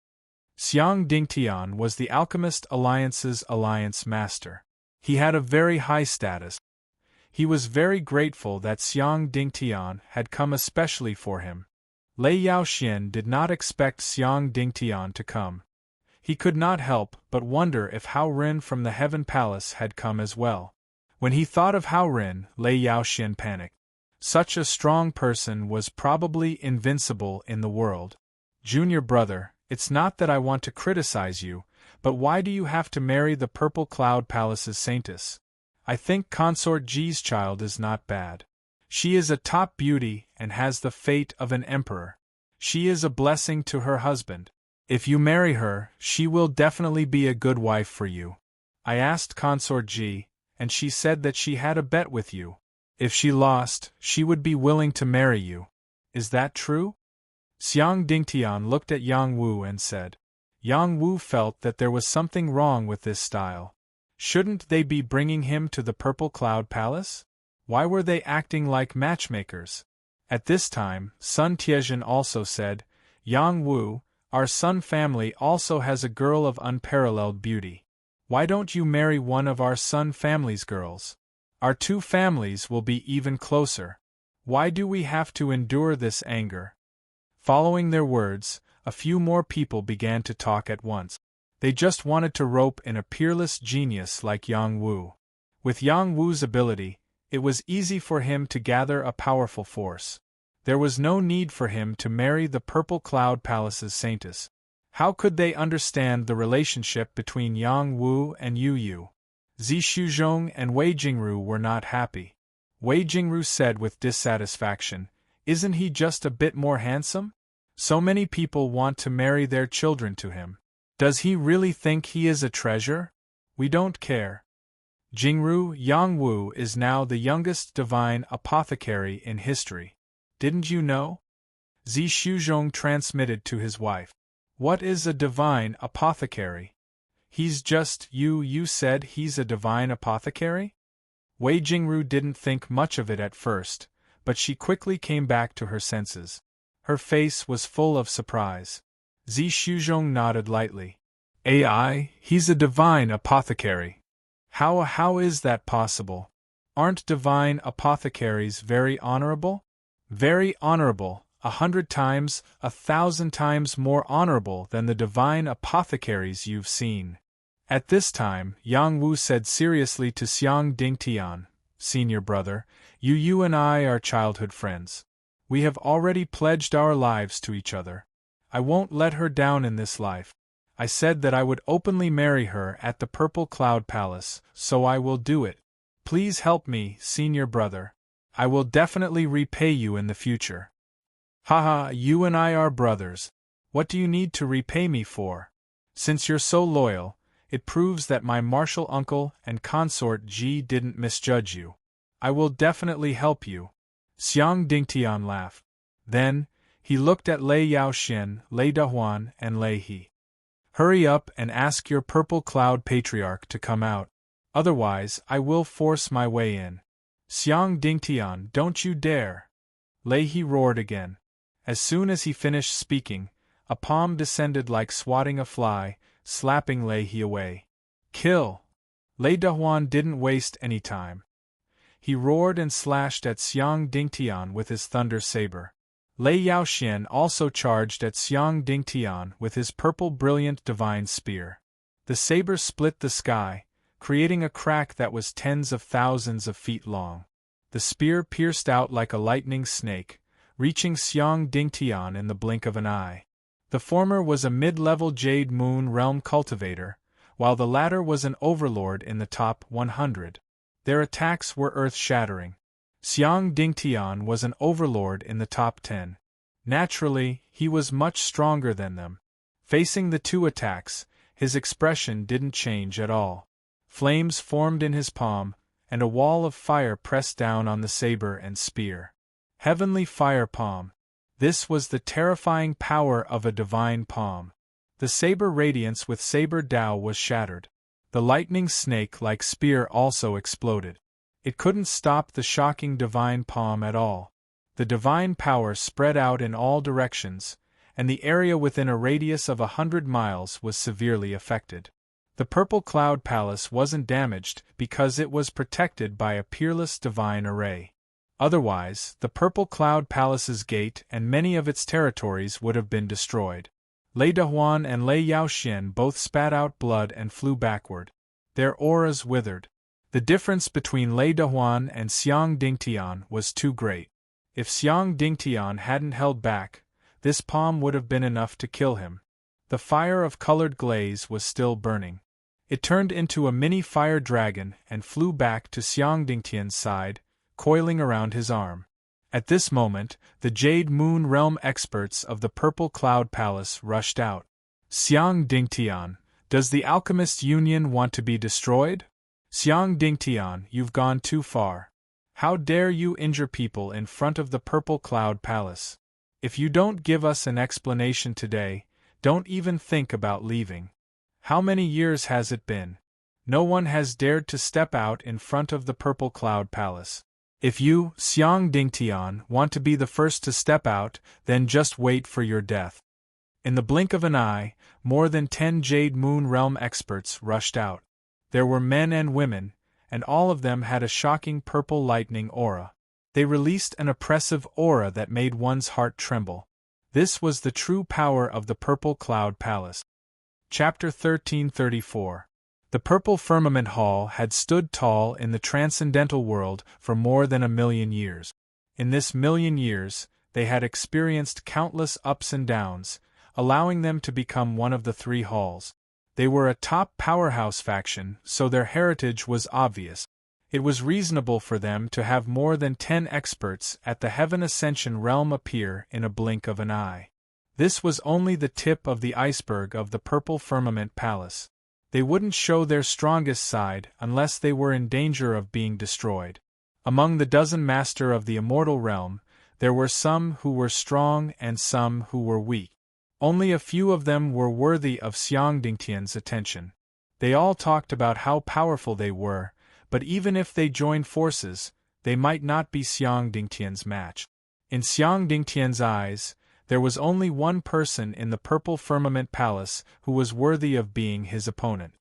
Xiang Dingtian was the Alchemist Alliance's Alliance Master. He had a very high status. He was very grateful that Xiang Dingtian had come especially for him. Lei Yaoxian did not expect Xiang Dingtian to come. He could not help but wonder if Hao Rin from the Heaven Palace had come as well. When he thought of Hao Rin, Lei Yaoxian panicked. Such a strong person was probably invincible in the world. "Junior brother, it's not that I want to criticize you, but why do you have to marry the Purple Cloud Palace's saintess? I think Consort Ji's child is not bad. She is a top beauty and has the fate of an emperor. She is a blessing to her husband. If you marry her, she will definitely be a good wife for you. I asked Consort Ji, and she said that she had a bet with you. If she lost, she would be willing to marry you. Is that true?" Xiang Dingtian looked at Yang Wu and said. Yang Wu felt that there was something wrong with this style. Shouldn't they be bringing him to the Purple Cloud Palace? Why were they acting like matchmakers? At this time, Sun Tiezhen also said, "Yang Wu, our Sun family also has a girl of unparalleled beauty. Why don't you marry one of our Sun family's girls? Our two families will be even closer. Why do we have to endure this anger?" Following their words, a few more people began to talk at once. They just wanted to rope in a peerless genius like Yang Wu. With Yang Wu's ability, it was easy for him to gather a powerful force. There was no need for him to marry the Purple Cloud Palace's saintess. How could they understand the relationship between Yang Wu and Yu Yu? Zi Shuzhong and Wei Jingru were not happy. Wei Jingru said with dissatisfaction, "Isn't he just a bit more handsome? So many people want to marry their children to him. Does he really think he is a treasure? We don't care." Jingru, Yang Wu is now the youngest divine apothecary in history. Didn't you know? Zi Shuzhong transmitted to his wife. What is a divine apothecary? He's just you said he's a divine apothecary? Wei Jingru didn't think much of it at first, but she quickly came back to her senses. Her face was full of surprise. Zi Shuzhong nodded lightly. He's a divine apothecary. How is that possible? Aren't divine apothecaries very honorable? Very honorable, 100 times, 1,000 times more honorable than the divine apothecaries you've seen. At this time, Yang Wu said seriously to Xiang Dingtian, "Senior brother, you and I are childhood friends. We have already pledged our lives to each other. I won't let her down in this life. I said that I would openly marry her at the Purple Cloud Palace, so I will do it. Please help me, senior brother. I will definitely repay you in the future." "Haha, you and I are brothers. What do you need to repay me for? Since you're so loyal, it proves that my martial uncle and consort Ji didn't misjudge you. I will definitely help you." Xiang Dingtian laughed. Then, He looked at Lei Yaoxian, Lei Dahuan, and Lei He. Hurry up and ask your Purple Cloud Patriarch to come out. Otherwise, I will force my way in. Xiang Dingtian, don't you dare! Lei He roared again. As soon as he finished speaking, a palm descended like swatting a fly, slapping Lei He away. Kill! Lei Dahuan didn't waste any time. He roared and slashed at Xiang Dingtian with his thunder saber. Lei Yaoxian also charged at Xiang Dingtian with his purple brilliant divine spear. The saber split the sky, creating a crack that was tens of thousands of feet long. The spear pierced out like a lightning snake, reaching Xiang Dingtian in the blink of an eye. The former was a mid-level Jade Moon Realm cultivator, while the latter was an overlord in the top 100. Their attacks were earth-shattering. Xiang Dingtian was an overlord in the top 10. Naturally, he was much stronger than them. Facing the two attacks, his expression didn't change at all. Flames formed in his palm, and a wall of fire pressed down on the saber and spear. Heavenly Fire Palm. This was the terrifying power of a divine palm. The saber radiance with saber Dao was shattered. The lightning snake-like spear also exploded. It couldn't stop the shocking divine palm at all. The divine power spread out in all directions, and the area within a radius of 100 miles was severely affected. The Purple Cloud Palace wasn't damaged because it was protected by a peerless divine array. Otherwise, the Purple Cloud Palace's gate and many of its territories would have been destroyed. Lei Dahuan and Lei Yaoxian both spat out blood and flew backward. Their auras withered. The difference between Lei Dahuan and Xiang Dingtian was too great. If Xiang Dingtian hadn't held back, this palm would have been enough to kill him. The fire of colored glaze was still burning. It turned into a mini fire dragon and flew back to Xiang Dingtian's side, coiling around his arm. At this moment, the Jade Moon Realm experts of the Purple Cloud Palace rushed out. Xiang Dingtian, does the Alchemist Union want to be destroyed? Xiang Dingtian, you've gone too far. How dare you injure people in front of the Purple Cloud Palace? If you don't give us an explanation today, don't even think about leaving. How many years has it been? No one has dared to step out in front of the Purple Cloud Palace. If you, Xiang Dingtian, want to be the first to step out, then just wait for your death. In the blink of an eye, more than 10 Jade Moon Realm experts rushed out. There were men and women, and all of them had a shocking purple lightning aura. They released an oppressive aura that made one's heart tremble. This was the true power of the Purple Cloud Palace. Chapter 1334. The Purple Firmament Hall had stood tall in the transcendental world for more than 1,000,000 years. In this 1,000,000 years, they had experienced countless ups and downs, allowing them to become one of the three halls. They were a top powerhouse faction, so their heritage was obvious. It was reasonable for them to have more than 10 experts at the Heaven Ascension realm appear in a blink of an eye. This was only the tip of the iceberg of the Purple Firmament Palace. They wouldn't show their strongest side unless they were in danger of being destroyed. Among the dozen Master of the Immortal Realm, there were some who were strong and some who were weak. Only a few of them were worthy of Xiang Dingtian's attention. They all talked about how powerful they were, but even if they joined forces, they might not be Xiang Dingtian's match. In Xiang Dingtian's eyes, there was only one person in the Purple Firmament Palace who was worthy of being his opponent.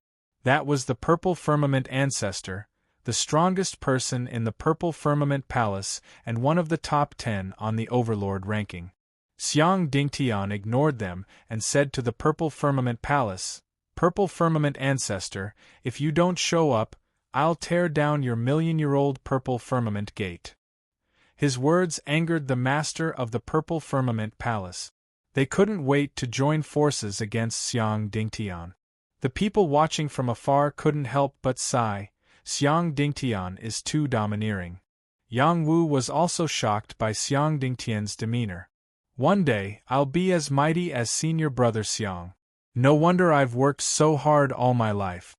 That was the Purple Firmament Ancestor, the strongest person in the Purple Firmament Palace and one of the top 10 on the Overlord ranking. Xiang Dingtian ignored them and said to the Purple Firmament Palace, "Purple Firmament Ancestor, if you don't show up, I'll tear down your 1,000,000-year-old Purple Firmament Gate." His words angered the Master of the Purple Firmament Palace. They couldn't wait to join forces against Xiang Dingtian. The people watching from afar couldn't help but sigh, Xiang Dingtian is too domineering. Yang Wu was also shocked by Xiang Dingtian's demeanor. One day, I'll be as mighty as senior brother Xiang. No wonder I've worked so hard all my life.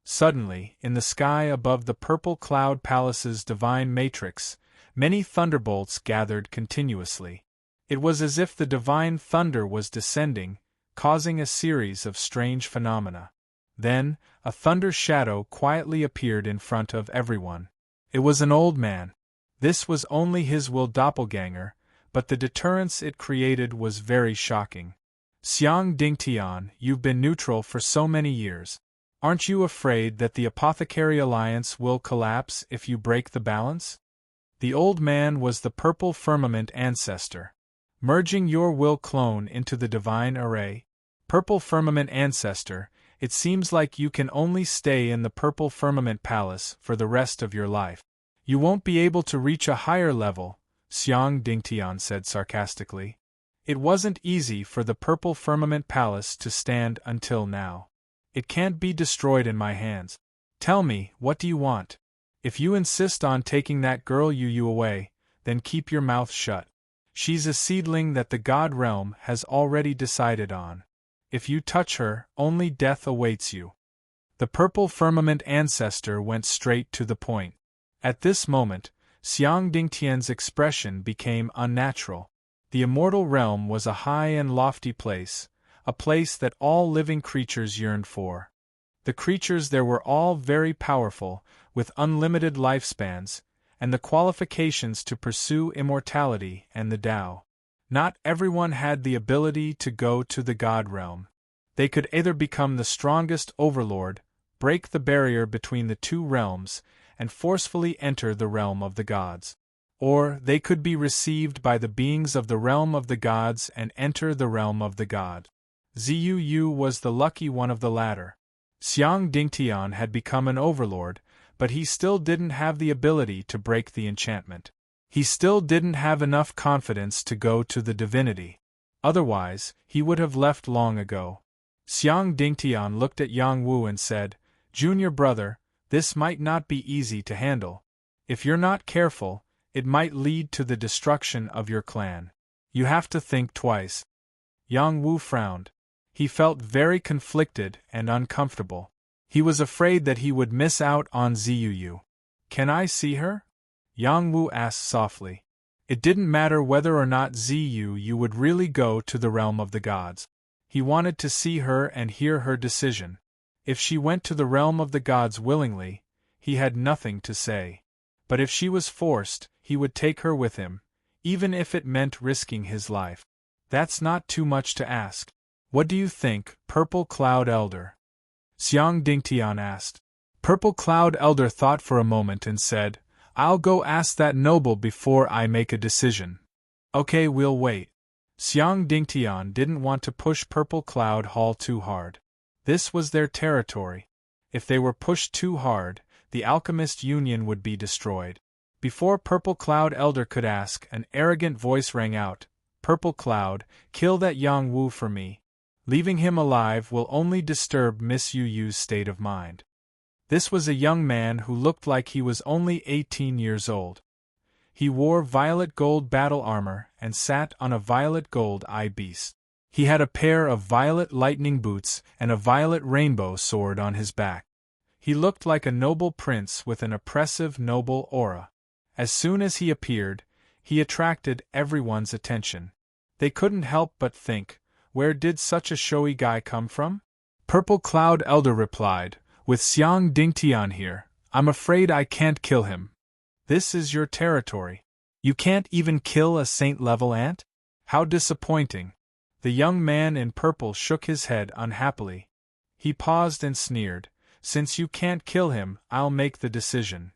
Suddenly, in the sky above the Purple Cloud Palace's divine matrix, many thunderbolts gathered continuously. It was as if the divine thunder was descending, causing a series of strange phenomena. Then, a thunder shadow quietly appeared in front of everyone. It was an old man. This was only his will doppelganger, but the deterrence it created was very shocking. Xiang Dingtian, you've been neutral for so many years. Aren't you afraid that the Apothecary Alliance will collapse if you break the balance? The old man was the Purple Firmament Ancestor. Merging your will clone into the divine array. Purple Firmament Ancestor, it seems like you can only stay in the Purple Firmament Palace for the rest of your life. You won't be able to reach a higher level, Xiang Dingtian said sarcastically. It wasn't easy for the Purple Firmament Palace to stand until now. It can't be destroyed in my hands. Tell me, what do you want? If you insist on taking that girl Yu away, then keep your mouth shut. She's a seedling that the God Realm has already decided on. If you touch her, only death awaits you. The Purple Firmament Ancestor went straight to the point. At this moment, Xiang Dingtian's expression became unnatural. The immortal realm was a high and lofty place, a place that all living creatures yearned for. The creatures there were all very powerful, with unlimited lifespans, and the qualifications to pursue immortality and the Tao. Not everyone had the ability to go to the God Realm. They could either become the strongest overlord, break the barrier between the two realms, and forcefully enter the realm of the gods. Or they could be received by the beings of the realm of the gods and enter the realm of the god. Ziyu was the lucky one of the latter. Xiang Dingtian had become an overlord, but he still didn't have the ability to break the enchantment. He still didn't have enough confidence to go to the divinity. Otherwise, he would have left long ago. Xiang Dingtian looked at Yang Wu and said, "Junior brother, this might not be easy to handle. If you're not careful, it might lead to the destruction of your clan. You have to think twice." Yang Wu frowned. He felt very conflicted and uncomfortable. He was afraid that he would miss out on Ziyu. "Can I see her?" Yang Wu asked softly. It didn't matter whether or not Ziyu would really go to the realm of the gods. He wanted to see her and hear her decision. If she went to the realm of the gods willingly, he had nothing to say. But if she was forced, he would take her with him, even if it meant risking his life. That's not too much to ask. "What do you think, Purple Cloud Elder?" Xiang Dingtian asked. Purple Cloud Elder thought for a moment and said, "I'll go ask that noble before I make a decision." "Okay, we'll wait." Xiang Dingtian didn't want to push Purple Cloud Hall too hard. This was their territory. If they were pushed too hard, the Alchemist Union would be destroyed. Before Purple Cloud Elder could ask, an arrogant voice rang out, "Purple Cloud, kill that Yang Wu for me. Leaving him alive will only disturb Miss Yu's state of mind." This was a young man who looked like he was only 18 years old. He wore violet gold battle armor and sat on a violet gold beast. He had a pair of violet lightning boots and a violet rainbow sword on his back. He looked like a noble prince with an oppressive noble aura. As soon as he appeared, he attracted everyone's attention. They couldn't help but think, where did such a showy guy come from? Purple Cloud Elder replied, "With Xiang Dingtian here, I'm afraid I can't kill him." "This is your territory. You can't even kill a saint-level ant? How disappointing." The young man in purple shook his head unhappily. He paused and sneered, "Since you can't kill him, I'll make the decision."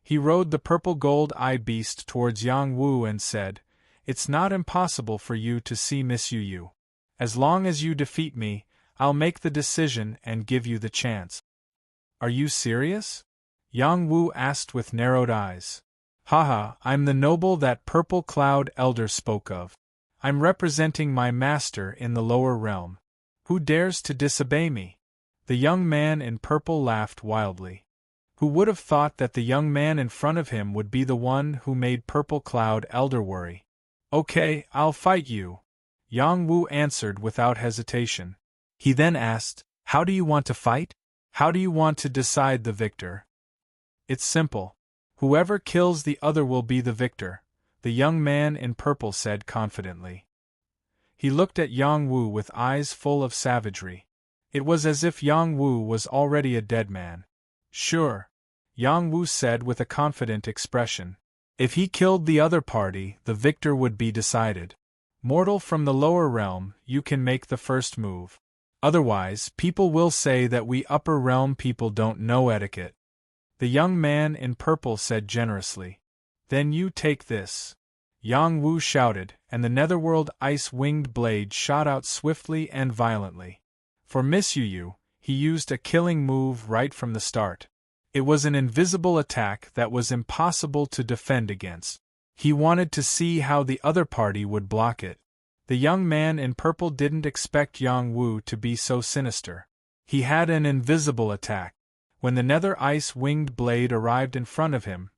He rode the purple gold beast towards Yang Wu and said, "It's not impossible for you to see Miss Yu. As long as you defeat me, I'll make the decision and give you the chance." "Are you serious?" Yang Wu asked with narrowed eyes. "Haha, I'm the noble that Purple Cloud Elder spoke of. I'm representing my master in the lower realm. Who dares to disobey me?" The young man in purple laughed wildly. Who would have thought that the young man in front of him would be the one who made Purple Cloud Elder worry? "Okay, I'll fight you," Yang Wu answered without hesitation. He then asked, "How do you want to fight? How do you want to decide the victor?" "It's simple. Whoever kills the other will be the victor. the young man in purple said confidently. He looked at Yang Wu with eyes full of savagery. It was as if Yang Wu was already a dead man. Sure, Yang Wu said with a confident expression. If he killed the other party, the victor would be decided. Mortal from the lower realm, you can make the first move. Otherwise, people will say that we upper realm people don't know etiquette. The young man in purple said generously. Then you take this. Yang Wu shouted, and the netherworld ice-winged blade shot out swiftly and violently. For Miss Yu, he used a killing move right from the start. It was an invisible attack that was impossible to defend against. He wanted to see how the other party would block it. The young man in purple didn't expect Yang Wu to be so sinister. He had an invisible attack. When the nether ice-winged blade arrived in front of him,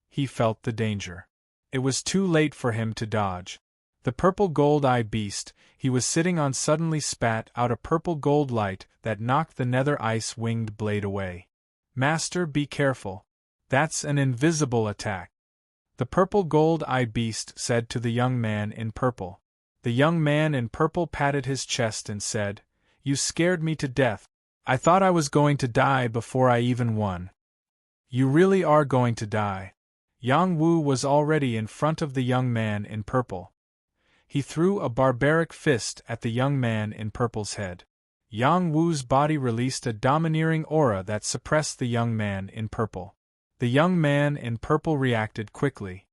he felt the danger. It was too late for him to dodge. The purple gold-eye beast he was sitting on suddenly spat out a purple gold light that knocked the nether ice-winged blade away. Master, be careful. That's an invisible attack. The purple gold-eye beast said to the young man in purple. The young man in purple patted his chest and said, You scared me to death. I thought I was going to die before I even won. You really are going to die. Yang Wu was already in front of the young man in purple. He threw a barbaric fist at the young man in purple's head. Yang Wu's body released a domineering aura that suppressed the young man in purple. The young man in purple reacted quickly.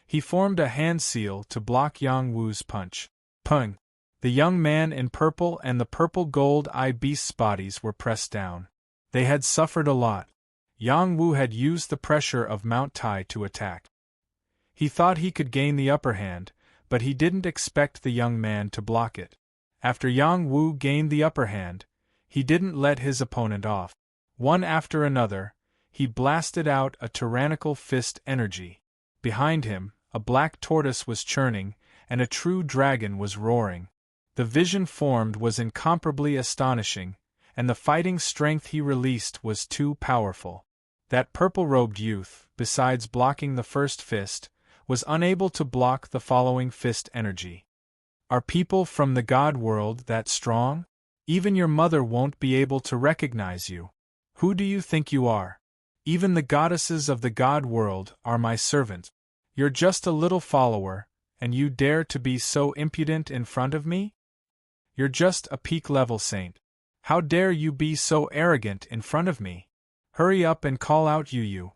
He formed a hand seal to block Yang Wu's punch. Pung! The young man in purple and the purple gold-eye beast's bodies were pressed down. They had suffered a lot. Yang Wu had used the pressure of Mount Tai to attack. He thought he could gain the upper hand, but he didn't expect the young man to block it. After Yang Wu gained the upper hand, he didn't let his opponent off. One after another, he blasted out a tyrannical fist energy. Behind him, a black tortoise was churning, and a true dragon was roaring. The vision formed was incomparably astonishing, and the fighting strength he released was too powerful. That purple-robed youth, besides blocking the first fist, was unable to block the following fist energy. Are people from the god world that strong? Even your mother won't be able to recognize you. Who do you think you are? Even the goddesses of the god world are my servants. You're just a little follower, and you dare to be so impudent in front of me? You're just a peak-level saint. How dare you be so arrogant in front of me? Hurry up and call out Yu.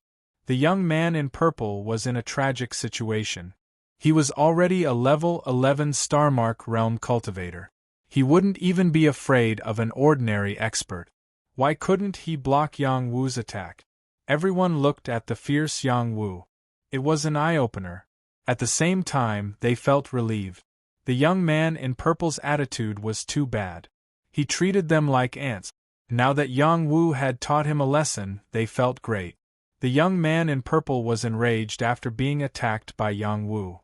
The young man in purple was in a tragic situation. He was already a level 11 Starmark realm cultivator. He wouldn't even be afraid of an ordinary expert. Why couldn't he block Yang Wu's attack? Everyone looked at the fierce Yang Wu. It was an eye-opener. At the same time, they felt relieved. The young man in purple's attitude was too bad. He treated them like ants. Now that Yang Wu had taught him a lesson, they felt great. The young man in purple was enraged after being attacked by Yang Wu.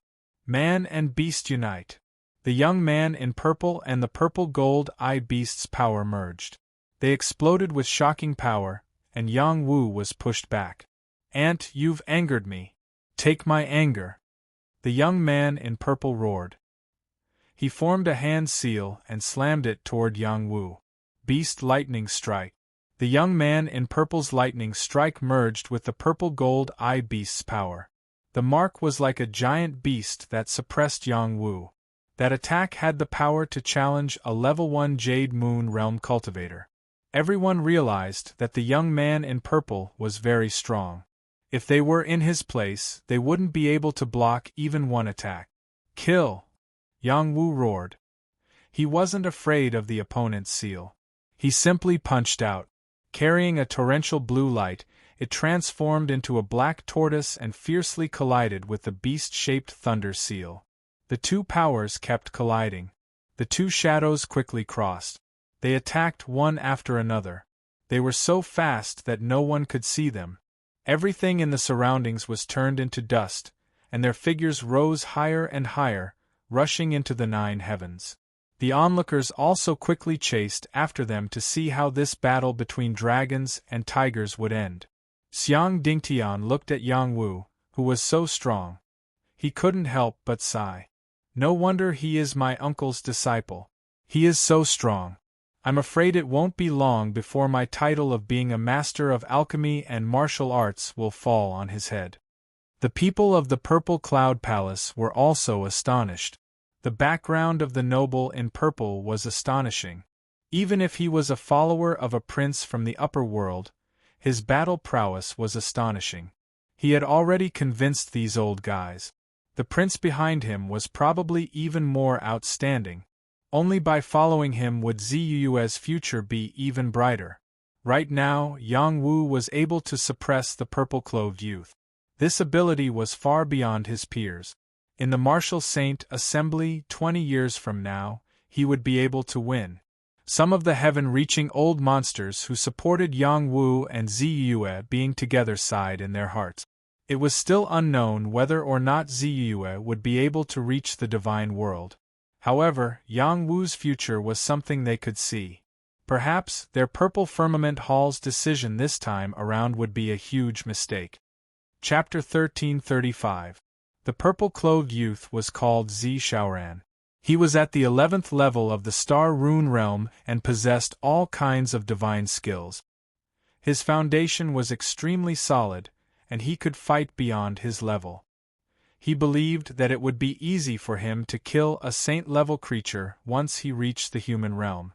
Man and beast unite. The young man in purple and the purple gold-eye beast's power merged. They exploded with shocking power, and Yang Wu was pushed back. Ant, you've angered me. Take my anger. The young man in purple roared. He formed a hand seal and slammed it toward Yang Wu. Beast lightning strike. The young man in purple's lightning strike merged with the purple gold-eye beast's power. The mark was like a giant beast that suppressed Yang Wu. That attack had the power to challenge a level 1 Jade Moon realm cultivator. Everyone realized that the young man in purple was very strong. If they were in his place, they wouldn't be able to block even one attack. Kill! Yang Wu roared. He wasn't afraid of the opponent's seal. He simply punched out. Carrying a torrential blue light, it transformed into a black tortoise and fiercely collided with the beast-shaped thunder seal. The two powers kept colliding. The two shadows quickly crossed. They attacked one after another. They were so fast that no one could see them. Everything in the surroundings was turned into dust, and their figures rose higher and higher, rushing into the 9 heavens. The onlookers also quickly chased after them to see how this battle between dragons and tigers would end. Xiang Dingtian looked at Yang Wu, who was so strong. He couldn't help but sigh. No wonder he is my uncle's disciple. He is so strong. I'm afraid it won't be long before my title of being a master of alchemy and martial arts will fall on his head. The people of the Purple Cloud Palace were also astonished. The background of the noble in purple was astonishing. Even if he was a follower of a prince from the upper world, his battle prowess was astonishing. He had already convinced these old guys. The prince behind him was probably even more outstanding. Only by following him would Ziyu's future be even brighter. Right now, Yang Wu was able to suppress the purple-clothed youth. This ability was far beyond his peers. In the Martial Saint Assembly 20 years from now, he would be able to win. Some of the heaven-reaching old monsters who supported Yang Wu and Ziyu being together sighed in their hearts. It was still unknown whether or not Ziyu would be able to reach the divine world. However, Yang Wu's future was something they could see. Perhaps their Purple Firmament Hall's decision this time around would be a huge mistake. Chapter 1335. The purple-clothed youth was called Zi Shaoran. He was at the 11th level of the Star Rune realm and possessed all kinds of divine skills. His foundation was extremely solid, and he could fight beyond his level. He believed that it would be easy for him to kill a saint-level creature once he reached the human realm.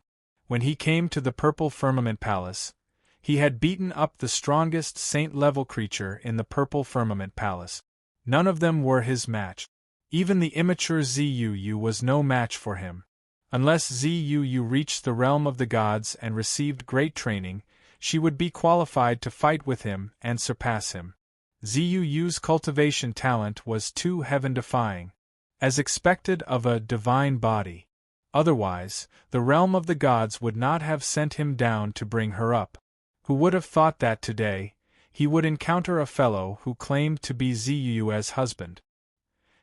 When he came to the Purple Firmament Palace, he had beaten up the strongest saint-level creature in the Purple Firmament Palace. None of them were his match. Even the immature Ziyu was no match for him. Unless Ziyu reached the realm of the gods and received great training, she would be qualified to fight with him and surpass him. Ziyu's cultivation talent was too heaven-defying, as expected of a divine body. Otherwise, the realm of the gods would not have sent him down to bring her up. Who would have thought that today he would encounter a fellow who claimed to be Ziyu's husband?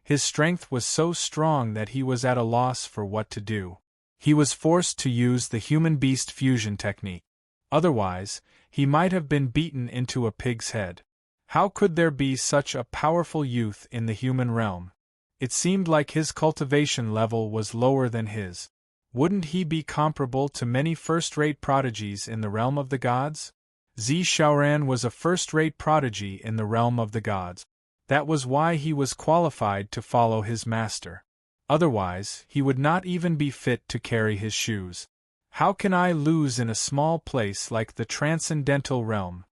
His strength was so strong that he was at a loss for what to do. He was forced to use the human-beast fusion technique. Otherwise, he might have been beaten into a pig's head. How could there be such a powerful youth in the human realm? It seemed like his cultivation level was lower than his. Wouldn't he be comparable to many first-rate prodigies in the realm of the gods? Zi Shaoran was a first-rate prodigy in the realm of the gods. That was why he was qualified to follow his master. Otherwise, he would not even be fit to carry his shoes. How can I lose in a small place like the transcendental realm?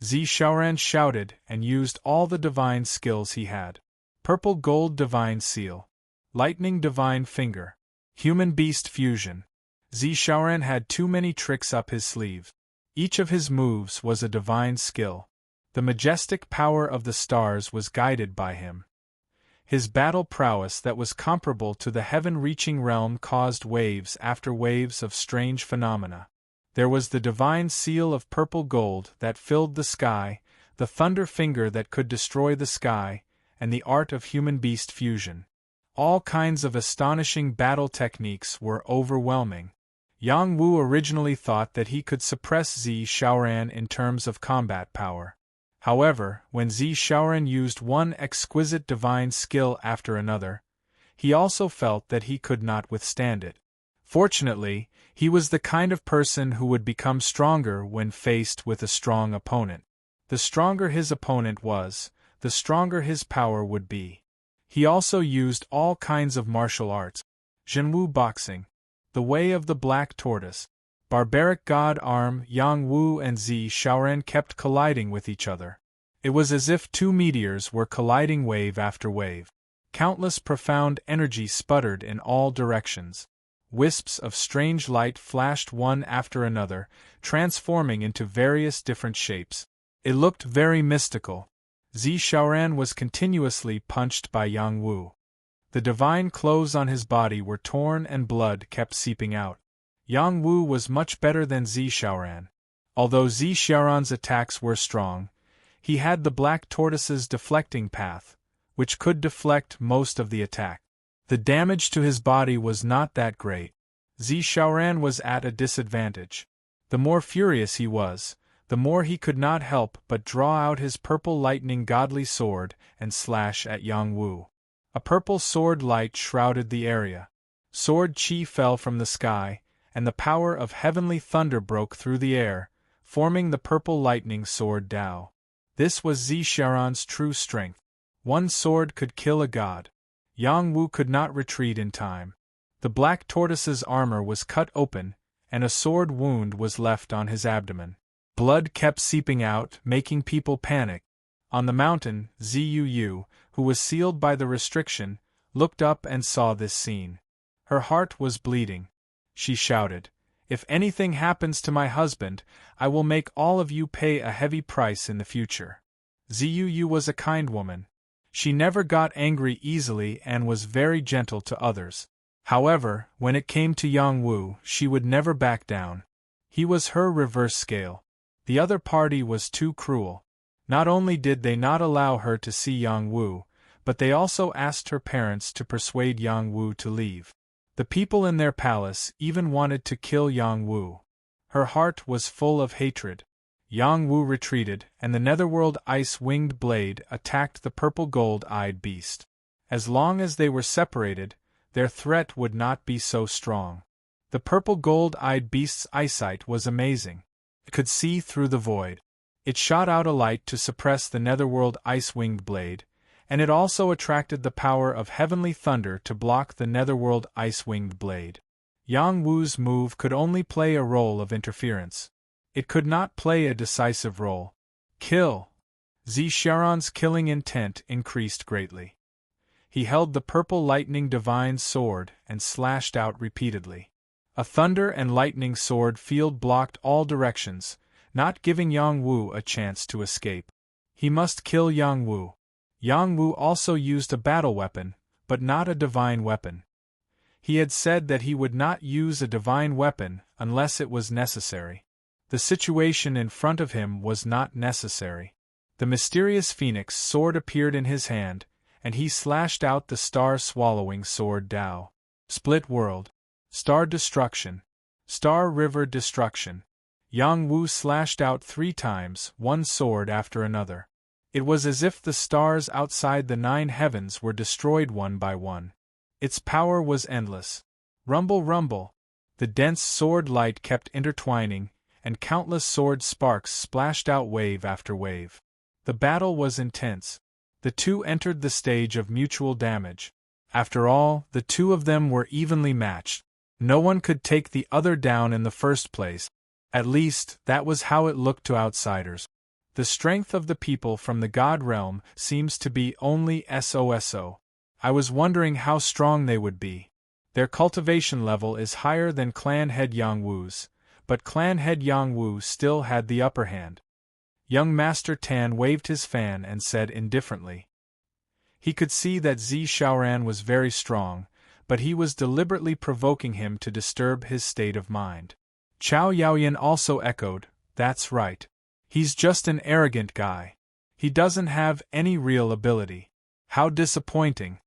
Zi Shaoran shouted and used all the divine skills he had. Purple Gold Divine Seal, Lightning Divine Finger, Human Beast Fusion. Zi Shaoran had too many tricks up his sleeve. Each of his moves was a divine skill. The majestic power of the stars was guided by him. His battle prowess that was comparable to the heaven-reaching realm caused waves after waves of strange phenomena. There was the divine seal of purple gold that filled the sky, the thunder finger that could destroy the sky, and the art of human-beast fusion. All kinds of astonishing battle techniques were overwhelming. Yang Wu originally thought that he could suppress Zi Shaoran in terms of combat power. However, when Zi Shaoran used one exquisite divine skill after another, he also felt that he could not withstand it. Fortunately, he was the kind of person who would become stronger when faced with a strong opponent. The stronger his opponent was, the stronger his power would be. He also used all kinds of martial arts. Zhenwu boxing, the way of the black tortoise, barbaric god arm. Yang Wu and Zi Shaoran kept colliding with each other. It was as if two meteors were colliding wave after wave. Countless profound energy sputtered in all directions. Wisps of strange light flashed one after another, transforming into various different shapes. It looked very mystical. Zi Shaoran was continuously punched by Yang Wu. The divine clothes on his body were torn and blood kept seeping out. Yang Wu was much better than Zi Shaoran. Although Zi Shaoran's attacks were strong, he had the black tortoise's deflecting path, which could deflect most of the attack. The damage to his body was not that great. Zi Shaoran was at a disadvantage. The more furious he was, the more he could not help but draw out his purple lightning godly sword and slash at Yang Wu. A purple sword light shrouded the area. Sword chi fell from the sky, and the power of heavenly thunder broke through the air, forming the purple lightning sword Dao. This was Zisharan's true strength. One sword could kill a god. Yang Wu could not retreat in time. The black tortoise's armor was cut open, and a sword wound was left on his abdomen. Blood kept seeping out, making people panic. On the mountain, Zuu, who was sealed by the restriction, looked up and saw this scene. Her heart was bleeding. She shouted, "If anything happens to my husband, I will make all of you pay a heavy price in the future." Zuu was a kind woman. She never got angry easily and was very gentle to others. However, when it came to Yang Wu, she would never back down. He was her reverse scale. The other party was too cruel. Not only did they not allow her to see Yang Wu, but they also asked her parents to persuade Yang Wu to leave. The people in their palace even wanted to kill Yang Wu. Her heart was full of hatred. Yang Wu retreated, and the netherworld ice-winged blade attacked the purple gold-eyed beast. As long as they were separated, their threat would not be so strong. The purple gold-eyed beast's eyesight was amazing. It could see through the void. It shot out a light to suppress the netherworld ice-winged blade, and it also attracted the power of heavenly thunder to block the netherworld ice-winged blade. Yang Wu's move could only play a role of interference. It could not play a decisive role. Kill! Zisharan's killing intent increased greatly. He held the purple lightning divine sword and slashed out repeatedly. A thunder and lightning sword field blocked all directions, not giving Yang Wu a chance to escape. He must kill Yang Wu. Yang Wu also used a battle weapon, but not a divine weapon. He had said that he would not use a divine weapon unless it was necessary. The situation in front of him was not necessary. The mysterious phoenix sword appeared in his hand, and he slashed out the star-swallowing sword Dao. Split world. Star destruction. Star river destruction. Yang Wu slashed out 3 times, one sword after another. It was as if the stars outside the 9 heavens were destroyed one by one. Its power was endless. Rumble, rumble. The dense sword light kept intertwining, and countless sword sparks splashed out wave after wave. The battle was intense. The two entered the stage of mutual damage. After all, the two of them were evenly matched. No one could take the other down in the first place. At least, that was how it looked to outsiders. The strength of the people from the God realm seems to be only so. I was wondering how strong they would be. Their cultivation level is higher than clan head Yang Wu's, but clan head Yang Wu still had the upper hand. Young Master Tan waved his fan and said indifferently. He could see that Zisharan was very strong, but he was deliberately provoking him to disturb his state of mind. Chao Yaoyan also echoed, "That's right. He's just an arrogant guy. He doesn't have any real ability. How disappointing.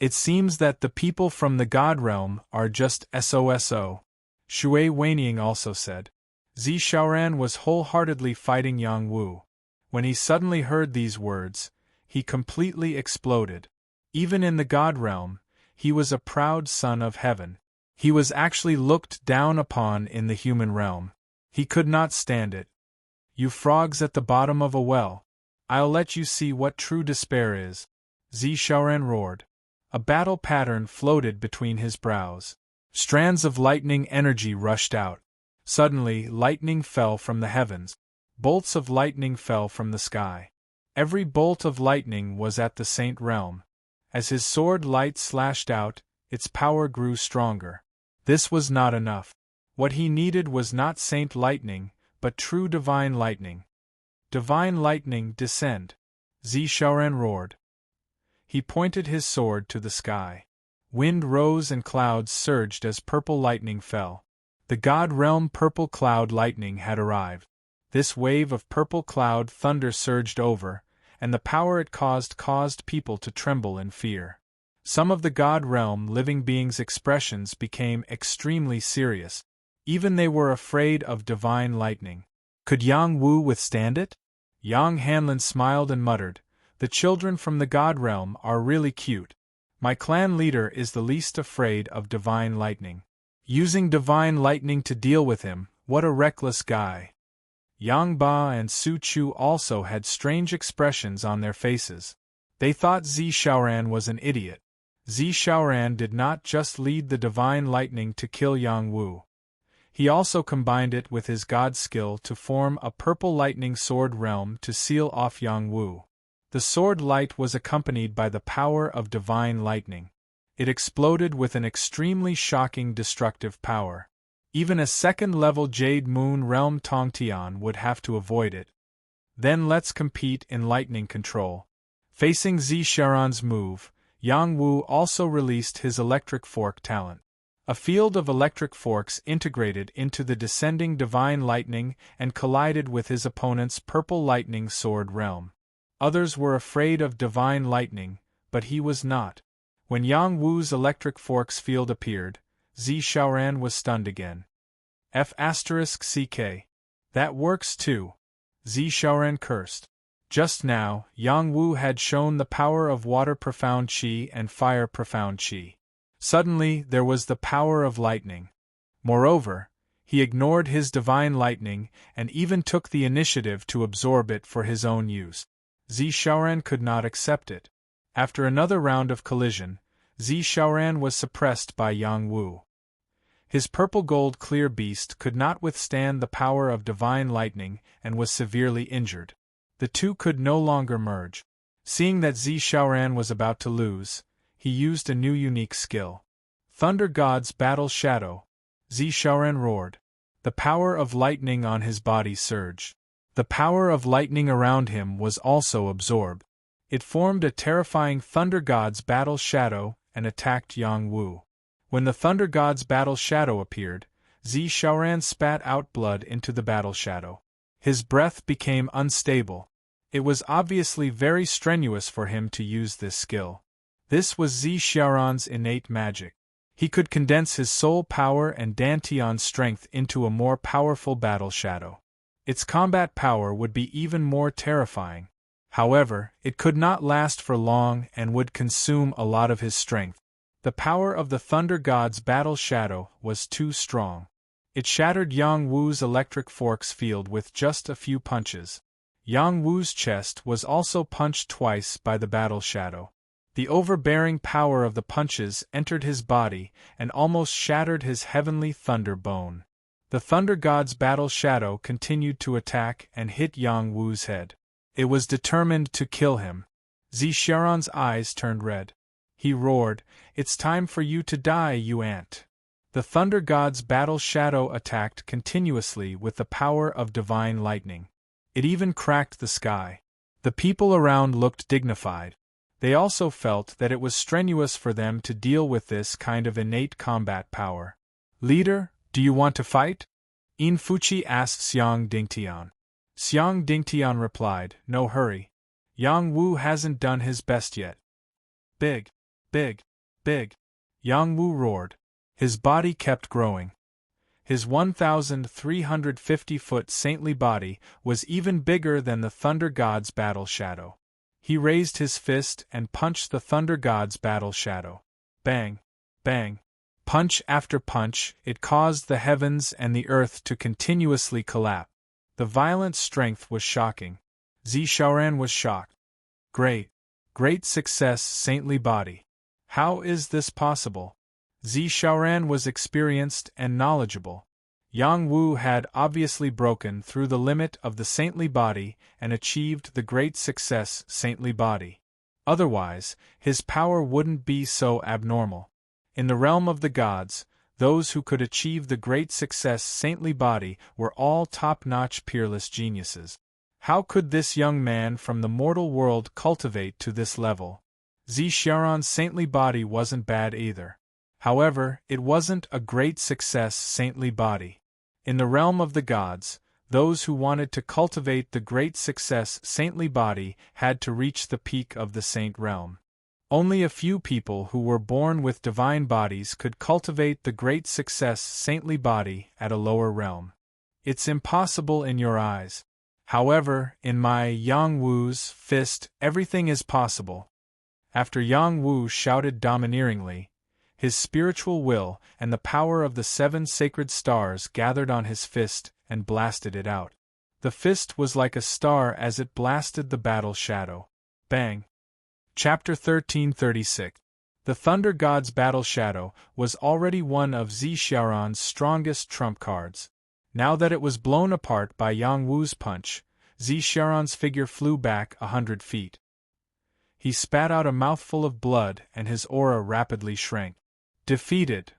It seems that the people from the God realm are just so. Shui Wenying also said. Zisharan was wholeheartedly fighting Yang Wu. When he suddenly heard these words, he completely exploded. Even in the God realm, he was a proud son of heaven. He was actually looked down upon in the human realm. He could not stand it. "You frogs at the bottom of a well, I'll let you see what true despair is," Zisharan roared. A battle pattern floated between his brows. Strands of lightning energy rushed out. Suddenly, lightning fell from the heavens. Bolts of lightning fell from the sky. Every bolt of lightning was at the Saint realm. As his sword light slashed out, its power grew stronger. This was not enough. What he needed was not Saint lightning, but true divine lightning. "Divine lightning, descend!" Zisharan roared. He pointed his sword to the sky. Wind rose and clouds surged as purple lightning fell. The God realm purple cloud lightning had arrived. This wave of purple cloud thunder surged over, and the power it caused people to tremble in fear. Some of the God realm living beings' expressions became extremely serious. Even they were afraid of divine lightning. Could Yang Wu withstand it? Yang Hanlin smiled and muttered, "The children from the God realm are really cute. My clan leader is the least afraid of divine lightning. Using divine lightning to deal with him, what a reckless guy. Yang Ba and Su Chu also had strange expressions on their faces. They thought Zi Xiaoran was an idiot. Zi Xiaoran did not just lead the divine lightning to kill Yang Wu. He also combined it with his god skill to form a purple lightning sword realm to seal off Yang Wu. The sword light was accompanied by the power of divine lightning. It exploded with an extremely shocking destructive power. Even a second-level Jade Moon Realm Tongtian would have to avoid it. Then let's compete in lightning control. Facing Zi Xiaoran's move, Yang Wu also released his electric fork talent. A field of electric forks integrated into the descending divine lightning and collided with his opponent's purple lightning sword realm. Others were afraid of divine lightning, but he was not. When Yang Wu's electric forks field appeared, Zi Xiaoran was stunned again. F***ck. That works too. Zi Xiaoran cursed. Just now, Yang Wu had shown the power of water profound qi and fire profound qi. Suddenly, there was the power of lightning. Moreover, he ignored his divine lightning and even took the initiative to absorb it for his own use. Zi Xiaoran could not accept it. After another round of collision, Zi Xiaoran was suppressed by Yang Wu. His purple-gold clear beast could not withstand the power of divine lightning and was severely injured. The two could no longer merge. Seeing that Zi Xiaoran was about to lose, he used a new unique skill. Thunder God's Battle Shadow. Zi Xiaoran roared. The power of lightning on his body surged. The power of lightning around him was also absorbed. It formed a terrifying Thunder God's Battle Shadow and attacked Yang Wu. When the Thunder God's Battle Shadow appeared, Zi Xiaoran spat out blood into the battle shadow. His breath became unstable. It was obviously very strenuous for him to use this skill. This was Zi Xiaoran's innate magic. He could condense his soul power and Dantian's strength into a more powerful battle shadow. Its combat power would be even more terrifying. However, it could not last for long and would consume a lot of his strength. The power of the Thunder God's Battle Shadow was too strong. It shattered Yang Wu's electric forks field with just a few punches. Yang Wu's chest was also punched twice by the battle shadow. The overbearing power of the punches entered his body and almost shattered his heavenly thunder bone. The Thunder God's Battle Shadow continued to attack and hit Yang Wu's head. It was determined to kill him. Zi Xiaoran's eyes turned red. He roared, "It's time for you to die, you ant!" The Thunder God's Battle Shadow attacked continuously with the power of divine lightning. It even cracked the sky. The people around looked dignified. They also felt that it was strenuous for them to deal with this kind of innate combat power. "Leader, do you want to fight?" In Fuqi asked Xiang Dingtian. Xiang Dingtian replied, "No hurry. Yang Wu hasn't done his best yet." Big, big, big. Yang Wu roared. His body kept growing. His 1,350-foot saintly body was even bigger than the Thunder God's Battle Shadow. He raised his fist and punched the Thunder God's Battle Shadow. Bang, bang. Punch after punch, it caused the heavens and the earth to continuously collapse. The violent strength was shocking. Zi Xiaoran was shocked. Great, great success, saintly body. How is this possible? Zi Xiaoran was experienced and knowledgeable. Yang Wu had obviously broken through the limit of the saintly body and achieved the great success saintly body. Otherwise, his power wouldn't be so abnormal. In the realm of the gods, those who could achieve the great success saintly body were all top-notch peerless geniuses. How could this young man from the mortal world cultivate to this level? Zi Xiaoran's saintly body wasn't bad either. However, it wasn't a great success saintly body. In the realm of the gods, those who wanted to cultivate the great success saintly body had to reach the peak of the saint realm. Only a few people who were born with divine bodies could cultivate the great success saintly body at a lower realm. It's impossible in your eyes. However, in my Yang Wu's fist, everything is possible. After Yang Wu shouted domineeringly, his spiritual will and the power of the 7 sacred stars gathered on his fist and blasted it out. The fist was like a star as it blasted the battle shadow. Bang! Chapter 1336. The Thunder God's Battle Shadow was already one of Zhi Xiaoran's strongest trump cards. Now that it was blown apart by Yang Wu's punch, Zhi Xiaoran's figure flew back 100 feet. He spat out a mouthful of blood and his aura rapidly shrank. Defeated!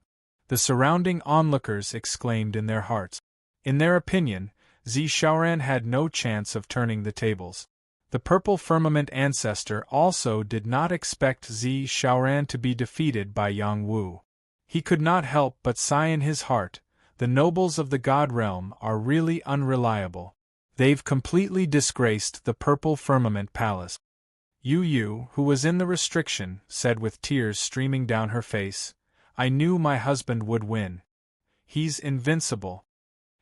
The surrounding onlookers exclaimed in their hearts. In their opinion, Zhi Xiaoran had no chance of turning the tables. The Purple Firmament Ancestor also did not expect Zhi Xiaoran to be defeated by Yang Wu. He could not help but sigh in his heart, the nobles of the God Realm are really unreliable. They've completely disgraced the Purple Firmament Palace. Yu, who was in the restriction, said with tears streaming down her face, I knew my husband would win. He's invincible.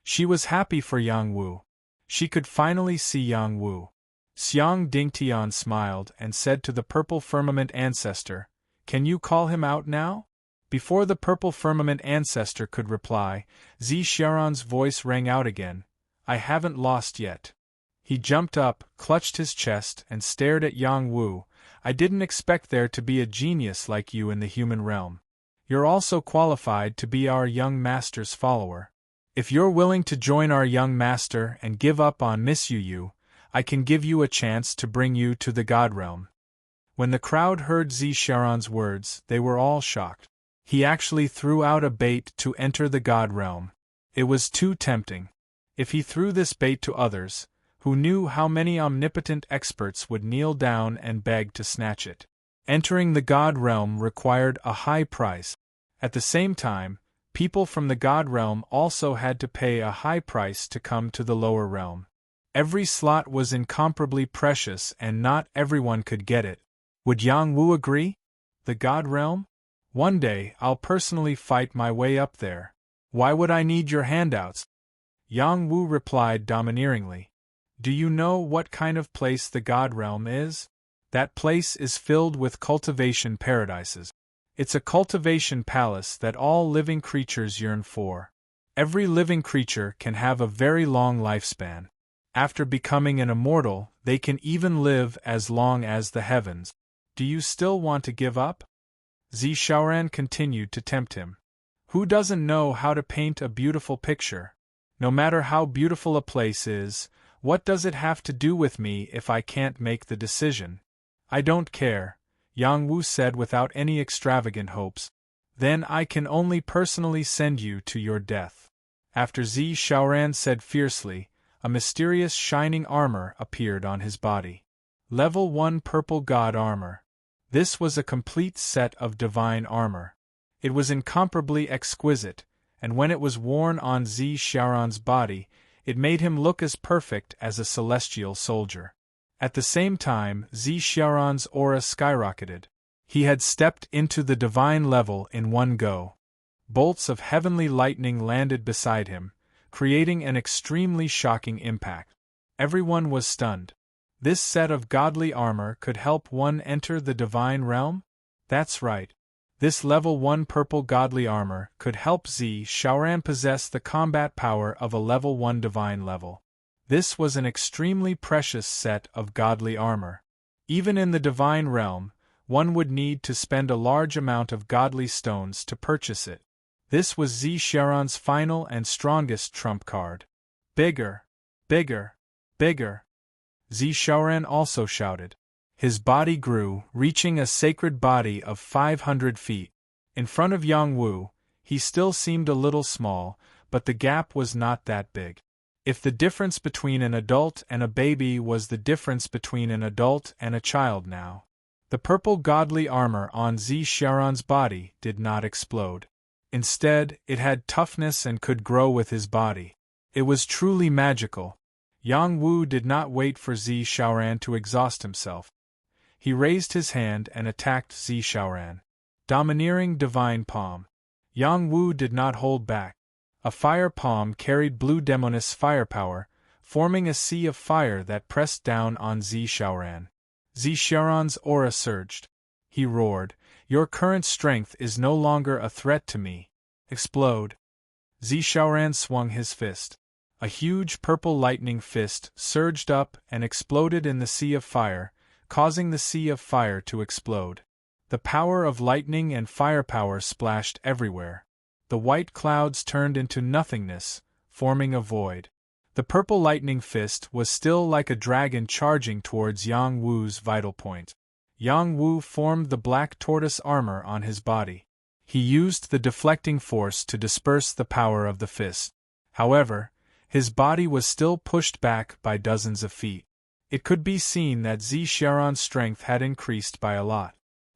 She was happy for Yang Wu. She could finally see Yang Wu. Xiang Dingtian smiled and said to the Purple Firmament Ancestor, Can you call him out now? Before the Purple Firmament Ancestor could reply, Zhi Xiaoran's voice rang out again, I haven't lost yet. He jumped up, clutched his chest, and stared at Yang Wu. I didn't expect there to be a genius like you in the human realm. You're also qualified to be our young master's follower. If you're willing to join our young master and give up on Miss Yu, I can give you a chance to bring you to the God Realm. When the crowd heard Zhi Xiaoran's words, they were all shocked. He actually threw out a bait to enter the God Realm. It was too tempting. If he threw this bait to others, who knew how many omnipotent experts would kneel down and beg to snatch it? Entering the God Realm required a high price. At the same time, people from the God Realm also had to pay a high price to come to the lower realm. Every slot was incomparably precious and not everyone could get it. Would Yang Wu agree? The God Realm? One day I'll personally fight my way up there. Why would I need your handouts? Yang Wu replied domineeringly. Do you know what kind of place the God Realm is? That place is filled with cultivation paradises. It's a cultivation palace that all living creatures yearn for. Every living creature can have a very long lifespan. After becoming an immortal, they can even live as long as the heavens. Do you still want to give up? Zhi Xiaoran continued to tempt him. Who doesn't know how to paint a beautiful picture? No matter how beautiful a place is, what does it have to do with me if I can't make the decision? I don't care, Yang Wu said without any extravagant hopes. Then I can only personally send you to your death. After Zhi Xiaoran said fiercely, a mysterious shining armor appeared on his body. Level 1 Purple God Armor. This was a complete set of divine armor. It was incomparably exquisite, and when it was worn on Zhi Xiaoran's body, it made him look as perfect as a celestial soldier. At the same time, Zhi Xiaoran's aura skyrocketed. He had stepped into the divine level in one go. Bolts of heavenly lightning landed beside him, creating an extremely shocking impact. Everyone was stunned. This set of godly armor could help one enter the divine realm? That's right. This level 1 purple godly armor could help Zhi Xiaoran possess the combat power of a level 1 divine level. This was an extremely precious set of godly armor. Even in the divine realm, one would need to spend a large amount of godly stones to purchase it. This was Zhi Xiaoran's final and strongest trump card. Bigger! Bigger! Bigger! Zhi Xiaoran also shouted. His body grew, reaching a sacred body of 500 feet. In front of Yang Wu, he still seemed a little small, but the gap was not that big. If the difference between an adult and a baby was the difference between an adult and a child now. The purple godly armor on Zhi Xiaoran's body did not explode. Instead, it had toughness and could grow with his body. It was truly magical. Yang Wu did not wait for Zhi Xiaoran to exhaust himself. He raised his hand and attacked Zhi Xiaoran. Domineering divine palm. Yang Wu did not hold back. A fire palm carried blue demoness firepower, forming a sea of fire that pressed down on Zhi Xiaoran. Zhi Xiaoran's aura surged. he roared. Your current strength is no longer a threat to me. Explode. Zishaoran swung his fist. A huge purple lightning fist surged up and exploded in the sea of fire, causing the sea of fire to explode. The power of lightning and firepower splashed everywhere. The white clouds turned into nothingness, forming a void. The purple lightning fist was still like a dragon charging towards Yang Wu's vital point. Yang Wu formed the black tortoise armor on his body. He used the deflecting force to disperse the power of the fist. However, his body was still pushed back by dozens of feet. It could be seen that Zishaoran's strength had increased by a lot.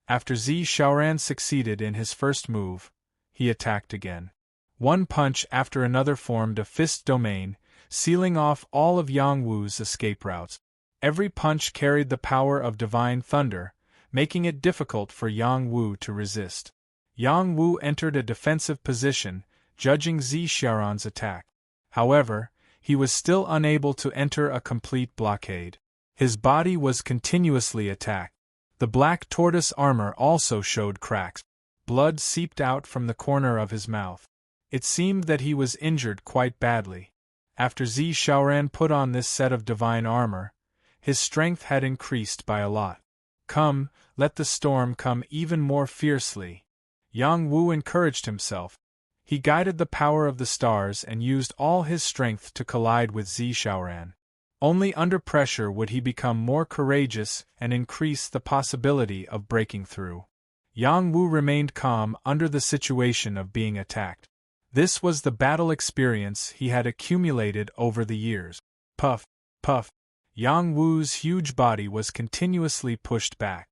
After Zishaoran succeeded in his first move, he attacked again. One punch after another formed a fist domain, sealing off all of Yang Wu's escape routes. Every punch carried the power of divine thunder, making it difficult for Yang Wu to resist. Yang Wu entered a defensive position, judging Zishaoran's attack. However, he was still unable to enter a complete blockade. His body was continuously attacked. The black tortoise armor also showed cracks. Blood seeped out from the corner of his mouth. It seemed that he was injured quite badly. After Zishaoran put on this set of divine armor, his strength had increased by a lot. Come, let the storm come even more fiercely. Yang Wu encouraged himself. He guided the power of the stars and used all his strength to collide with Zishaoran. Only under pressure would he become more courageous and increase the possibility of breaking through. Yang Wu remained calm under the situation of being attacked. This was the battle experience he had accumulated over the years. Puff, puff. Yang Wu's huge body was continuously pushed back.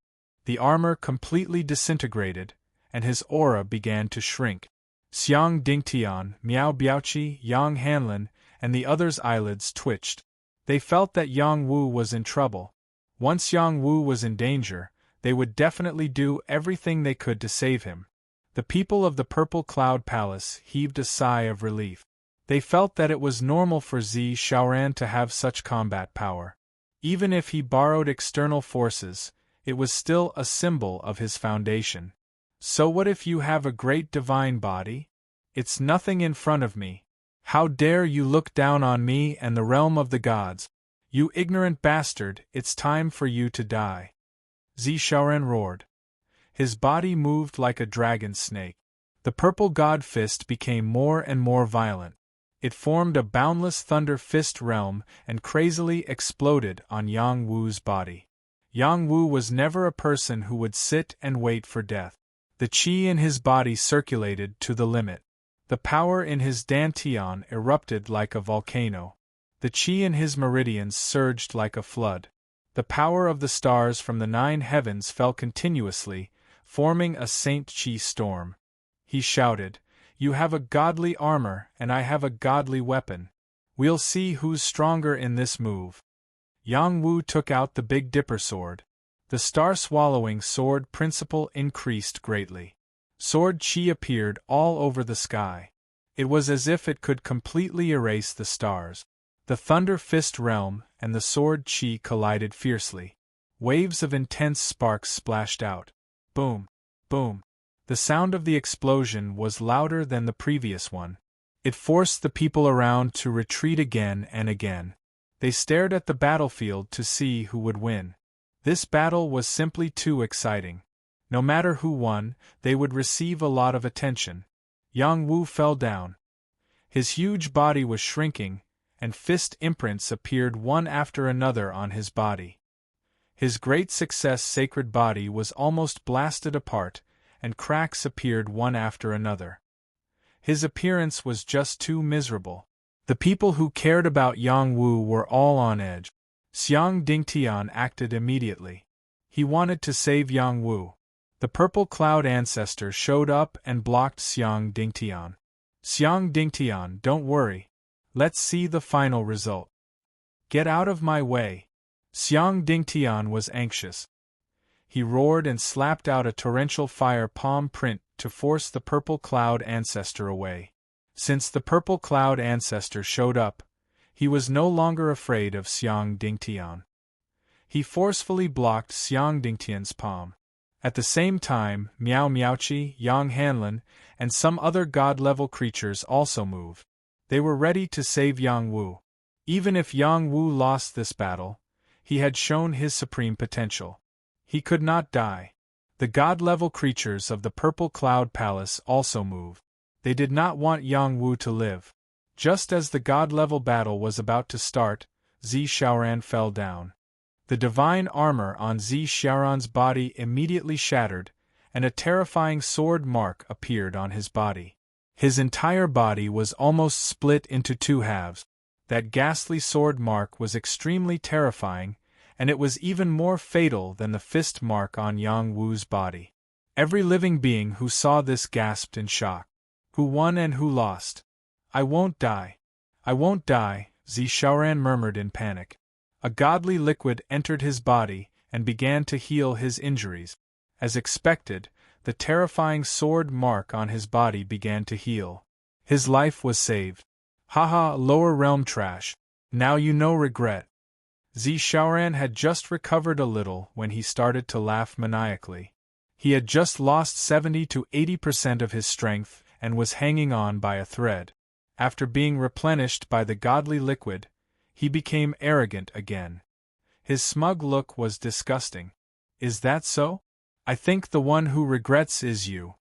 The armor completely disintegrated, and his aura began to shrink. Xiang Dingtian, Miao Biaoqi, Yang Hanlin, and the others' eyelids twitched. They felt that Yang Wu was in trouble. Once Yang Wu was in danger, they would definitely do everything they could to save him. The people of the Purple Cloud Palace heaved a sigh of relief. They felt that it was normal for Zishaoran to have such combat power. Even if he borrowed external forces, it was still a symbol of his foundation. So what if you have a great divine body? It's nothing in front of me. How dare you look down on me and the realm of the gods? You ignorant bastard, it's time for you to die. Zishaoran roared. His body moved like a dragon snake. The purple god fist became more and more violent. It formed a boundless thunder fist realm and crazily exploded on Yang Wu's body. Yang Wu was never a person who would sit and wait for death. The qi in his body circulated to the limit. The power in his dantian erupted like a volcano. The qi in his meridians surged like a flood. The power of the stars from the 9 heavens fell continuously, forming a Saint Qi storm. He shouted, "You have a godly armor and I have a godly weapon. We'll see who's stronger in this move." Yang Wu took out the Big Dipper sword. The star-swallowing sword principle increased greatly. Sword Qi appeared all over the sky. It was as if it could completely erase the stars. The Thunder Fist realm and the Sword Qi collided fiercely. Waves of intense sparks splashed out. Boom! Boom! The sound of the explosion was louder than the previous one. It forced the people around to retreat again and again. They stared at the battlefield to see who would win. This battle was simply too exciting. No matter who won, they would receive a lot of attention. Yang Wu fell down. His huge body was shrinking, and fist imprints appeared one after another on his body. His great success sacred body was almost blasted apart, and cracks appeared one after another. His appearance was just too miserable. The people who cared about Yang Wu were all on edge. Xiang Dingtian acted immediately. He wanted to save Yang Wu. The Purple Cloud Ancestor showed up and blocked Xiang Dingtian. Xiang Dingtian, don't worry. Let's see the final result. Get out of my way. Xiang Dingtian was anxious. He roared and slapped out a torrential fire palm print to force the Purple Cloud Ancestor away. Since the Purple Cloud Ancestor showed up, he was no longer afraid of Xiang Dingtian. He forcefully blocked Xiang Dingtian's palm. At the same time, Miao Miaochi, Yang Hanlin, and some other god-level creatures also moved. They were ready to save Yang Wu. Even if Yang Wu lost this battle, he had shown his supreme potential. He could not die. The god-level creatures of the Purple Cloud Palace also moved. They did not want Yang Wu to live. Just as the god-level battle was about to start, Zi Xiaoran fell down. The divine armor on Zi Xiaoran's body immediately shattered, and a terrifying sword mark appeared on his body. His entire body was almost split into two halves. That ghastly sword mark was extremely terrifying, and it was even more fatal than the fist mark on Yang Wu's body. Every living being who saw this gasped in shock. Who won and who lost? I won't die. I won't die, Zi Xiaoran murmured in panic. A godly liquid entered his body and began to heal his injuries. As expected, the terrifying sword mark on his body began to heal. His life was saved. Haha, lower realm trash. Now you know regret. Zi Xiaoran had just recovered a little when he started to laugh maniacally. He had just lost 70 to 80% of his strength and was hanging on by a thread. After being replenished by the godly liquid, he became arrogant again. His smug look was disgusting. Is that so? I think the one who regrets is you.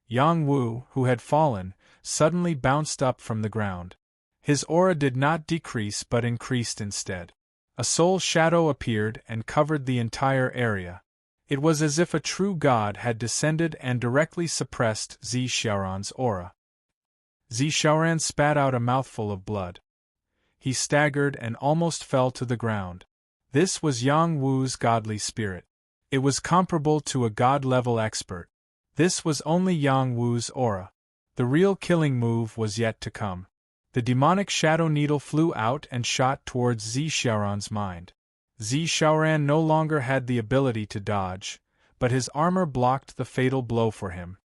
Yang Wu, who had fallen, suddenly bounced up from the ground. His aura did not decrease but increased instead. A soul shadow appeared and covered the entire area. It was as if a true god had descended and directly suppressed Zi Xiaoran's aura. Zi Xiaoran spat out a mouthful of blood. He staggered and almost fell to the ground. This was Yang Wu's godly spirit. It was comparable to a god-level expert. This was only Yang Wu's aura. The real killing move was yet to come. The demonic shadow needle flew out and shot towards Zi Xiaoran's mind. Zi Xiaoran no longer had the ability to dodge, but his armor blocked the fatal blow for him.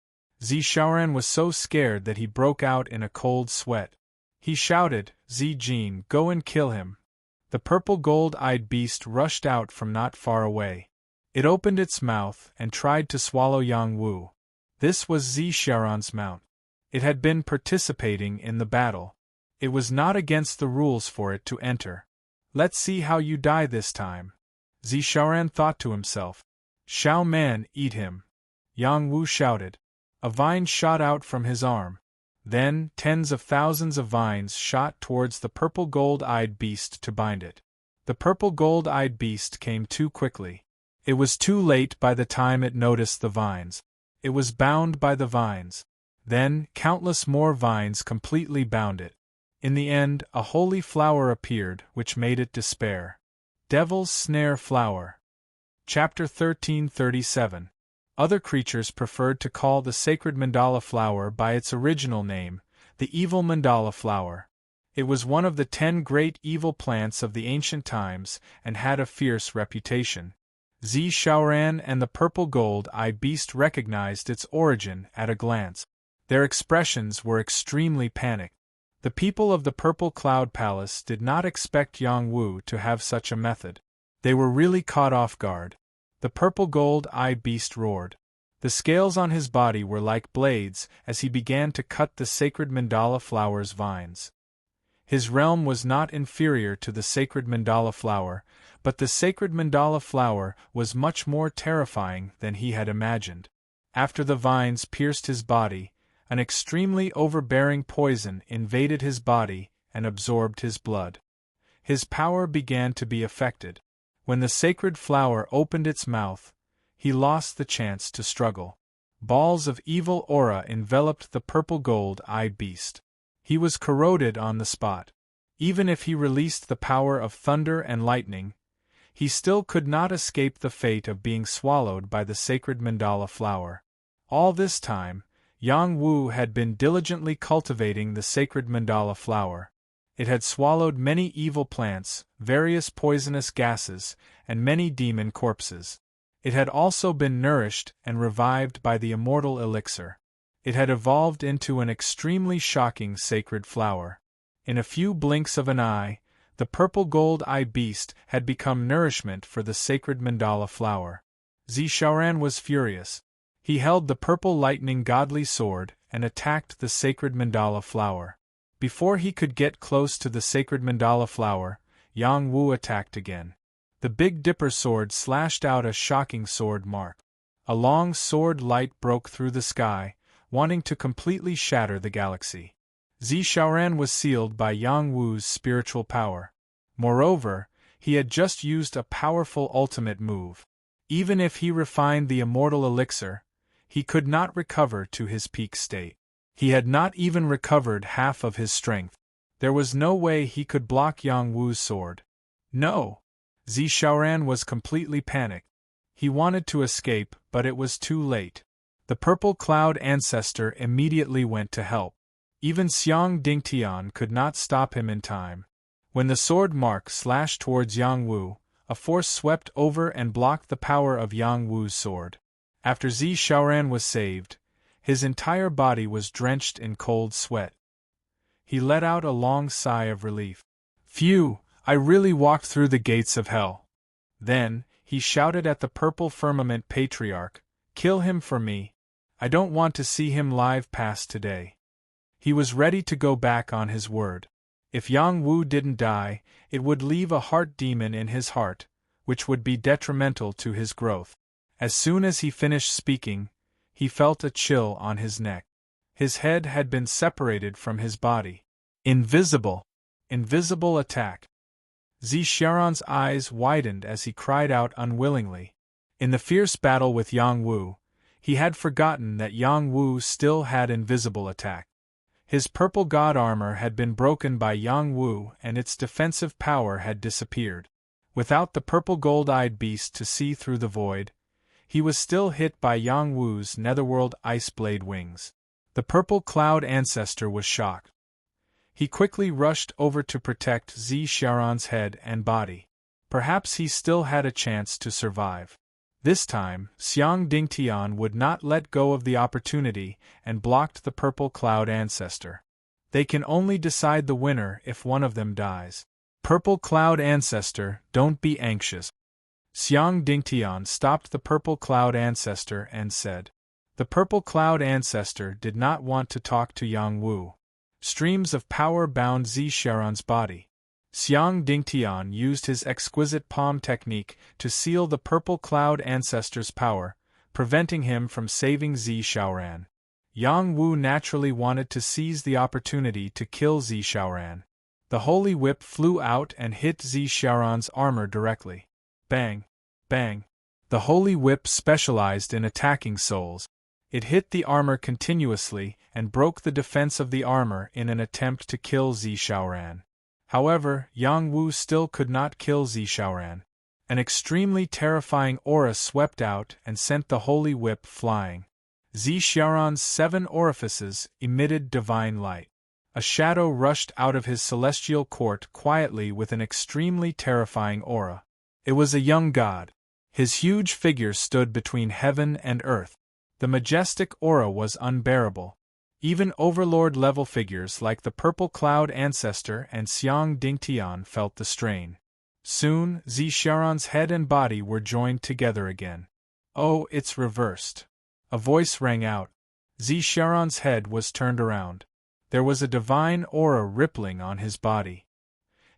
Zi Xiaoran was so scared that he broke out in a cold sweat. He shouted, "Zi Jin, go and kill him." The purple gold-eyed beast rushed out from not far away. It opened its mouth and tried to swallow Yang Wu. This was Zi Xiaoran's mount. It had been participating in the battle. It was not against the rules for it to enter. Let's see how you die this time. Zi Xiaoran thought to himself. Shao Man, eat him. Yang Wu shouted. A vine shot out from his arm. Then, tens of thousands of vines shot towards the purple gold-eyed beast to bind it. The purple gold-eyed beast came too quickly. It was too late by the time it noticed the vines. It was bound by the vines. Then, countless more vines completely bound it. In the end, a holy flower appeared, which made it despair. Devil's Snare Flower. Chapter 1337. Other creatures preferred to call the sacred mandala flower by its original name, the evil mandala flower. It was one of the 10 great evil plants of the ancient times and had a fierce reputation. Zi Xiaoran and the purple gold-eyed beast recognized its origin at a glance. Their expressions were extremely panicked. The people of the Purple Cloud Palace did not expect Yang Wu to have such a method. They were really caught off guard. The purple gold-eyed beast roared. The scales on his body were like blades as he began to cut the sacred mandala flower's vines. His realm was not inferior to the sacred mandala flower, but the sacred mandala flower was much more terrifying than he had imagined. After the vines pierced his body, an extremely overbearing poison invaded his body and absorbed his blood. His power began to be affected. When the sacred flower opened its mouth, he lost the chance to struggle. Balls of evil aura enveloped the purple gold-eyed beast. He was corroded on the spot. Even if he released the power of thunder and lightning, he still could not escape the fate of being swallowed by the sacred mandala flower. All this time, Yang Wu had been diligently cultivating the sacred mandala flower. It had swallowed many evil plants, various poisonous gases, and many demon corpses. It had also been nourished and revived by the immortal elixir. It had evolved into an extremely shocking sacred flower. In a few blinks of an eye, the purple gold-eyed beast had become nourishment for the sacred mandala flower. Zishaoran was furious. He held the purple lightning godly sword and attacked the sacred mandala flower. Before he could get close to the sacred mandala flower, Yang Wu attacked again. The Big Dipper sword slashed out a shocking sword mark. A long sword light broke through the sky, wanting to completely shatter the galaxy. Zishaoran was sealed by Yang Wu's spiritual power. Moreover, he had just used a powerful ultimate move. Even if he refined the immortal elixir, he could not recover to his peak state. He had not even recovered half of his strength. There was no way he could block Yang Wu's sword. No! Zishaoran was completely panicked. He wanted to escape, but it was too late. The purple cloud ancestor immediately went to help. Even Xiang Dingtian could not stop him in time. When the sword mark slashed towards Yang Wu, a force swept over and blocked the power of Yang Wu's sword. After Zishaoran was saved, his entire body was drenched in cold sweat. He let out a long sigh of relief. Phew, I really walked through the gates of hell. Then, he shouted at the purple firmament patriarch, "Kill him for me. I don't want to see him live past today." He was ready to go back on his word. If Yang Wu didn't die, it would leave a heart demon in his heart, which would be detrimental to his growth. As soon as he finished speaking, he felt a chill on his neck. His head had been separated from his body. Invisible! Invisible attack! Zishaoran's eyes widened as he cried out unwillingly. In the fierce battle with Yang Wu, he had forgotten that Yang Wu still had invisible attack. His purple god armor had been broken by Yang Wu and its defensive power had disappeared. Without the purple gold-eyed beast to see through the void, he was still hit by Yang Wu's netherworld ice blade wings. The purple cloud ancestor was shocked. He quickly rushed over to protect Zishaoran's head and body. Perhaps he still had a chance to survive. This time, Xiang Dingtian would not let go of the opportunity and blocked the purple cloud ancestor. They can only decide the winner if one of them dies. Purple cloud ancestor, don't be anxious. Xiang Dingtian stopped the purple cloud ancestor and said. The purple cloud ancestor did not want to talk to Yang Wu. Streams of power bound Zishaoran's body. Xiang Dingtian used his exquisite palm technique to seal the purple cloud ancestor's power, preventing him from saving Zishaoran. Yang Wu naturally wanted to seize the opportunity to kill Zishaoran. The holy whip flew out and hit Zishaoran's armor directly. Bang! Bang! The holy whip specialized in attacking souls. It hit the armor continuously and broke the defense of the armor in an attempt to kill Zishaoran. However, Yang Wu still could not kill Zishaoran. An extremely terrifying aura swept out and sent the holy whip flying. Zishaoran's 7 orifices emitted divine light. A shadow rushed out of his celestial court quietly with an extremely terrifying aura. It was a young god. His huge figure stood between heaven and earth. The majestic aura was unbearable. Even Overlord-level figures like the Purple Cloud Ancestor and Xiang Dingtian felt the strain. Soon, Zishaoran's head and body were joined together again. Oh, it's reversed. A voice rang out. Zishaoran's head was turned around. There was a divine aura rippling on his body.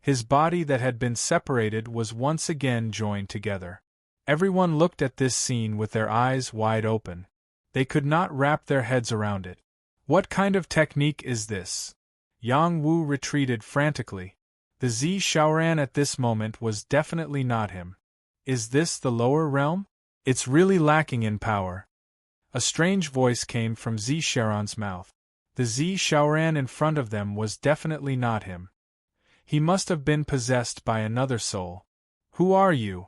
His body that had been separated was once again joined together. Everyone looked at this scene with their eyes wide open. They could not wrap their heads around it. What kind of technique is this? Yang Wu retreated frantically. The Zishaoran at this moment was definitely not him. Is this the lower realm? It's really lacking in power. A strange voice came from Zishaoran's mouth. The Zishaoran in front of them was definitely not him. He must have been possessed by another soul. Who are you?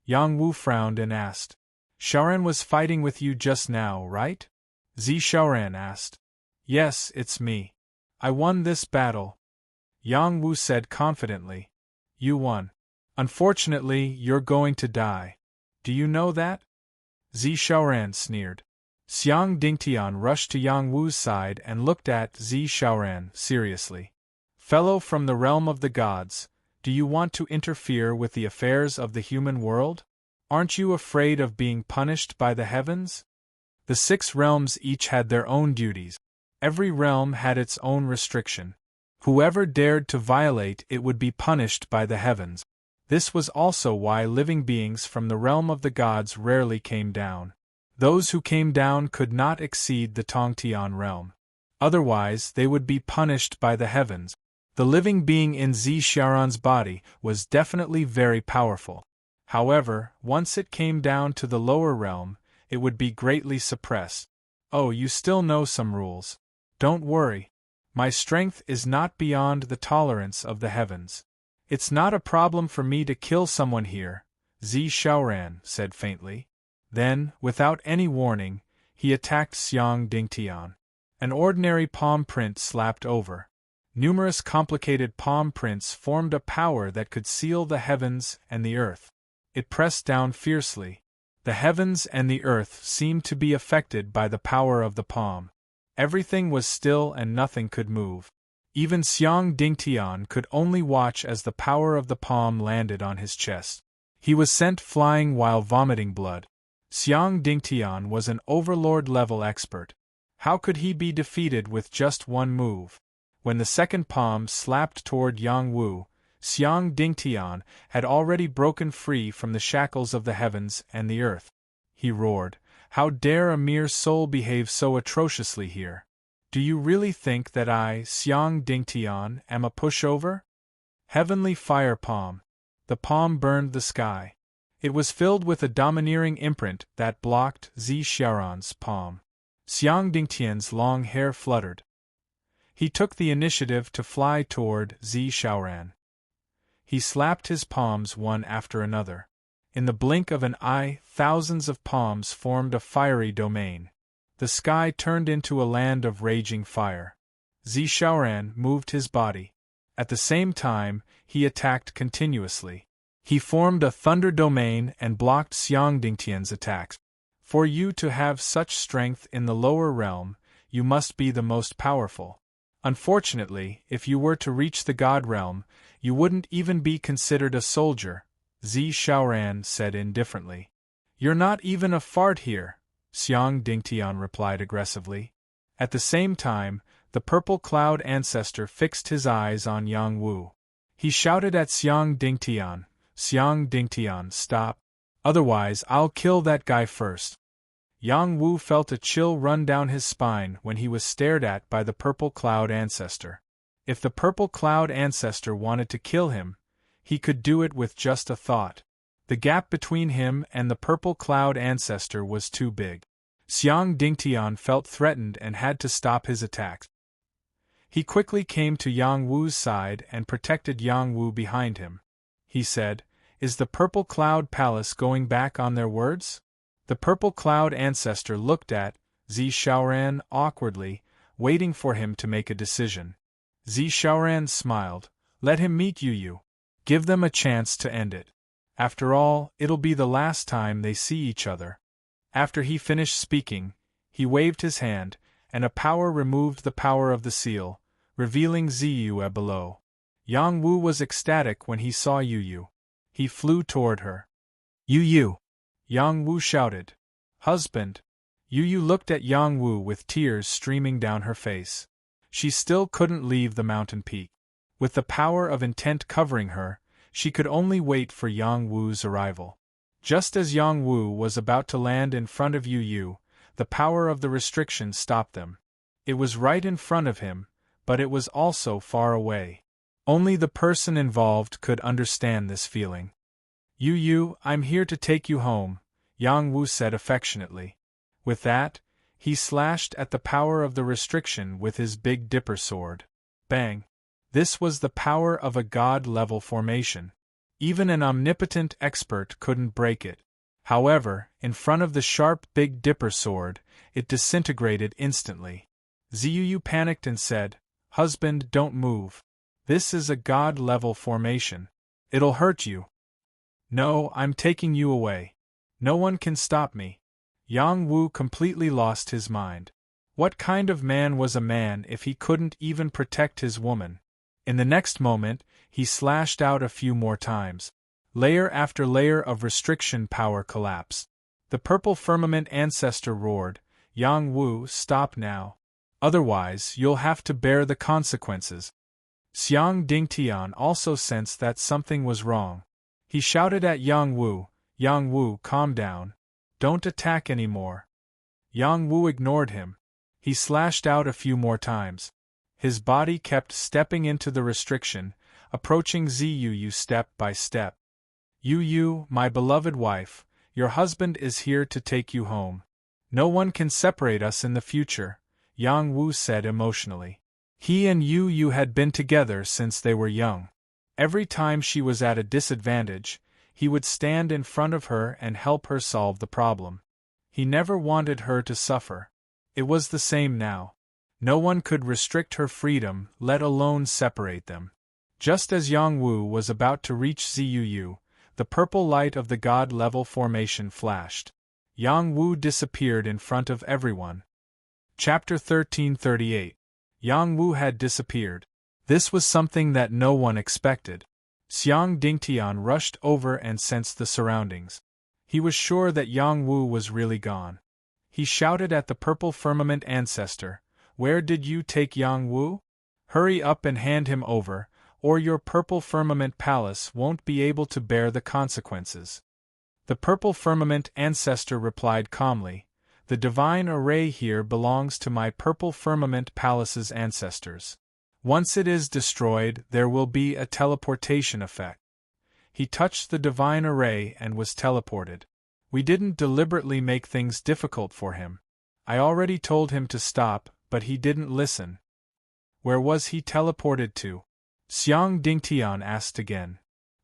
Yang Wu frowned and asked. Shaoran was fighting with you just now, right? Zishaoran asked. Yes, it's me. I won this battle. Yang Wu said confidently. You won. Unfortunately, you're going to die. Do you know that? Zishaoran sneered. Xiang Dingtian rushed to Yang Wu's side and looked at Zishaoran seriously. Fellow from the realm of the gods, do you want to interfere with the affairs of the human world? Aren't you afraid of being punished by the heavens? The 6 realms each had their own duties. Every realm had its own restriction. Whoever dared to violate it would be punished by the heavens. This was also why living beings from the realm of the gods rarely came down. Those who came down could not exceed the Tongtian realm. Otherwise, they would be punished by the heavens. The living being in Xiaoran's body was definitely very powerful. However, once it came down to the lower realm, it would be greatly suppressed. Oh, you still know some rules. Don't worry. My strength is not beyond the tolerance of the heavens. It's not a problem for me to kill someone here, Xiaoran said faintly. Then, without any warning, he attacked Xiang Dingtian. An ordinary palm print slapped over. Numerous complicated palm prints formed a power that could seal the heavens and the earth. It pressed down fiercely. The heavens and the earth seemed to be affected by the power of the palm. Everything was still and nothing could move. Even Xiang Dingtian could only watch as the power of the palm landed on his chest. He was sent flying while vomiting blood. Xiang Dingtian was an overlord-level expert. How could he be defeated with just one move? When the second palm slapped toward Yang Wu, Xiang Dingtian had already broken free from the shackles of the heavens and the earth. He roared, "How dare a mere soul behave so atrociously here? Do you really think that I, Xiang Dingtian, am a pushover?" Heavenly fire palm. The palm burned the sky. It was filled with a domineering imprint that blocked Xiaoran's palm. Xiang Dingtian's long hair fluttered. He took the initiative to fly toward Xiaoran. He slapped his palms one after another. In the blink of an eye, thousands of palms formed a fiery domain. The sky turned into a land of raging fire. Xiaoran moved his body. At the same time, he attacked continuously. He formed a thunder domain and blocked Xiang Dingtian's attacks. For you to have such strength in the lower realm, you must be the most powerful. Unfortunately, if you were to reach the god realm, you wouldn't even be considered a soldier, Xiaoran said indifferently. You're not even a fart here, Xiang Dingtian replied aggressively. At the same time, the purple cloud ancestor fixed his eyes on Yang Wu. He shouted at Xiang Dingtian, stop. Otherwise I'll kill that guy first. Yang Wu felt a chill run down his spine when he was stared at by the purple cloud ancestor. If the purple cloud ancestor wanted to kill him, he could do it with just a thought. The gap between him and the purple cloud ancestor was too big. Xiang Dingtian felt threatened and had to stop his attacks. He quickly came to Yang Wu's side and protected Yang Wu behind him. He said, "Is the purple cloud palace going back on their words?" The purple cloud ancestor looked at Xiaoran awkwardly, waiting for him to make a decision. Xiaoran smiled. "Let him meet you. Give them a chance to end it. After all, it'll be the last time they see each other." After he finished speaking, he waved his hand, and a power removed the power of the seal, revealing Ziyue below. Yang Wu was ecstatic when he saw Yu. He flew toward her. "Yu!" Yang Wu shouted. "Husband!" Yu looked at Yang Wu with tears streaming down her face. She still couldn't leave the mountain peak. With the power of intent covering her, she could only wait for Yang Wu's arrival. Just as Yang Wu was about to land in front of Yu, the power of the restriction stopped them. It was right in front of him, but it was also far away. Only the person involved could understand this feeling. "Yu, I'm here to take you home," Yang Wu said affectionately. With that, he slashed at the power of the restriction with his Big Dipper sword. Bang! This was the power of a god-level formation. Even an omnipotent expert couldn't break it. However, in front of the sharp Big Dipper sword, it disintegrated instantly. Ziyuyu panicked and said, "Husband, don't move. This is a god-level formation. It'll hurt you." "No, I'm taking you away. No one can stop me." Yang Wu completely lost his mind. What kind of man was a man if he couldn't even protect his woman? In the next moment, he slashed out a few more times. Layer after layer of restriction power collapsed. The purple firmament ancestor roared, Yang Wu, stop now. Otherwise, you'll have to bear the consequences. Xiang Dingtian also sensed that something was wrong. He shouted at Yang Wu, calm down. Don't attack anymore. Yang Wu ignored him. He slashed out a few more times. His body kept stepping into the restriction, approaching Ziyu step by step. Yu, my beloved wife, your husband is here to take you home. No one can separate us in the future, Yang Wu said emotionally. He and Yu had been together since they were young. Every time she was at a disadvantage, he would stand in front of her and help her solve the problem. He never wanted her to suffer. It was the same now. No one could restrict her freedom, let alone separate them. Just as Yang Wu was about to reach Ziyu, the purple light of the god-level formation flashed. Yang Wu disappeared in front of everyone. Chapter 1338. Yang Wu had disappeared. This was something that no one expected. Xiang Dingtian rushed over and sensed the surroundings. He was sure that Yang Wu was really gone. He shouted at the purple firmament ancestor, Where did you take Yang Wu? Hurry up and hand him over, or your purple firmament palace won't be able to bear the consequences. The purple firmament ancestor replied calmly, The divine array here belongs to my purple firmament palace's ancestors. Once it is destroyed, there will be a teleportation effect. He touched the divine array and was teleported. We didn't deliberately make things difficult for him. I already told him to stop, but he didn't listen. Where was he teleported to? Xiang Dingtian asked again.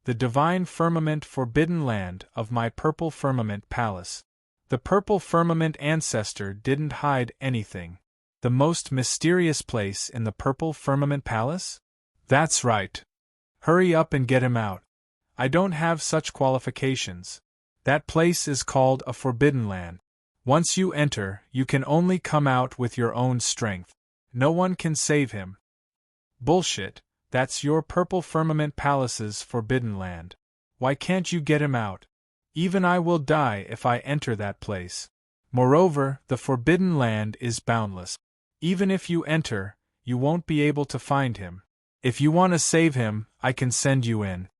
The divine firmament forbidden land of my purple firmament palace. The purple firmament ancestor didn't hide anything. The most mysterious place in the purple firmament palace? That's right. Hurry up and get him out. I don't have such qualifications. That place is called a forbidden land. Once you enter, you can only come out with your own strength. No one can save him. Bullshit, that's your purple firmament palace's forbidden land. Why can't you get him out? Even I will die if I enter that place. Moreover, the forbidden land is boundless. Even if you enter, you won't be able to find him. If you want to save him, I can send you in.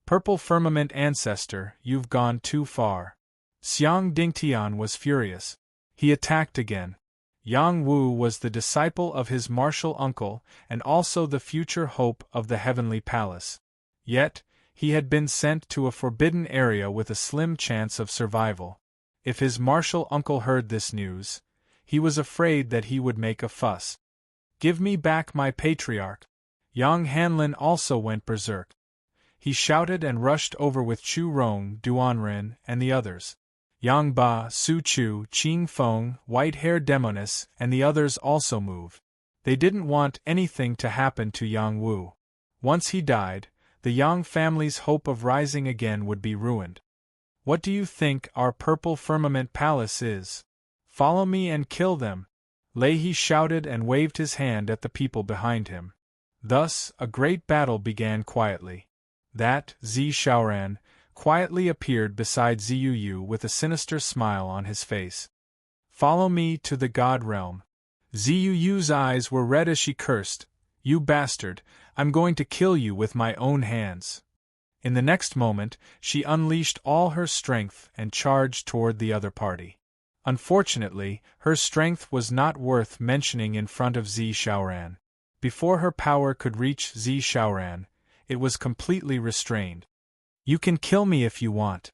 Purple firmament ancestor, you've gone too far. Xiang Dingtian was furious. He attacked again. Yang Wu was the disciple of his martial uncle and also the future hope of the heavenly palace. Yet, he had been sent to a forbidden area with a slim chance of survival. If his martial uncle heard this news, he was afraid that he would make a fuss. Give me back my patriarch. Yang Hanlin also went berserk. He shouted and rushed over with Chu Rong, Duanren, and the others. Yang Ba, Su Chu, Qing Feng, White-Haired Demonis, and the others also moved. They didn't want anything to happen to Yang Wu. Once he died, the Yang family's hope of rising again would be ruined. What do you think our purple firmament palace is? Follow me and kill them. Leahy shouted and waved his hand at the people behind him. Thus, a great battle began quietly. That, Zi Shaoran, quietly appeared beside Ziyu with a sinister smile on his face. Follow me to the god realm. Ziyu's eyes were red as she cursed, You bastard, I'm going to kill you with my own hands. In the next moment, she unleashed all her strength and charged toward the other party. Unfortunately, her strength was not worth mentioning in front of Zi Shaoran. Before her power could reach Zi Shaoran, it was completely restrained. You can kill me if you want.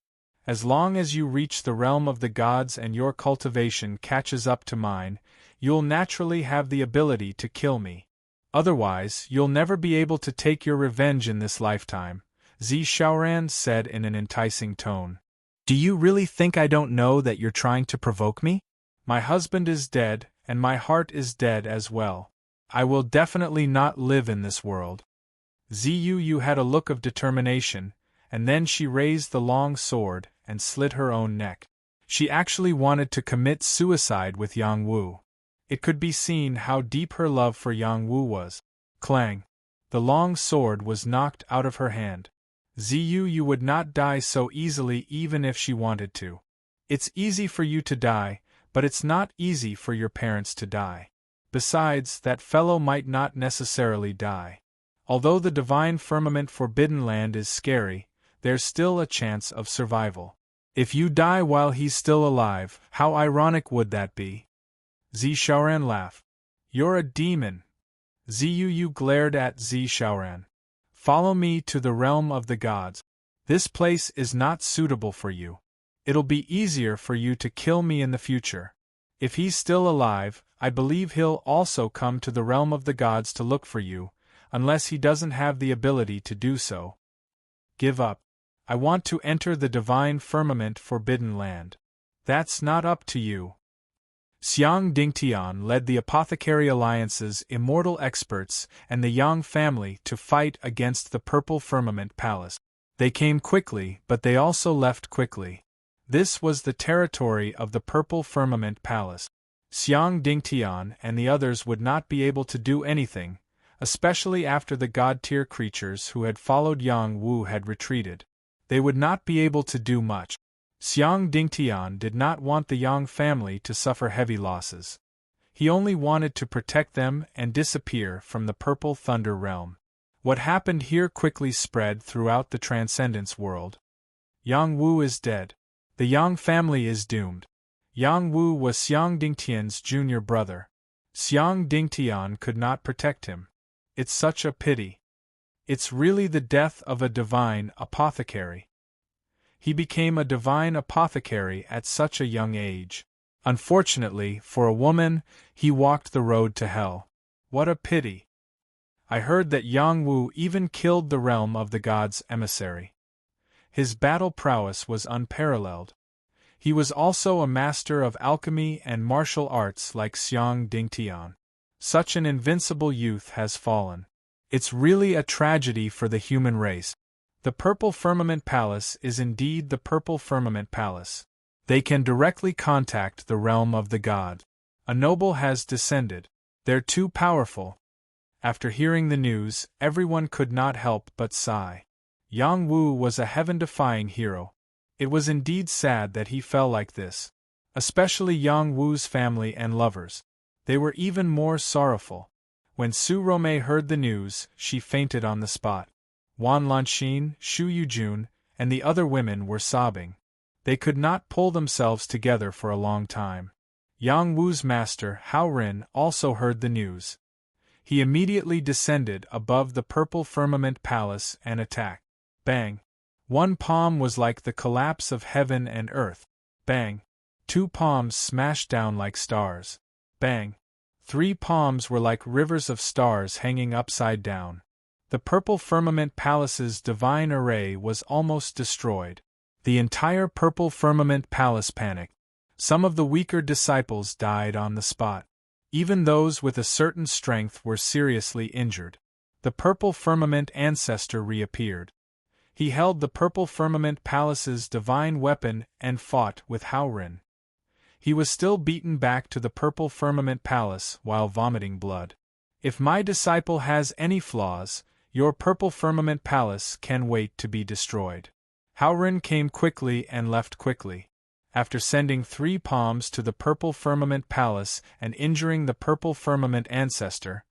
As long as you reach the realm of the gods and your cultivation catches up to mine, you'll naturally have the ability to kill me. Otherwise, you'll never be able to take your revenge in this lifetime, Zi Shaoran said in an enticing tone. Do you really think I don't know that you're trying to provoke me? My husband is dead, and my heart is dead as well. I will definitely not live in this world. Ziyu had a look of determination, and then she raised the long sword and slit her own neck. She actually wanted to commit suicide with Yang Wu. It could be seen how deep her love for Yang Wu was. Clang! The long sword was knocked out of her hand. You would not die so easily even if she wanted to. It's easy for you to die, but it's not easy for your parents to die. Besides, that fellow might not necessarily die. Although the divine firmament forbidden land is scary, there's still a chance of survival. If you die while he's still alive, how ironic would that be? Shaoran laughed. You're a demon. Zhu glared at Shaoran. Follow me to the realm of the gods. This place is not suitable for you. It'll be easier for you to kill me in the future. If he's still alive, I believe he'll also come to the realm of the gods to look for you, unless he doesn't have the ability to do so. Give up. I want to enter the divine firmament forbidden land. That's not up to you. Xiang Dingtian led the Apothecary Alliance's immortal experts and the Yang family to fight against the Purple Firmament Palace. They came quickly, but they also left quickly. This was the territory of the Purple Firmament Palace. Xiang Dingtian and the others would not be able to do anything, especially after the god-tier creatures who had followed Yang Wu had retreated. They would not be able to do much. Xiang Dingtian did not want the Yang family to suffer heavy losses. He only wanted to protect them and disappear from the Purple Thunder realm. What happened here quickly spread throughout the Transcendence world. Yang Wu is dead. The Yang family is doomed. Yang Wu was Xiang Dingtian's junior brother. Xiang Dingtian could not protect him. It's such a pity. It's really the death of a divine apothecary. He became a divine apothecary at such a young age. Unfortunately, for a woman, he walked the road to hell. What a pity. I heard that Yang Wu even killed the realm of the gods' emissary. His battle prowess was unparalleled. He was also a master of alchemy and martial arts like Xiang Dingtian. Such an invincible youth has fallen. It's really a tragedy for the human race. The Purple Firmament Palace is indeed the Purple Firmament Palace. They can directly contact the realm of the god. A noble has descended. They're too powerful. After hearing the news, everyone could not help but sigh. Yang Wu was a heaven-defying hero. It was indeed sad that he fell like this. Especially Yang Wu's family and lovers. They were even more sorrowful. When Su Rome heard the news, she fainted on the spot. Wan Lanxin, Shu Yujun, and the other women were sobbing. They could not pull themselves together for a long time. Yang Wu's master, Hao Ren, also heard the news. He immediately descended above the Purple Firmament Palace and attacked. Bang! One palm was like the collapse of heaven and earth. Bang! 2 palms smashed down like stars. Bang! 3 palms were like rivers of stars hanging upside down. The Purple Firmament Palace's divine array was almost destroyed. The entire Purple Firmament Palace panicked. Some of the weaker disciples died on the spot. Even those with a certain strength were seriously injured. The Purple Firmament Ancestor reappeared. He held the Purple Firmament Palace's divine weapon and fought with Hao Ren. He was still beaten back to the Purple Firmament Palace while vomiting blood. If my disciple has any flaws, your Purple Firmament Palace can wait to be destroyed. Hao Ren came quickly and left quickly. After sending 3 palms to the Purple Firmament Palace and injuring the Purple Firmament Ancestor,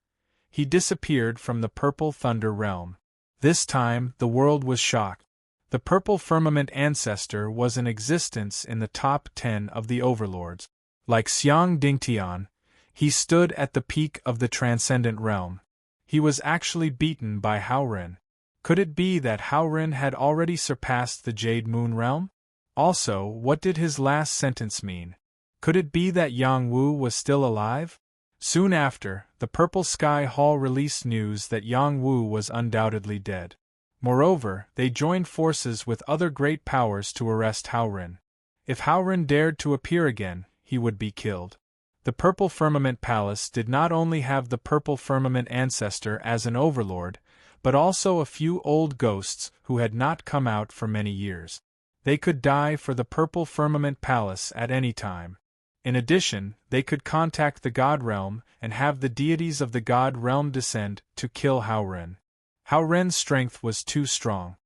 he disappeared from the Purple Thunder realm. This time, the world was shocked. The Purple Firmament Ancestor was in existence in the top 10 of the overlords. Like Xiang Dingtian, he stood at the peak of the Transcendent Realm. He was actually beaten by Hao Ren. Could it be that Hao Ren had already surpassed the Jade Moon Realm? Also, what did his last sentence mean? Could it be that Yang Wu was still alive? Soon after, the Purple Sky Hall released news that Yang Wu was undoubtedly dead. Moreover, they joined forces with other great powers to arrest Hao Ren. If Hao Ren dared to appear again, he would be killed. The Purple Firmament Palace did not only have the Purple Firmament Ancestor as an overlord, but also a few old ghosts who had not come out for many years. They could die for the Purple Firmament Palace at any time. In addition, they could contact the God Realm and have the deities of the God Realm descend to kill Hao Ren. Hao Ren's strength was too strong.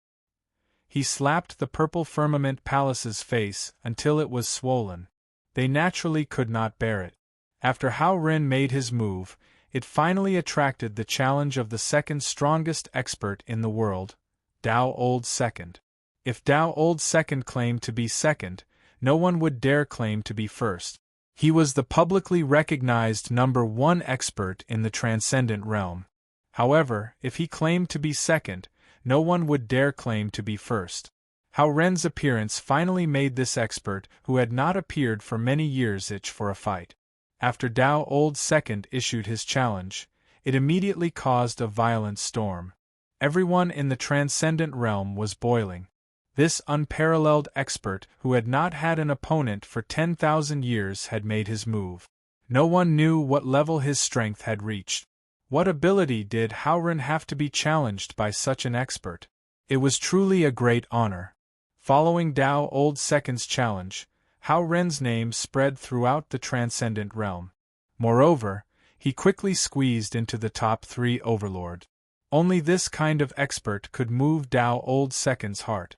He slapped the purple firmament palace's face until it was swollen. They naturally could not bear it. After Hao Ren made his move, it finally attracted the challenge of the second strongest expert in the world, Dao Old Second. If Dao Old Second claimed to be second, no one would dare claim to be first. He was the publicly recognized #1 expert in the transcendent realm. However, if he claimed to be second, no one would dare claim to be first. Hao Ren's appearance finally made this expert, who had not appeared for many years, itch for a fight. After Dao Old Second issued his challenge, it immediately caused a violent storm. Everyone in the transcendent realm was boiling. This unparalleled expert, who had not had an opponent for 10,000 years, had made his move. No one knew what level his strength had reached. What ability did Hao Ren have to be challenged by such an expert? It was truly a great honor. Following Dao Old Second's challenge, Hao Ren's name spread throughout the transcendent realm. Moreover, he quickly squeezed into the top 3 overlords. Only this kind of expert could move Dao Old Second's heart.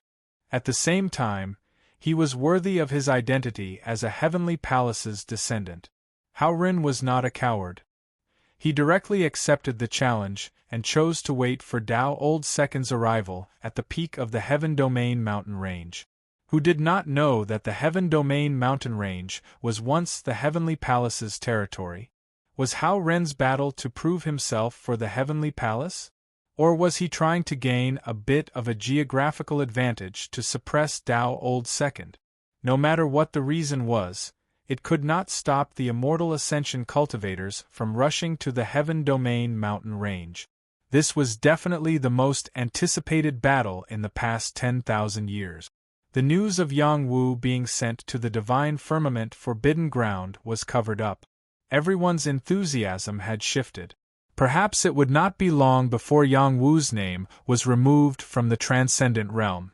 At the same time, he was worthy of his identity as a heavenly palace's descendant. Hao Ren was not a coward. He directly accepted the challenge and chose to wait for Dao Old Second's arrival at the peak of the Heaven Domain mountain range. Who did not know that the Heaven Domain mountain range was once the Heavenly Palace's territory? Was Hao Ren's battle to prove himself for the Heavenly Palace? Or was he trying to gain a bit of a geographical advantage to suppress Dao Old Second? No matter what the reason was, it could not stop the immortal ascension cultivators from rushing to the Heaven Domain mountain range. This was definitely the most anticipated battle in the past 10,000 years. The news of Yang Wu being sent to the divine firmament forbidden ground was covered up. Everyone's enthusiasm had shifted. Perhaps it would not be long before Yang Wu's name was removed from the transcendent realm.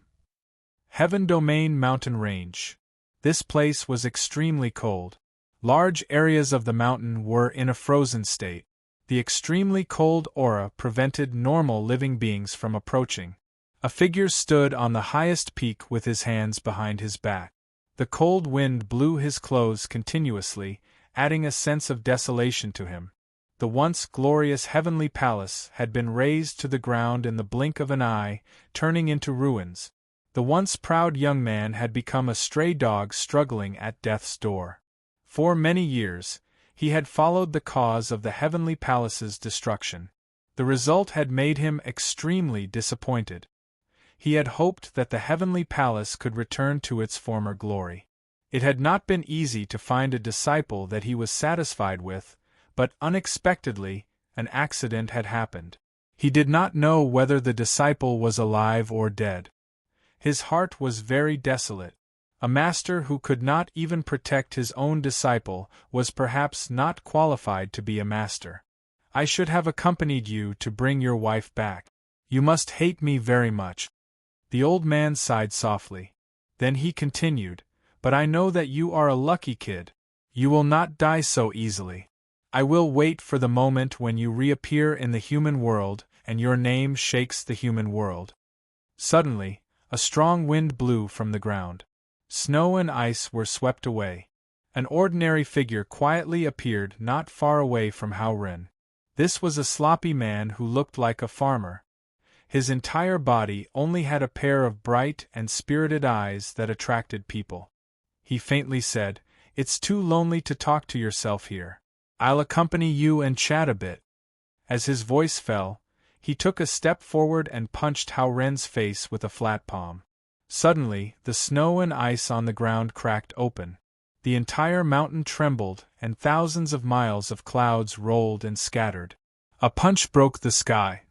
Heaven Domain mountain range. This place was extremely cold. Large areas of the mountain were in a frozen state. The extremely cold aura prevented normal living beings from approaching. A figure stood on the highest peak with his hands behind his back. The cold wind blew his clothes continuously, adding a sense of desolation to him. The once glorious heavenly palace had been razed to the ground in the blink of an eye, turning into ruins. The once proud young man had become a stray dog struggling at death's door. For many years, he had followed the cause of the heavenly palace's destruction. The result had made him extremely disappointed. He had hoped that the heavenly palace could return to its former glory. It had not been easy to find a disciple that he was satisfied with, but unexpectedly, an accident had happened. He did not know whether the disciple was alive or dead. His heart was very desolate. A master who could not even protect his own disciple was perhaps not qualified to be a master. I should have accompanied you to bring your wife back. You must hate me very much. The old man sighed softly. Then he continued, but I know that you are a lucky kid. You will not die so easily. I will wait for the moment when you reappear in the human world and your name shakes the human world. Suddenly, a strong wind blew from the ground. Snow and ice were swept away. An ordinary figure quietly appeared not far away from Hao Ren. This was a sloppy man who looked like a farmer. His entire body only had a pair of bright and spirited eyes that attracted people. He faintly said, "It's too lonely to talk to yourself here. I'll accompany you and chat a bit." As his voice fell, he took a step forward and punched Hao Ren's face with a flat palm. Suddenly, the snow and ice on the ground cracked open. The entire mountain trembled, and thousands of miles of clouds rolled and scattered. A punch broke the sky.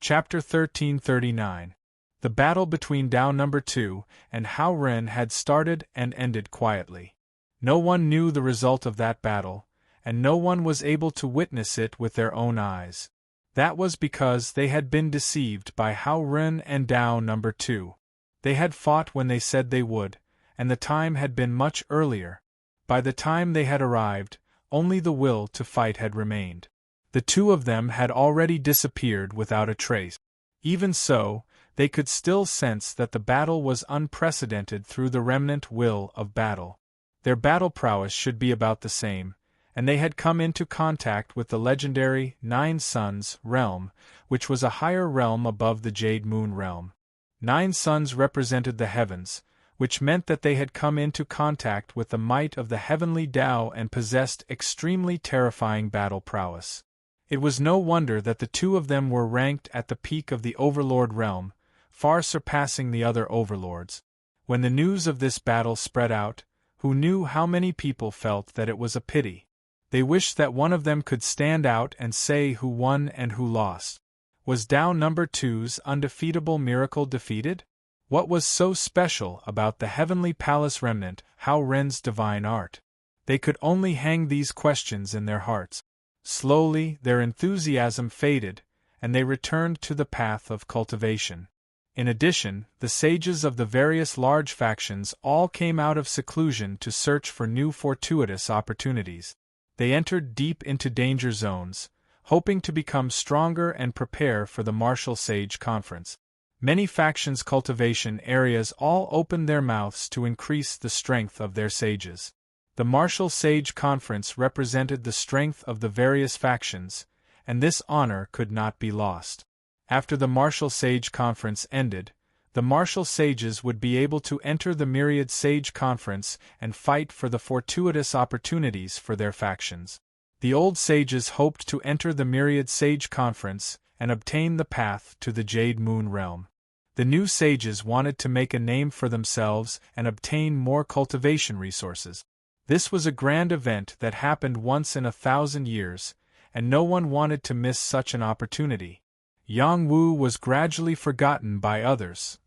Chapter 1339. The battle between Dao No. 2 and Hao Ren had started and ended quietly. No one knew the result of that battle, and no one was able to witness it with their own eyes. That was because they had been deceived by Hao Ren and Dao No. 2. They had fought when they said they would, and the time had been much earlier. By the time they had arrived, only the will to fight had remained. The two of them had already disappeared without a trace. Even so, they could still sense that the battle was unprecedented through the remnant will of battle. Their battle prowess should be about the same, and they had come into contact with the legendary Nine Suns realm, which was a higher realm above the Jade Moon realm. 9 suns represented the heavens, which meant that they had come into contact with the might of the heavenly Tao and possessed extremely terrifying battle prowess. It was no wonder that the two of them were ranked at the peak of the Overlord realm, far surpassing the other overlords. When the news of this battle spread out, who knew how many people felt that it was a pity? They wished that one of them could stand out and say who won and who lost. Was Tao number 2's undefeatable miracle defeated? What was so special about the heavenly palace remnant, Hao Ren's divine art? They could only hang these questions in their hearts. Slowly, their enthusiasm faded, and they returned to the path of cultivation. In addition, the sages of the various large factions all came out of seclusion to search for new fortuitous opportunities. They entered deep into danger zones, hoping to become stronger and prepare for the Martial Sage Conference. Many factions' cultivation areas all opened their mouths to increase the strength of their sages. The Martial Sage Conference represented the strength of the various factions, and this honor could not be lost. After the Martial Sage Conference ended, the Martial Sages would be able to enter the Myriad Sage Conference and fight for the fortuitous opportunities for their factions. The old sages hoped to enter the Myriad Sage Conference and obtain the path to the Jade Moon realm. The new sages wanted to make a name for themselves and obtain more cultivation resources. This was a grand event that happened once in 1,000 years, and no one wanted to miss such an opportunity. Yang Wu was gradually forgotten by others.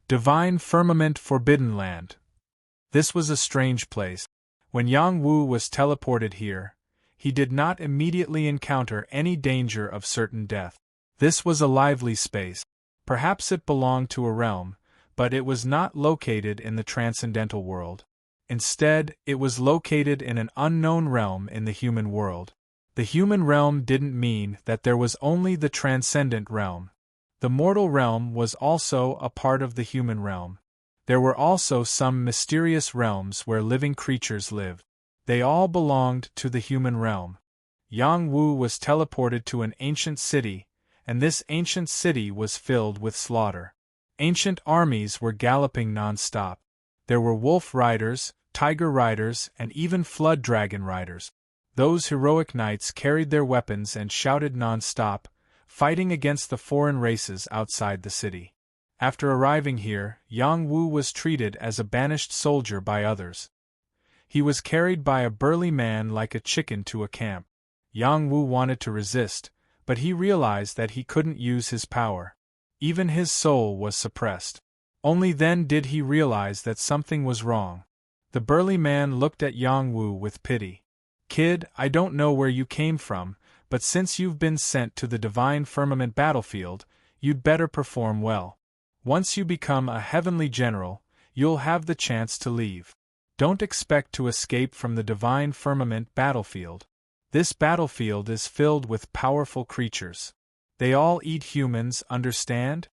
Divine Firmament Forbidden Land. This was a strange place. When Yang Wu was teleported here, he did not immediately encounter any danger of certain death. This was a lively space. Perhaps it belonged to a realm, but it was not located in the transcendental world. Instead, it was located in an unknown realm in the human world. The human realm didn't mean that there was only the transcendent realm. The mortal realm was also a part of the human realm. There were also some mysterious realms where living creatures lived. They all belonged to the human realm. Yang Wu was teleported to an ancient city, and this ancient city was filled with slaughter. Ancient armies were galloping non-stop. There were wolf riders, tiger riders, and even flood dragon riders. Those heroic knights carried their weapons and shouted non-stop, fighting against the foreign races outside the city. After arriving here, Yang Wu was treated as a banished soldier by others. He was carried by a burly man like a chicken to a camp. Yang Wu wanted to resist, but he realized that he couldn't use his power. Even his soul was suppressed. Only then did he realize that something was wrong. The burly man looked at Yang Wu with pity. "Kid, I don't know where you came from, but since you've been sent to the Divine Firmament battlefield, you'd better perform well. Once you become a heavenly general, you'll have the chance to leave. Don't expect to escape from the Divine Firmament battlefield. This battlefield is filled with powerful creatures. They all eat humans, understand?"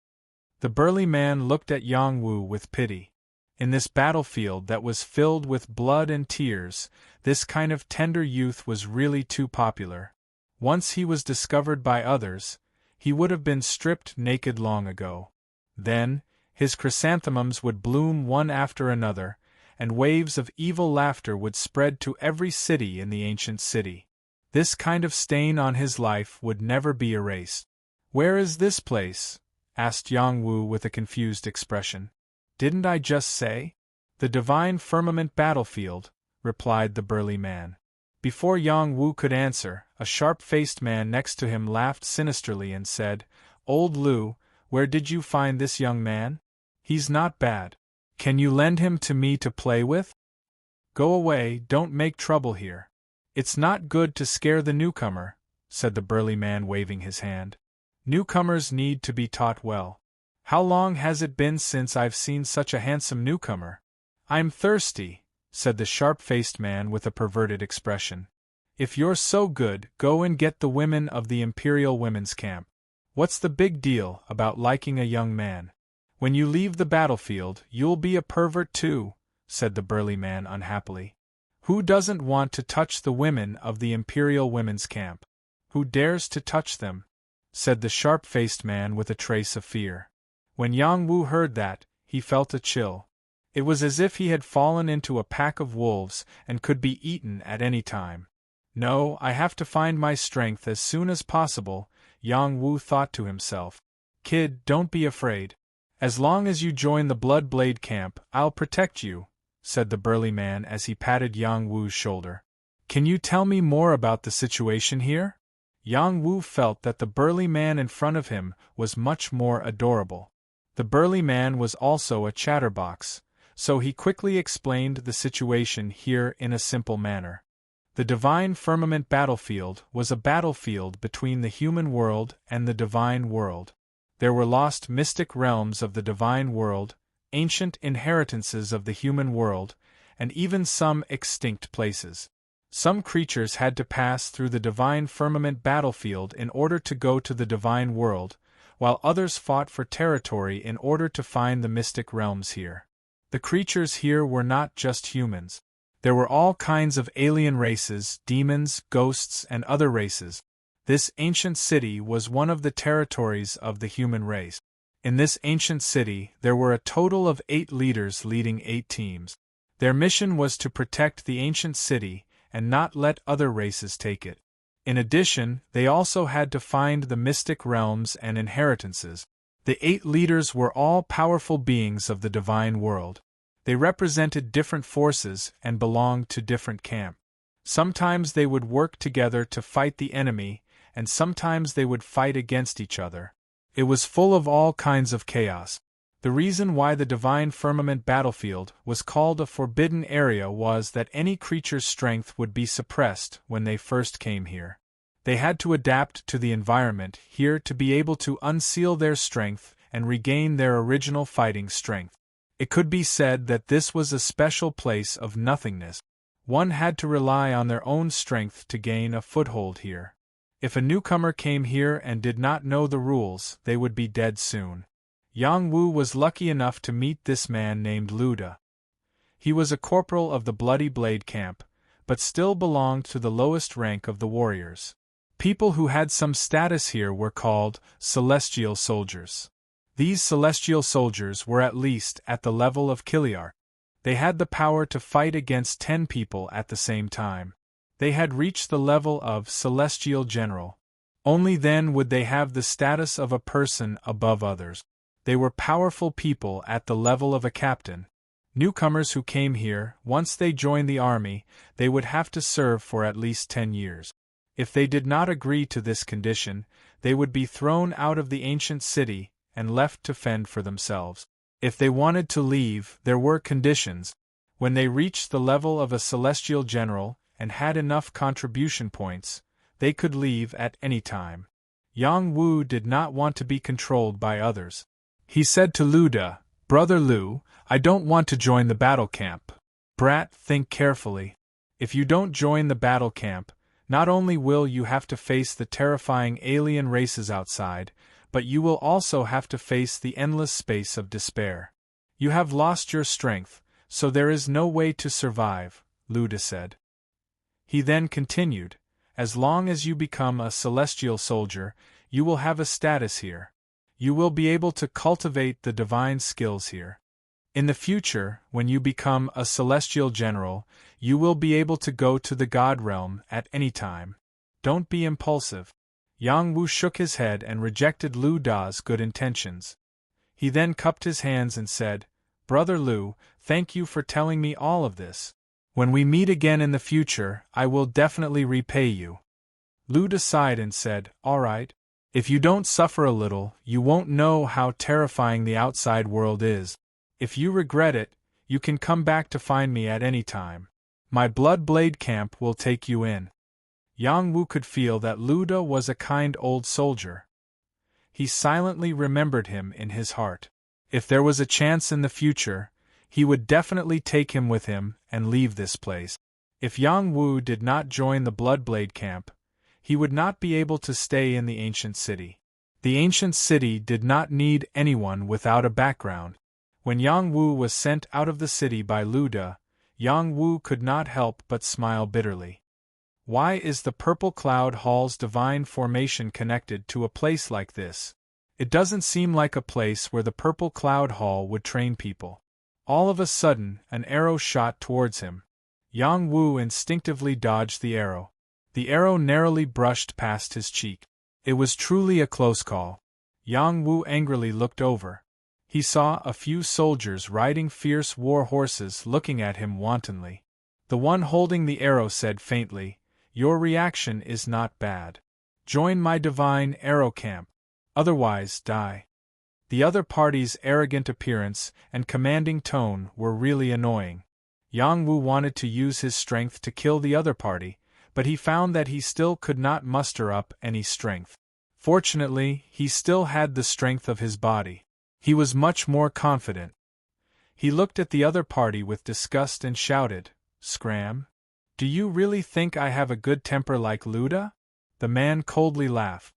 The burly man looked at Yang Wu with pity. In this battlefield that was filled with blood and tears, this kind of tender youth was really too popular. Once he was discovered by others, he would have been stripped naked long ago. Then, his chrysanthemums would bloom one after another, and waves of evil laughter would spread to every city in the ancient city. This kind of stain on his life would never be erased. "Where is this place?" asked Yang Wu with a confused expression. "Didn't I just say?" "The Divine Firmament battlefield," replied the burly man. Before Yang Wu could answer, a sharp-faced man next to him laughed sinisterly and said, "Old Lu, where did you find this young man? He's not bad. Can you lend him to me to play with?" "Go away, don't make trouble here. It's not good to scare the newcomer," said the burly man waving his hand. "Newcomers need to be taught well. How long has it been since I've seen such a handsome newcomer?" "I'm thirsty," said the sharp-faced man with a perverted expression. "If you're so good, go and get the women of the Imperial Women's Camp." What's the big deal about liking a young man? When you leave the battlefield, you'll be a pervert too, said the burly man unhappily. Who doesn't want to touch the women of the Imperial Women's Camp? Who dares to touch them? Said the sharp-faced man with a trace of fear. When Yang Wu heard that, he felt a chill. It was as if he had fallen into a pack of wolves and could be eaten at any time. No, I have to find my strength as soon as possible, Yang Wu thought to himself. Kid, don't be afraid. As long as you join the Blood Blade camp, I'll protect you, said the burly man as he patted Yang Wu's shoulder. Can you tell me more about the situation here? Yang Wu felt that the burly man in front of him was much more adorable. The burly man was also a chatterbox, so he quickly explained the situation here in a simple manner. The Divine Firmament battlefield was a battlefield between the human world and the divine world. There were lost mystic realms of the divine world, ancient inheritances of the human world, and even some extinct places. Some creatures had to pass through the Divine Firmament battlefield in order to go to the divine world, while others fought for territory in order to find the mystic realms here. The creatures here were not just humans. There were all kinds of alien races, demons, ghosts, and other races. This ancient city was one of the territories of the human race. In this ancient city, there were a total of 8 leaders leading 8 teams. Their mission was to protect the ancient city and not let other races take it. In addition, they also had to find the mystic realms and inheritances. The 8 leaders were all powerful beings of the divine world. They represented different forces and belonged to different camps. Sometimes they would work together to fight the enemy, and sometimes they would fight against each other. It was full of all kinds of chaos. The reason why the Divine Firmament battlefield was called a forbidden area was that any creature's strength would be suppressed when they first came here. They had to adapt to the environment here to be able to unseal their strength and regain their original fighting strength. It could be said that this was a special place of nothingness. One had to rely on their own strength to gain a foothold here. If a newcomer came here and did not know the rules, they would be dead soon. Yang Wu was lucky enough to meet this man named Luda. He was a corporal of the Bloody Blade camp, but still belonged to the lowest rank of the warriors. People who had some status here were called celestial soldiers. These celestial soldiers were at least at the level of Kiliar. They had the power to fight against 10 people at the same time. They had reached the level of celestial general. Only then would they have the status of a person above others. They were powerful people at the level of a captain. Newcomers who came here, once they joined the army, they would have to serve for at least 10 years. If they did not agree to this condition, they would be thrown out of the ancient city and left to fend for themselves. If they wanted to leave, there were conditions. When they reached the level of a celestial general and had enough contribution points, they could leave at any time. Yang Wu did not want to be controlled by others. He said to Luda, "Brother Lu, I don't want to join the battle camp." Brat, think carefully. If you don't join the battle camp, not only will you have to face the terrifying alien races outside, but you will also have to face the endless space of despair. You have lost your strength, so there is no way to survive, Luda said. He then continued, as long as you become a celestial soldier, you will have a status here. You will be able to cultivate the divine skills here. In the future, when you become a celestial general, you will be able to go to the God realm at any time. Don't be impulsive. Yang Wu shook his head and rejected Lu Da's good intentions. He then cupped his hands and said, "Brother Lu, thank you for telling me all of this. When we meet again in the future, I will definitely repay you." Lu sighed and said, "All right. If you don't suffer a little, you won't know how terrifying the outside world is. If you regret it, you can come back to find me at any time. My Blood Blade camp will take you in." Yang Wu could feel that Luda was a kind old soldier. He silently remembered him in his heart. If there was a chance in the future, he would definitely take him with him and leave this place. If Yang Wu did not join the Blood Blade camp, he would not be able to stay in the ancient city. The ancient city did not need anyone without a background. When Yang Wu was sent out of the city by Lu De, Yang Wu could not help but smile bitterly. Why is the Purple Cloud Hall's divine formation connected to a place like this? It doesn't seem like a place where the Purple Cloud Hall would train people. All of a sudden, an arrow shot towards him. Yang Wu instinctively dodged the arrow. The arrow narrowly brushed past his cheek. It was truly a close call. Yang Wu angrily looked over. He saw a few soldiers riding fierce war horses looking at him wantonly. The one holding the arrow said faintly, "Your reaction is not bad. Join my divine arrow camp. Otherwise, die." The other party's arrogant appearance and commanding tone were really annoying. Yang Wu wanted to use his strength to kill the other party, but he found that he still could not muster up any strength. Fortunately, he still had the strength of his body. He was much more confident. He looked at the other party with disgust and shouted, "Scram? Do you really think I have a good temper like Lu De?" The man coldly laughed.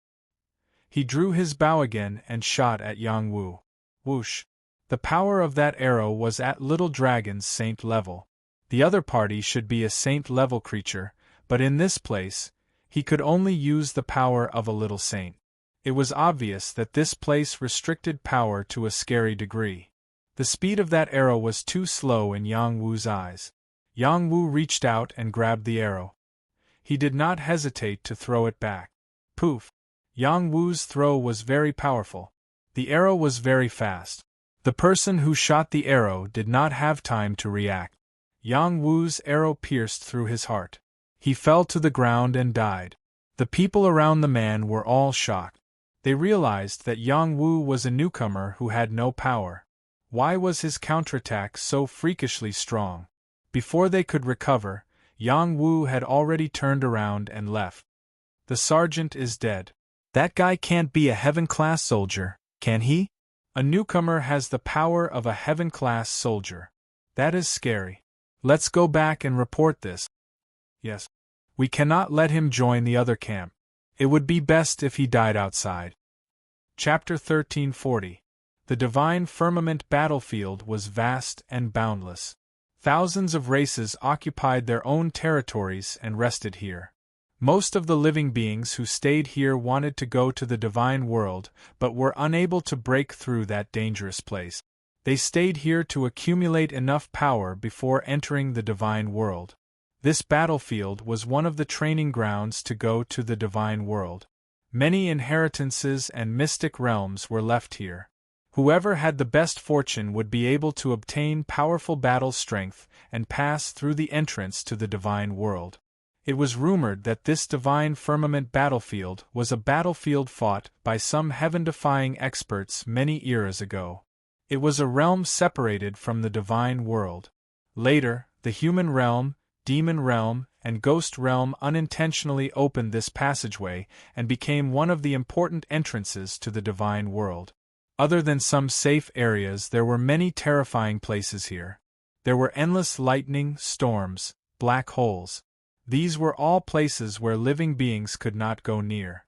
He drew his bow again and shot at Yang Wu. Whoosh! The power of that arrow was at Little Dragon's saint level. The other party should be a saint level creature, but in this place, he could only use the power of a little saint. It was obvious that this place restricted power to a scary degree. The speed of that arrow was too slow in Yang Wu's eyes. Yang Wu reached out and grabbed the arrow. He did not hesitate to throw it back. Poof! Yang Wu's throw was very powerful. The arrow was very fast. The person who shot the arrow did not have time to react. Yang Wu's arrow pierced through his heart. He fell to the ground and died. The people around the man were all shocked. They realized that Yang Wu was a newcomer who had no power. Why was his counterattack so freakishly strong? Before they could recover, Yang Wu had already turned around and left. The sergeant is dead. That guy can't be a heaven-class soldier, can he? A newcomer has the power of a heaven-class soldier. That is scary. Let's go back and report this. Yes. We cannot let him join the other camp. It would be best if he died outside. Chapter 1340. The Divine Firmament battlefield was vast and boundless. Thousands of races occupied their own territories and rested here. Most of the living beings who stayed here wanted to go to the divine world, but were unable to break through that dangerous place. They stayed here to accumulate enough power before entering the divine world. This battlefield was one of the training grounds to go to the divine world. Many inheritances and mystic realms were left here. Whoever had the best fortune would be able to obtain powerful battle strength and pass through the entrance to the divine world. It was rumored that this divine firmament battlefield was a battlefield fought by some heaven-defying experts many eras ago. It was a realm separated from the divine world. Later, the human realm, demon realm, and ghost realm unintentionally opened this passageway and became one of the important entrances to the divine world. Other than some safe areas, there were many terrifying places here. There were endless lightning, storms, black holes. These were all places where living beings could not go near.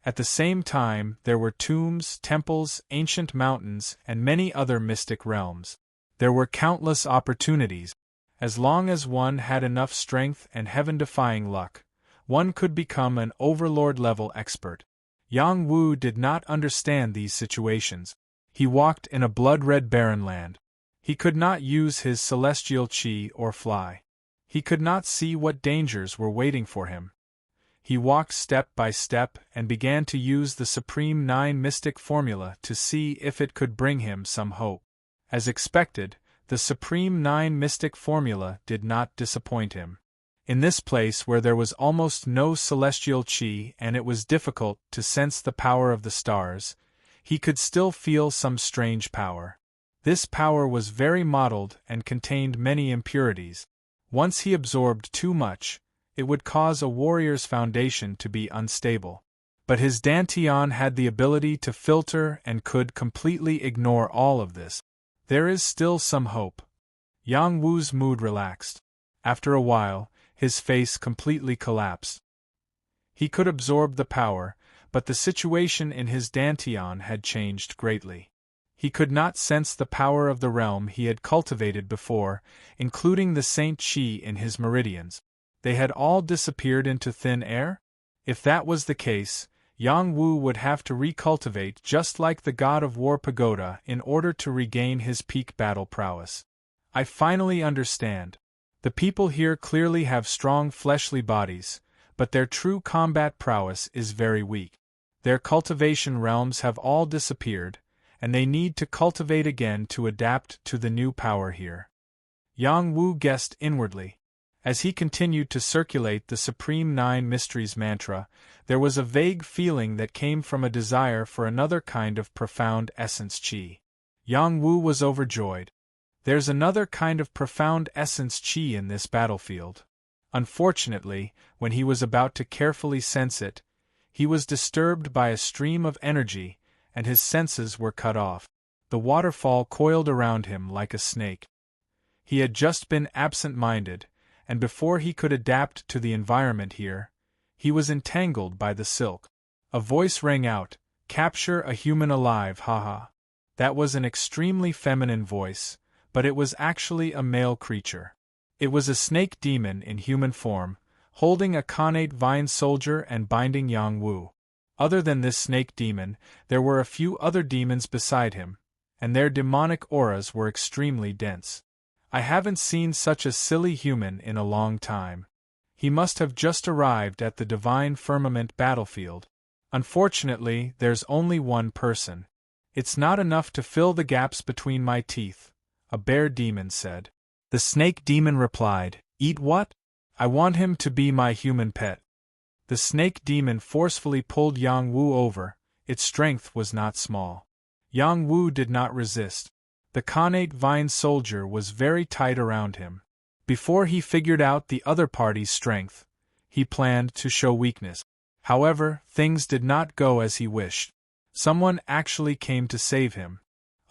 At the same time, there were tombs, temples, ancient mountains, and many other mystic realms. There were countless opportunities. As long as one had enough strength and heaven-defying luck, one could become an overlord-level expert. Yang Wu did not understand these situations. He walked in a blood-red barren land. He could not use his celestial chi or fly. He could not see what dangers were waiting for him. He walked step by step and began to use the Supreme Nine Mystic Formula to see if it could bring him some hope. As expected, the Supreme Nine Mystic Formula did not disappoint him. In this place where there was almost no celestial chi and it was difficult to sense the power of the stars, he could still feel some strange power. This power was very mottled and contained many impurities. Once he absorbed too much, it would cause a warrior's foundation to be unstable. But his Dantian had the ability to filter and could completely ignore all of this. There is still some hope. Yang Wu's mood relaxed. After a while, his face completely collapsed. He could absorb the power, but the situation in his Danteon had changed greatly. He could not sense the power of the realm he had cultivated before, including the Saint Chi in his meridians. They had all disappeared into thin air? If that was the case, Yang Wu would have to recultivate just like the god of war pagoda in order to regain his peak battle prowess. I finally understand. The people here clearly have strong fleshly bodies, but their true combat prowess is very weak. Their cultivation realms have all disappeared, and they need to cultivate again to adapt to the new power here. Yang Wu guessed inwardly. As he continued to circulate the Supreme Nine Mysteries mantra, there was a vague feeling that came from a desire for another kind of profound essence chi. Yang Wu was overjoyed. There's another kind of profound essence chi in this battlefield. Unfortunately, when he was about to carefully sense it, he was disturbed by a stream of energy, and his senses were cut off. The waterfall coiled around him like a snake. He had just been absent-minded, and before he could adapt to the environment here, he was entangled by the silk. A voice rang out, "Capture a human alive, haha." That was an extremely feminine voice, but it was actually a male creature. It was a snake demon in human form, holding a connate vine soldier and binding Yang Wu. Other than this snake demon, there were a few other demons beside him, and their demonic auras were extremely dense. I haven't seen such a silly human in a long time. He must have just arrived at the Divine Firmament battlefield. Unfortunately, there's only one person. It's not enough to fill the gaps between my teeth, a bear demon said. The snake demon replied, "Eat what? I want him to be my human pet." The snake demon forcefully pulled Yang Wu over. Its strength was not small. Yang Wu did not resist. The connate vine soldier was very tight around him. Before he figured out the other party's strength, he planned to show weakness. However, things did not go as he wished. Someone actually came to save him.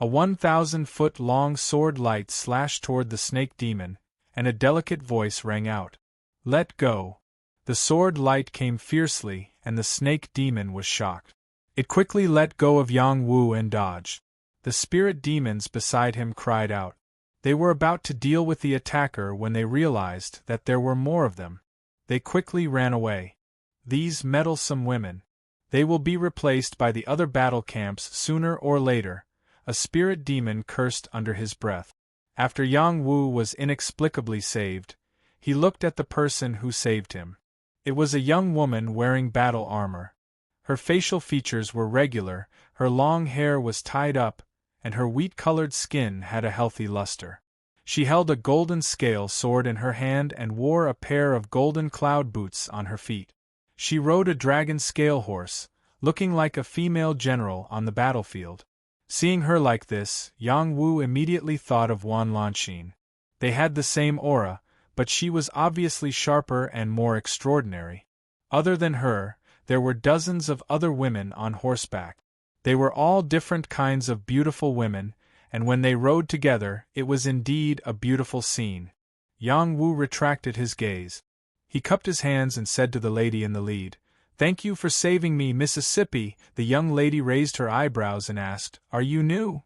A 1,000-foot-long sword light slashed toward the snake demon, and a delicate voice rang out. "Let go." The sword light came fiercely, and the snake demon was shocked. It quickly let go of Yang Wu and dodged. The spirit demons beside him cried out. They were about to deal with the attacker when they realized that there were more of them. They quickly ran away. These meddlesome women. They will be replaced by the other battle camps sooner or later, a spirit demon cursed under his breath. After Yang Wu was inexplicably saved, he looked at the person who saved him. It was a young woman wearing battle armor. Her facial features were regular, her long hair was tied up, and her wheat-colored skin had a healthy luster. She held a golden scale sword in her hand and wore a pair of golden cloud boots on her feet. She rode a dragon scale horse, looking like a female general on the battlefield. Seeing her like this, Yang Wu immediately thought of Wan Lanxin. They had the same aura, but she was obviously sharper and more extraordinary. Other than her, there were dozens of other women on horseback. They were all different kinds of beautiful women, and when they rode together, it was indeed a beautiful scene. Yang Wu retracted his gaze. He cupped his hands and said to the lady in the lead, "Thank you for saving me, Mississippi." The young lady raised her eyebrows and asked, "Are you new?"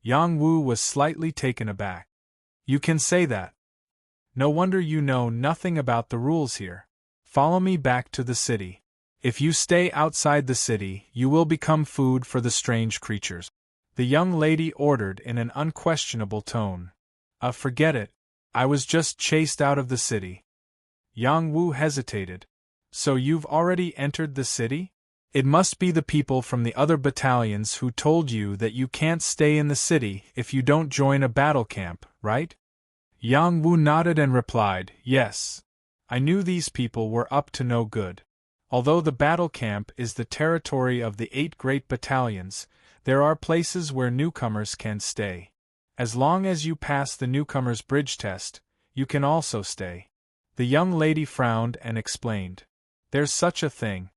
Yang Wu was slightly taken aback. "You can say that. No wonder you know nothing about the rules here. Follow me back to the city. If you stay outside the city, you will become food for the strange creatures," the young lady ordered in an unquestionable tone. Forget it. I was just chased out of the city." Yang Wu hesitated. "So you've already entered the city? It must be the people from the other battalions who told you that you can't stay in the city if you don't join a battle camp, right?" Yang Wu nodded and replied, "Yes. I knew these people were up to no good. Although the battle camp is the territory of the 8 great battalions, there are places where newcomers can stay. As long as you pass the newcomer's bridge test, you can also stay." The young lady frowned and explained. "There's such a thing."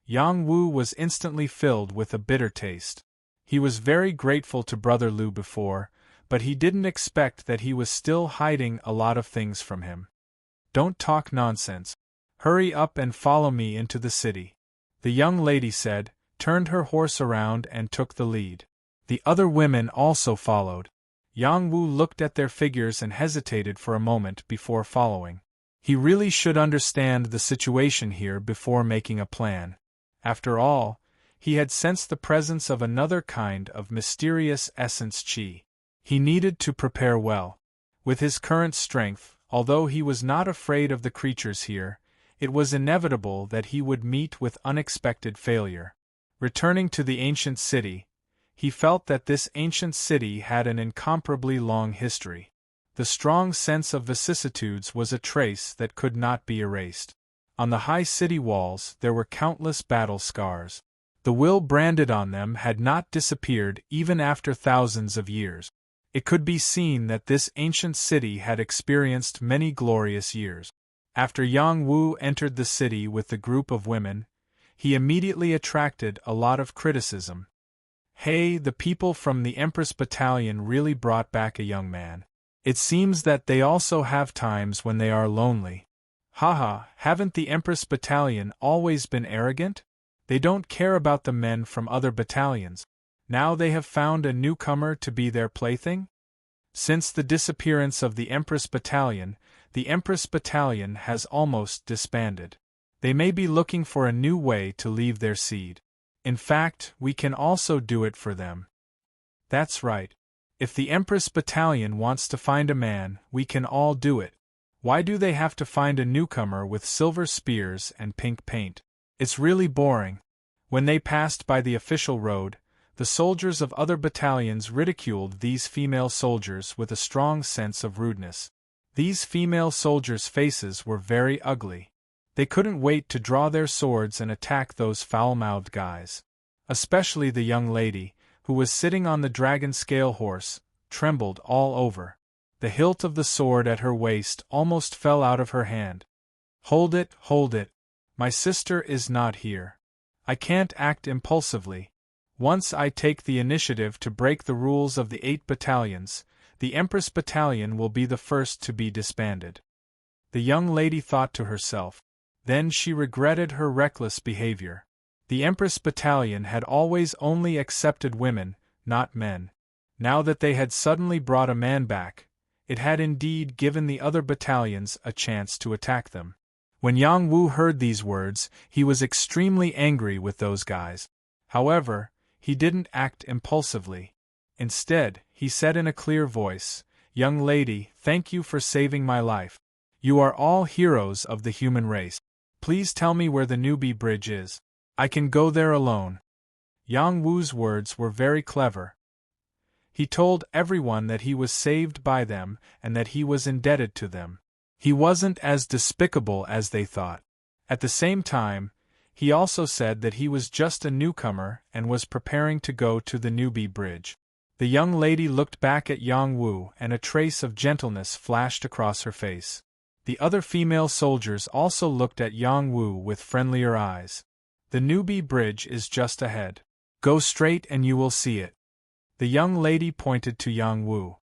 Yang Wu was instantly filled with a bitter taste. He was very grateful to Brother Liu before, but he didn't expect that he was still hiding a lot of things from him. "Don't talk nonsense. Hurry up and follow me into the city," the young lady said, turned her horse around and took the lead. The other women also followed. Yang Wu looked at their figures and hesitated for a moment before following. He really should understand the situation here before making a plan. After all, he had sensed the presence of another kind of mysterious essence qi. He needed to prepare well. With his current strength, although he was not afraid of the creatures here, it was inevitable that he would meet with unexpected failure. Returning to the ancient city, he felt that this ancient city had an incomparably long history. The strong sense of vicissitudes was a trace that could not be erased. On the high city walls there were countless battle scars. The will branded on them had not disappeared even after thousands of years. It could be seen that this ancient city had experienced many glorious years. After Yang Wu entered the city with the group of women, he immediately attracted a lot of criticism. Hey, the people from the Empress Battalion really brought back a young man. It seems that they also have times when they are lonely. Haha, haven't the Empress Battalion always been arrogant? They don't care about the men from other battalions. Now they have found a newcomer to be their plaything? Since the disappearance of the Empress Battalion has almost disbanded. They may be looking for a new way to leave their seed. In fact, we can also do it for them. That's right. If the Empress Battalion wants to find a man, we can all do it. Why do they have to find a newcomer with silver spears and pink paint? It's really boring. When they passed by the official road, the soldiers of other battalions ridiculed these female soldiers with a strong sense of rudeness. These female soldiers' faces were very ugly. They couldn't wait to draw their swords and attack those foul-mouthed guys. Especially the young lady, who was sitting on the dragon scale horse, trembled all over. The hilt of the sword at her waist almost fell out of her hand. Hold it, hold it. My sister is not here. I can't act impulsively. Once I take the initiative to break the rules of the 8 battalions, the Empress Battalion will be the first to be disbanded. The young lady thought to herself. Then she regretted her reckless behavior. The Empress Battalion had always only accepted women, not men. Now that they had suddenly brought a man back, it had indeed given the other battalions a chance to attack them. When Yang Wu heard these words, he was extremely angry with those guys. However, he didn't act impulsively. Instead, he said in a clear voice, "Young lady, thank you for saving my life. You are all heroes of the human race. Please tell me where the newbie bridge is. I can go there alone." Yang Wu's words were very clever. He told everyone that he was saved by them and that he was indebted to them. He wasn't as despicable as they thought. At the same time, he also said that he was just a newcomer and was preparing to go to the newbie bridge. The young lady looked back at Yang Wu and a trace of gentleness flashed across her face. The other female soldiers also looked at Yang Wu with friendlier eyes. The newbie bridge is just ahead. Go straight and you will see it. The young lady pointed to Yang Wu.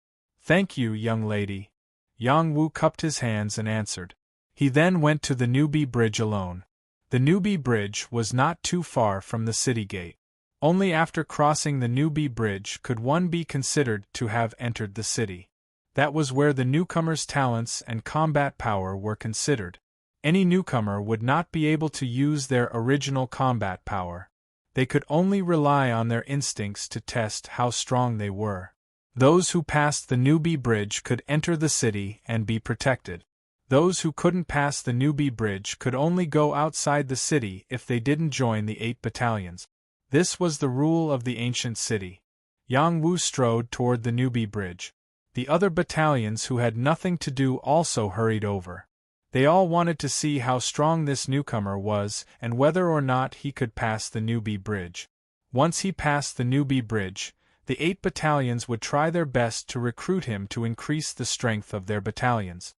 Thank you, young lady. Yang Wu cupped his hands and answered. He then went to the newbie bridge alone. The newbie bridge was not too far from the city gate. Only after crossing the newbie bridge could one be considered to have entered the city. That was where the newcomer's talents and combat power were considered. Any newcomer would not be able to use their original combat power. They could only rely on their instincts to test how strong they were. Those who passed the newbie bridge could enter the city and be protected. Those who couldn't pass the newbie bridge could only go outside the city if they didn't join the 8 battalions. This was the rule of the ancient city. Yang Wu strode toward the newbie bridge. The other battalions who had nothing to do also hurried over. They all wanted to see how strong this newcomer was and whether or not he could pass the newbie bridge. Once he passed the newbie bridge, the 8 battalions would try their best to recruit him to increase the strength of their battalions.